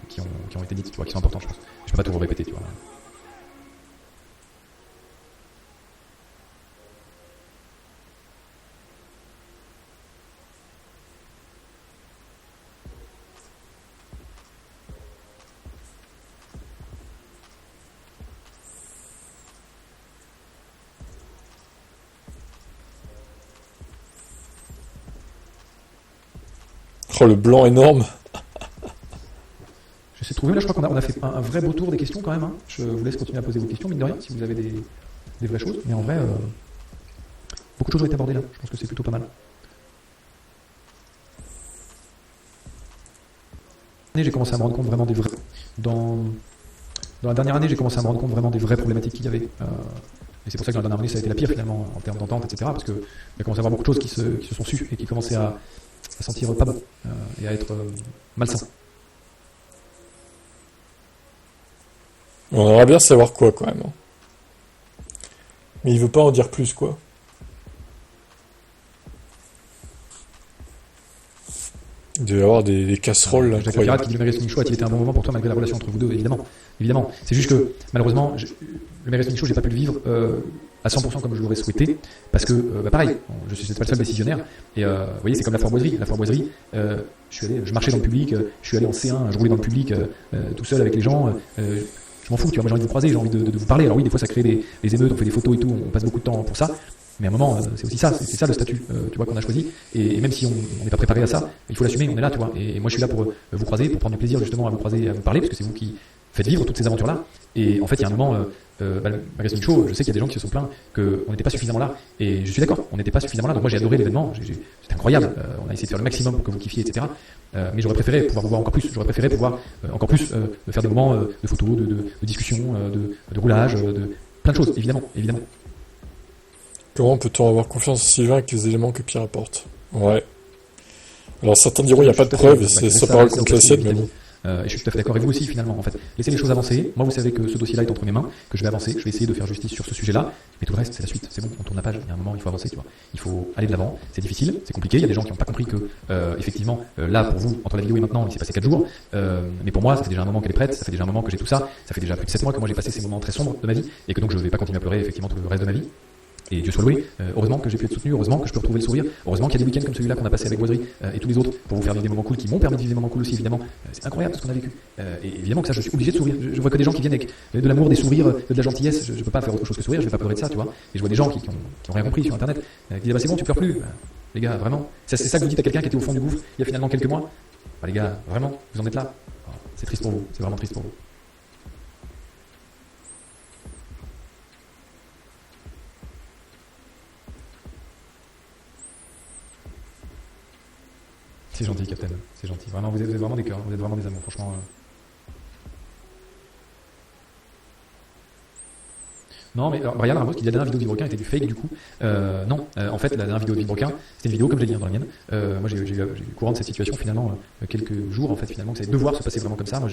qui ont été dites, tu vois, qui sont importantes, je pense. Je peux pas tout vous répéter, tu vois.
Oh, le blanc énorme.
J'essaie de trouver, là je crois qu'on a fait un vrai beau tour des questions quand même. Hein. Je vous laisse continuer à poser vos questions, mine de rien, si vous avez des vraies choses. Mais en vrai, beaucoup de choses ont été abordées là. Je pense que c'est plutôt pas mal. J'ai commencé à me rendre compte vraiment des vrais. Dans la dernière année, j'ai commencé à me rendre compte vraiment des vraies problématiques qu'il y avait. Et c'est pour ça que dans la dernière année, ça a été la pire finalement, en termes d'entente, etc. Parce qu'il y a commencé à avoir beaucoup de choses qui se sont sues et qui commençaient à sentir pas bon et à être malsain.
On aimerait bien savoir quoi quand même. Mais il veut pas en dire plus quoi. Il devait y avoir des casseroles là.
Jacques Pirate qui dit le Mary Show a-t-il été un bon moment pour toi malgré la relation entre vous deux? Évidemment. C'est juste que malheureusement, le Mary Show, j'ai pas pu le vivre à 100% comme je l'aurais souhaité, parce que pareil, je suis pas le seul décisionnaire. Et vous voyez, c'est comme la foire boiserie. La foire boiserie, je marchais dans le public, je suis allé en C1, je roulais dans le public tout seul avec les gens. Je m'en fous, tu vois, moi j'ai envie de vous croiser, j'ai envie de vous parler. Alors oui, des fois ça crée des émeutes, on fait des photos et tout, on passe beaucoup de temps pour ça. Mais à un moment, c'est aussi ça, c'est ça le statut, tu vois, qu'on a choisi. Et même si on n'est pas préparé à ça, il faut l'assumer, on est là, tu vois. Et moi je suis là pour vous croiser, pour prendre du plaisir justement à vous croiser et à vous parler, parce que c'est vous qui faites vivre toutes ces aventures-là. Et en fait, il y a un moment, le magazine show, je sais qu'il y a des gens qui se sont plaints qu'on n'était pas suffisamment là, et je suis d'accord, on n'était pas suffisamment là. Donc moi j'ai adoré l'événement, c'était incroyable. On a essayé de faire le maximum pour que vous kiffiez, etc. Mais j'aurais préféré pouvoir vous voir encore plus. J'aurais préféré pouvoir encore plus faire des moments de photos, de discussion, de roulage, de plein de choses, évidemment.
Comment peut-on avoir confiance en Sylvain avec les éléments que Pierre apporte? Ouais. Alors certains diront il n'y a pas de preuves, et c'est sa parole contre la sienne, mais bon.
Et je suis tout à fait d'accord avec vous aussi finalement. En fait, laissez les choses avancer. Moi, vous savez que ce dossier-là est entre mes mains, que je vais avancer, je vais essayer de faire justice sur ce sujet-là. Mais tout le reste, c'est la suite. C'est bon, on tourne la page. Il y a un moment, il faut avancer. Tu vois, il faut aller de l'avant. C'est difficile, c'est compliqué. Il y a des gens qui n'ont pas compris que effectivement, là pour vous, entre la vidéo et maintenant, il s'est passé 4 jours. Mais pour moi, ça fait déjà un moment qu'elle est prête. Ça fait déjà un moment que j'ai tout ça. Ça fait déjà plus de 7 mois que moi j'ai passé ces moments très sombres de ma vie et que donc je ne vais pas continuer à pleurer effectivement tout le reste de ma vie. Et Dieu soit loué, heureusement que j'ai pu être soutenu, heureusement que je peux retrouver le sourire, heureusement qu'il y a des week-ends comme celui-là qu'on a passé avec Boiserie et tous les autres pour vous faire vivre des moments cool qui m'ont permis de vivre des moments cool aussi, évidemment. C'est incroyable ce qu'on a vécu. Et évidemment que ça, je suis obligé de sourire. Je vois que des gens qui viennent avec de l'amour, des sourires, de la gentillesse. Je peux pas faire autre chose que sourire, je vais pas pleurer de ça, tu vois. Et je vois des gens qui ont rien compris sur internet, qui disent bah, c'est bon, tu pleures plus. Les gars, vraiment. C'est ça que vous dites à quelqu'un qui était au fond du gouffre il y a finalement quelques mois. Bah, les gars, vraiment, vous en êtes là. C'est triste pour vous, c'est vraiment triste pour vous. C'est gentil, Captain. C'est gentil. Vraiment, vous êtes vraiment des cœurs. Vous êtes vraiment des amours. Franchement. Non, mais alors, Brian Ramos qui dit la dernière vidéo de Villebrequin était du fake du coup. Non, en fait, la dernière vidéo de Villebrequin, c'était une vidéo comme je l'ai dit dans la mienne. Moi, j'ai eu courant de cette situation finalement quelques jours en fait finalement que ça allait devoir se passer vraiment comme ça. Moi,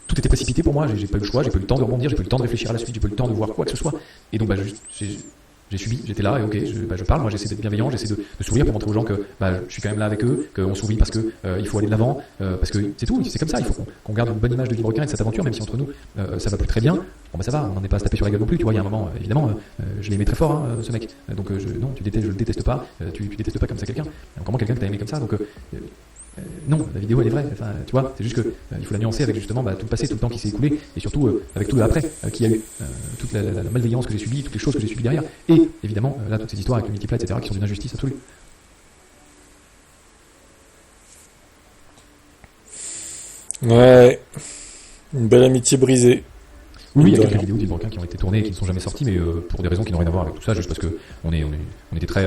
tout était précipité pour moi. J'ai pas eu le choix. J'ai pas eu le temps de rebondir. J'ai pas eu le temps de réfléchir à la suite. J'ai pas eu le temps de voir quoi que ce soit. Et donc, j'ai subi, j'étais là et ok, je parle, moi j'essaie d'être bienveillant, j'essaie de sourire pour montrer aux gens que je suis quand même là avec eux, qu'on sourit parce que il faut aller de l'avant, parce que c'est tout, c'est comme ça, il faut qu'on garde une bonne image de Villebrequin et de cette aventure, même si entre nous ça va plus très bien, bon ça va, on n'en est pas à se taper sur la gueule non plus, tu vois, il y a un moment, évidemment, je l'ai aimé très fort, hein, ce mec, donc non, je le déteste pas, tu détestes pas comme ça quelqu'un, encore moins quelqu'un que t'as aimé comme ça, donc non, la vidéo elle est vraie, enfin, tu vois, c'est juste que il faut la nuancer avec justement tout le passé, tout le temps qui s'est écoulé, et surtout avec tout le après qu'il y a eu, toute la malveillance que j'ai subie, toutes les choses que j'ai subies derrière, et évidemment là toutes ces histoires avec le multiplat, etc., qui sont d'une injustice absolue.
Ouais, une belle amitié brisée.
Oui, il y a quelques vidéos d'Yves qui ont été tournées et qui ne sont jamais sorties, mais pour des raisons qui n'ont rien à voir avec tout ça, juste parce que on était très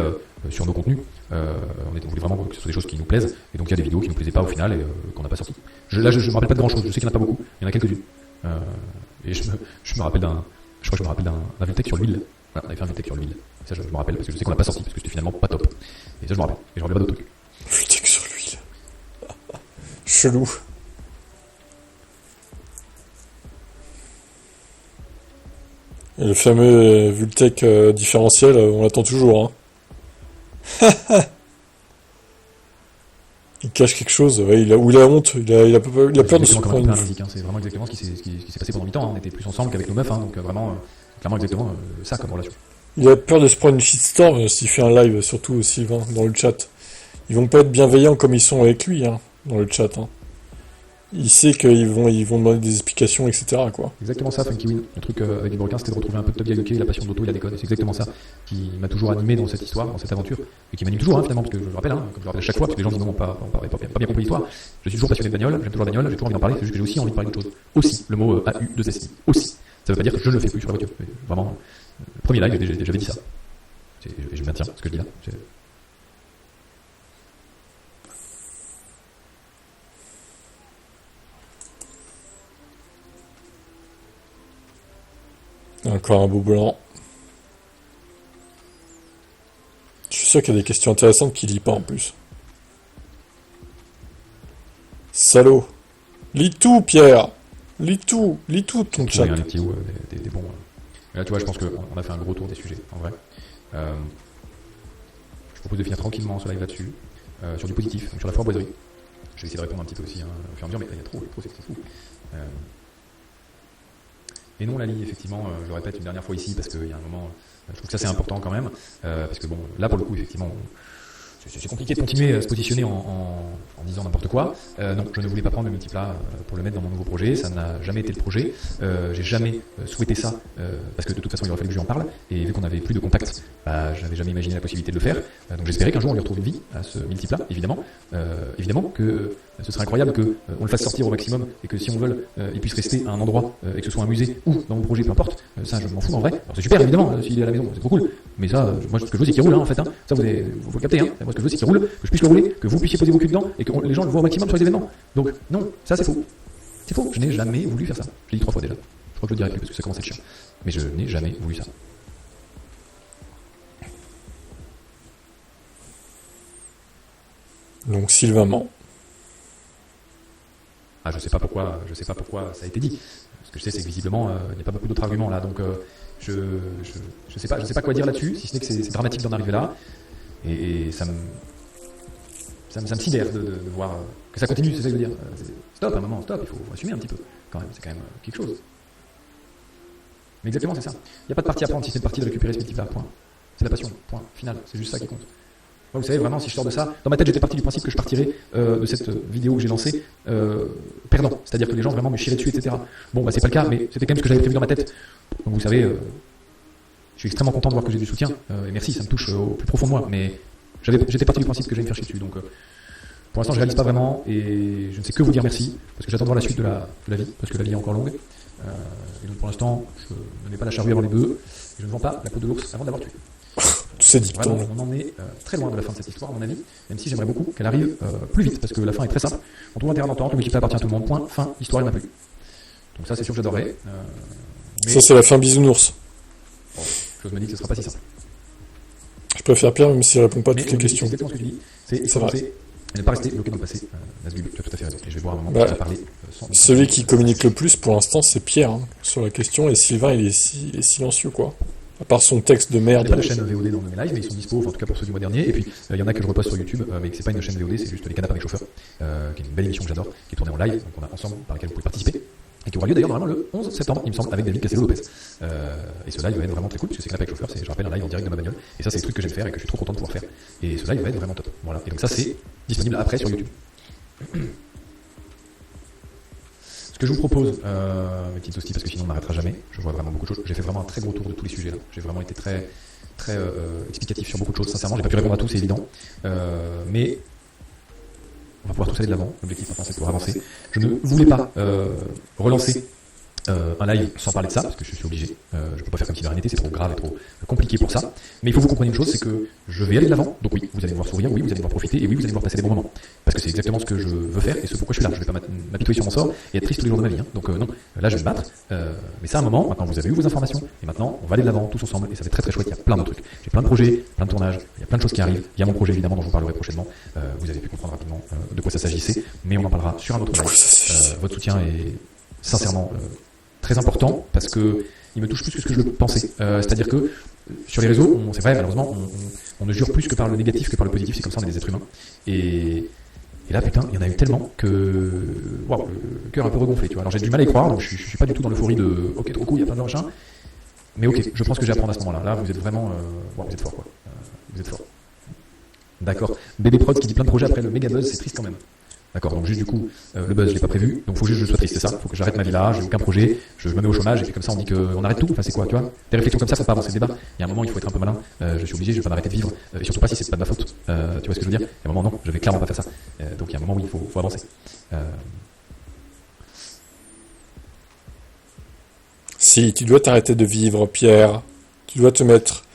sur nos contenus. On voulait vraiment que ce soit des choses qui nous plaisent, et donc il y a des vidéos qui ne nous plaisaient pas au final et qu'on n'a pas sorties. Je me rappelle pas de grand chose, je sais qu'il n'y en a pas beaucoup, il y en a quelques-unes. Et je me rappelle je crois que je me rappelle d'un Vultec sur l'huile. Voilà, on avait fait un Vultec sur l'huile. Ça, je me rappelle parce que je sais qu'on l'a pas sorti, parce que c'était finalement pas top. Et ça, je me rappelle. Et je me rappelle pas d'autres trucs.
Vultec sur l'huile. Chelou. Et le fameux Vultec différentiel, on l'attend toujours. Hein. Il cache quelque chose, ouais, il a honte, il a peur de se prendre une...
C'est vraiment exactement ce qui s'est passé pendant 8 ans. Hein. On était plus ensemble qu'avec nos meufs, hein, donc vraiment, clairement exactement ça comme relation.
Il a peur de se prendre une shitstorm s'il fait un live, surtout Sylvain, dans le chat. Ils vont pas être bienveillants comme ils sont avec lui, hein, dans le chat. Hein. Il sait qu'ils vont demander des explications, etc. Quoi.
Exactement ça, Funky Win. Le truc avec Villebrequin, c'était de retrouver un peu de Top Gun, la passion d'auto et la déconne. C'est exactement ça qui m'a toujours animé dans cette histoire, dans cette aventure, et qui m'anime toujours, hein, finalement, parce que je le rappelle, hein, comme je le rappelle à chaque fois, parce que les gens disent non, pas bien compris l'histoire. Je suis toujours passionné de bagnole, j'aime toujours la bagnole, j'ai toujours envie d'en parler, c'est juste que j'ai aussi envie de parler d'autre chose. Aussi, le mot AU2SI. Aussi. Ça veut pas dire que je ne le fais plus sur la voiture. Vraiment, le premier live, j'avais dit ça. Et je maintiens ce que je dis là.
Encore un beau blanc. Je suis sûr qu'il y a des questions intéressantes qu'il lit pas en plus. Salaud. Lis tout, Pierre. Lis tout ton chat.
Des petits ou des bons. Là, tu vois, je pense qu'on a fait un gros tour des sujets, en vrai. Je propose de finir tranquillement ce live là-dessus, sur du positif, sur la foire Boiserie. Je vais essayer de répondre un petit peu aussi, hein, au fur et à mesure, mais il y a trop, c'est fou. Et non, Lali, effectivement, je le répète une dernière fois ici, parce qu'il y a un moment, je trouve que ça c'est important quand même, parce que bon, là pour le coup, effectivement, c'est compliqué de continuer à se positionner en disant n'importe quoi. Non, je ne voulais pas prendre le multiplat pour le mettre dans mon nouveau projet, ça n'a jamais été le projet. J'ai jamais souhaité ça, parce que de toute façon il aurait fallu que je lui en parle, et vu qu'on n'avait plus de contact, je n'avais jamais imaginé la possibilité de le faire. Donc j'espérais qu'un jour on lui retrouve une vie à ce multiplat, évidemment. Évidemment que ce serait incroyable qu'on le fasse sortir au maximum, et que si on veut, il puisse rester à un endroit, et que ce soit un musée ou dans mon projet, peu importe. Ça, je m'en fous en vrai. Alors, c'est super, évidemment, s'il est à la maison, c'est trop cool. Mais ça, moi, ce que je veux, c'est qu'il roule, en fait. Ça, vous le captez. Moi, ce que je veux, c'est qu'il roule, que je puisse le rouler, que vous puissiez poser vos culs dedans, et que les gens le voient au maximum sur les événements. Donc, non, ça, c'est faux. C'est faux. Je n'ai jamais voulu faire ça. Je l'ai dit 3 fois déjà. Je crois que je le dirai plus parce que ça commence à être chiant. Mais je n'ai jamais voulu ça.
Donc, Sylvain ment.
Je sais pas pourquoi ça a été dit. Ce que je sais, c'est que visiblement, il n'y a pas beaucoup d'autres arguments là. Donc, je sais pas quoi dire là-dessus, si ce n'est que c'est dramatique d'en arriver là. Et ça me sidère de voir que ça continue, c'est ça que je veux dire. Stop, à un moment, stop, il faut assumer un petit peu. Quand même, c'est quand même quelque chose. Mais exactement, c'est ça. Il n'y a pas de partie à prendre si c'est une partie de récupérer ce multiplat. Point. C'est la passion. Point. Final. C'est juste ça qui compte. Vous savez, vraiment, si je sors de ça, dans ma tête, j'étais parti du principe que je partirais de cette vidéo que j'ai lancée perdant. C'est-à-dire que les gens vraiment me chieraient dessus, etc. Bon, c'est pas le cas, mais c'était quand même ce que j'avais prévu dans ma tête. Donc vous savez, je suis extrêmement content de voir que j'ai du soutien. Et merci, ça me touche au plus profond de moi. Mais j'étais parti du principe que j'allais me faire chier dessus. Donc pour l'instant, je réalise pas vraiment. Et je ne sais que vous dire merci. Parce que j'attends de voir la suite de la vie. Parce que la vie est encore longue. Et donc pour l'instant, je ne mets pas la charrue avant les bœufs. Et je ne vends pas la peau de l'ours avant de l'avoir tué.
Tous ces dictons.
Vraiment, on en est très loin de la fin de cette histoire, à mon avis, même si j'aimerais beaucoup qu'elle arrive plus vite, parce que la fin est très simple. On trouve un terrain d'entente, le multiplat appartient à tout le monde, point, fin, histoire, il n'y en a plus. Donc ça, c'est sûr que j'adorerais. Mais...
Ça, c'est la fin bisounours.
Bon, chose me dit que ce ne sera pas si simple.
Je peux faire pire, même si je ne réponds pas à toutes les questions.
C'est exactement ce que tu dis. C'est vrai. Elle n'est pas restée bloquée dans le passé. Nazgul, tu as tout à fait raison. Et je vais voir un moment où tu vas parler.
Celui qui communique le plus, pour l'instant, c'est Pierre, sur la question, et Sylvain, il est silencieux, quoi. À part son texte de merde.
Il n'y a pas de chaîne VOD dans mes lives, mais ils sont dispo, en tout cas pour ceux du mois dernier. Et puis, il y en a que je reposte sur YouTube, mais c'est pas une chaîne VOD, c'est juste les canapes avec chauffeur, qui est une belle émission que j'adore, qui est tournée en live, donc on a ensemble, par laquelle vous pouvez participer. Et qui aura lieu d'ailleurs normalement le 11 septembre, il me semble, avec David Castello-Lopez. Et ce live va être vraiment très cool, parce que c'est canapé avec chauffeur, c'est, je rappelle, un live en direct de ma bagnole. Et ça, c'est le truc que j'aime faire et que je suis trop content de pouvoir faire. Et ce live va être vraiment top. Voilà. Et donc ça, c'est disponible après sur YouTube. Ce que je vous propose, mes petites hosties, parce que sinon on n'arrêtera jamais, je vois vraiment beaucoup de choses. J'ai fait vraiment un très gros tour de tous les sujets là. J'ai vraiment été très explicatif sur beaucoup de choses. Sincèrement, j'ai pas pu répondre à tout, c'est évident. Mais on va pouvoir tous aller de l'avant. L'objectif maintenant, c'est de pouvoir avancer. Je ne voulais pas relancer un live sans parler de ça, parce que je suis obligé. Je peux pas faire comme si de rien n'était, c'est trop grave et trop compliqué pour ça. Mais il faut que vous compreniez une chose, c'est que je vais aller de l'avant. Donc oui, vous allez me voir sourire, oui, vous allez me voir profiter, et oui, vous allez me voir passer des bons moments. Parce que c'est exactement ce que je veux faire et ce pourquoi je suis là. Je vais pas m'apitoyer sur mon sort et être triste tous les jours de ma vie. Donc non, là je vais me battre. Mais c'est un moment, maintenant vous avez eu vos informations, et maintenant on va aller de l'avant tous ensemble, et ça va être très très chouette. Il y a plein de trucs. J'ai plein de projets, plein de tournages, il y a plein de choses qui arrivent. Il y a mon projet évidemment dont je vous parlerai prochainement. Vous avez pu comprendre rapidement de quoi ça s'agissait, mais on en parlera sur un autre live. Votre soutien est sincèrement très important parce que il me touche plus que ce que je le pensais. C'est-à-dire que sur les réseaux, c'est vrai, malheureusement, on ne jure plus que par le négatif que par le positif. C'est comme ça, on est des êtres humains. Et là, putain, il y en a eu tellement que waouh, le cœur un peu regonflé. Tu vois. Alors j'ai du mal à y croire, donc je suis pas du tout dans l'euphorie de ok, trop cool, il y a plein de machins. Mais ok, je pense que j'ai à apprendre à ce moment-là. Là, vous êtes vraiment, vous êtes fort, quoi. Vous êtes fort. D'accord. Bébé Prod qui dit plein de projets après le méga buzz, c'est triste quand même. D'accord, donc juste du coup, le buzz je l'ai pas prévu, donc faut juste que je sois triste, c'est ça, faut que j'arrête ma vie là, j'ai aucun projet, je me mets au chômage, et puis comme ça on dit qu'on arrête tout, enfin c'est quoi, tu vois. Des réflexions comme ça, faut pas avancer le débat. Il y a un moment, il faut être un peu malin, je suis obligé, je vais pas m'arrêter de vivre, et surtout pas si c'est pas de ma faute, tu vois ce que je veux dire. Il y a un moment, non, je vais clairement pas faire ça. Donc il y a un moment où il faut avancer.
Si, tu dois t'arrêter de vivre, Pierre. Tu dois te mettre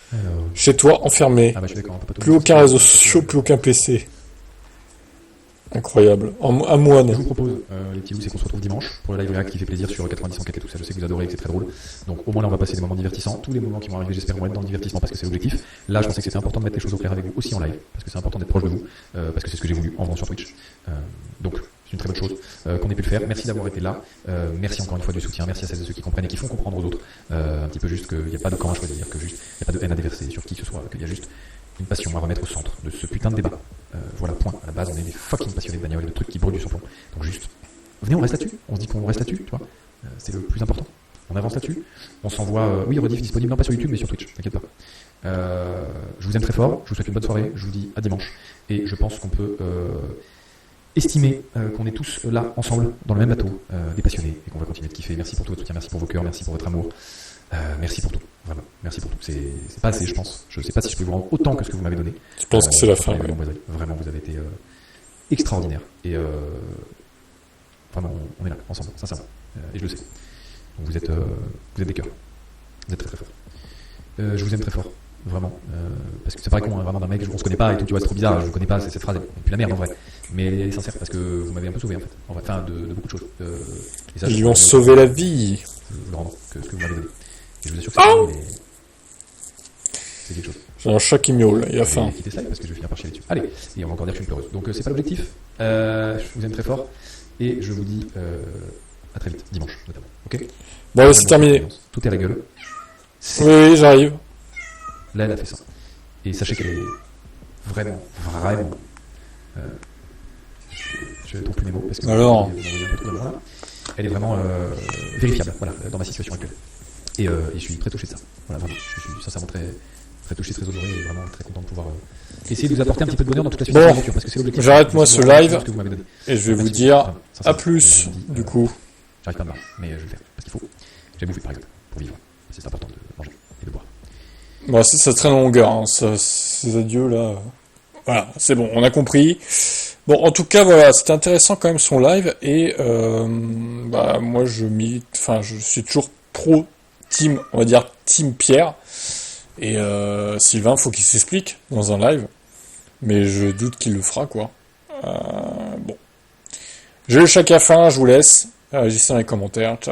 chez toi, enfermé.
Je suis d'accord,
plus aucun réseau social, plus aucun PC. Incroyable. Un moine.
Je vous propose, les petits loups, c'est qu'on se retrouve dimanche pour le live react qui fait plaisir sur 90.4 et tout ça. Je sais que vous adorez et que c'est très drôle. Donc au moins là, on va passer des moments divertissants. Tous les moments qui vont arriver, j'espère, vont être dans le divertissement parce que c'est l'objectif. Là, je pensais que c'était important de mettre les choses au clair avec vous aussi en live parce que c'est important d'être proche de vous, parce que c'est ce que j'ai voulu en venant sur Twitch. Donc c'est une très bonne chose qu'on ait pu le faire. Merci d'avoir été là. Merci encore une fois du soutien. Merci à celles et ceux qui comprennent et qui font comprendre aux autres un petit peu juste qu'il n'y a pas de camp à choisir, que juste il n'y a pas de haine à déverser sur qui que ce soit, qu'il y a juste une passion à remettre au centre de ce putain de débat. Voilà, point. À la base, on est des fucking passionnés de bagnole et de trucs qui brûlent du surplomb. Donc juste, venez, on reste là-dessus. On se dit qu'on reste là-dessus, tu vois. C'est le plus important. On avance là-dessus. On s'envoie, oui, rediff disponible, non pas sur YouTube, mais sur Twitch, t'inquiète pas. Je vous aime très fort, je vous souhaite une bonne soirée, je vous dis à dimanche. Et je pense qu'on peut estimer qu'on est tous là, ensemble, dans le même bateau, des passionnés, et qu'on va continuer de kiffer. Merci pour tout votre soutien, merci pour vos cœurs, merci pour votre amour. Merci pour tout, vraiment, merci pour tout. C'est pas assez, je pense. Je sais pas si je peux vous rendre autant que ce que vous m'avez donné.
Je pense que c'est la fin.
Vraiment, vous avez été extraordinaire. Et vraiment, on est là, ensemble, sincèrement. Et je le sais. Donc vous êtes des cœurs. Vous êtes très très forts. Je vous aime très fort, vraiment. Parce que c'est pareil con, hein, vraiment d'un mec, on se connaît pas et tout, tu vois, c'est trop bizarre, je vous connais pas, cette phrase, et puis la merde en vrai. Mais elle est sincère, parce que vous m'avez un peu sauvé en fait. En vrai, enfin, de beaucoup de choses. Et ça,
Ils lui ont sauvé la vie.
Je vous le rends, que ce que vous m'avez donné. Et je vous assure que c'est quelque chose.
J'ai un chat qui miaule, il a faim.
Je vais quitter ça parce que je vais finir par chier dessus. Allez, et on va encore dire que je suis une pleureuse. Donc c'est pas l'objectif. Je vous aime très fort. Et je vous dis à très vite, dimanche notamment. Ok.
Bon, c'est terminé.
Tout est à la gueule.
Oui, j'arrive.
Là, elle a fait ça. Et sachez qu'elle est vraiment. Je trouve plus mes mots parce que
alors,
elle est vraiment vérifiable. Voilà, dans ma situation actuelle. Et je suis très touché de ça. Voilà, vraiment. Je suis sincèrement très touché, très honoré et vraiment très content de pouvoir essayer de vous apporter un petit peu de bonheur dans toute la suite de l'aventure, parce que c'est l'objectif.
J'arrête moi ce live et je vais vous dire à plus du coup.
J'arrive pas à me marrer, mais je vais le faire parce qu'il faut. J'ai bouffé par exemple pour vivre. C'est important de manger et de boire.
Bon, ça traîne en longueur, hein, ces adieux là. Voilà, c'est bon, on a compris. Bon, en tout cas, voilà, c'était intéressant quand même son live et moi je suis toujours pro team, on va dire team Pierre. Et Sylvain, faut qu'il s'explique dans un live, mais je doute qu'il le fera quoi. Bon, j'ai le chat à fin, je vous laisse. Réagissez dans les commentaires. Ciao.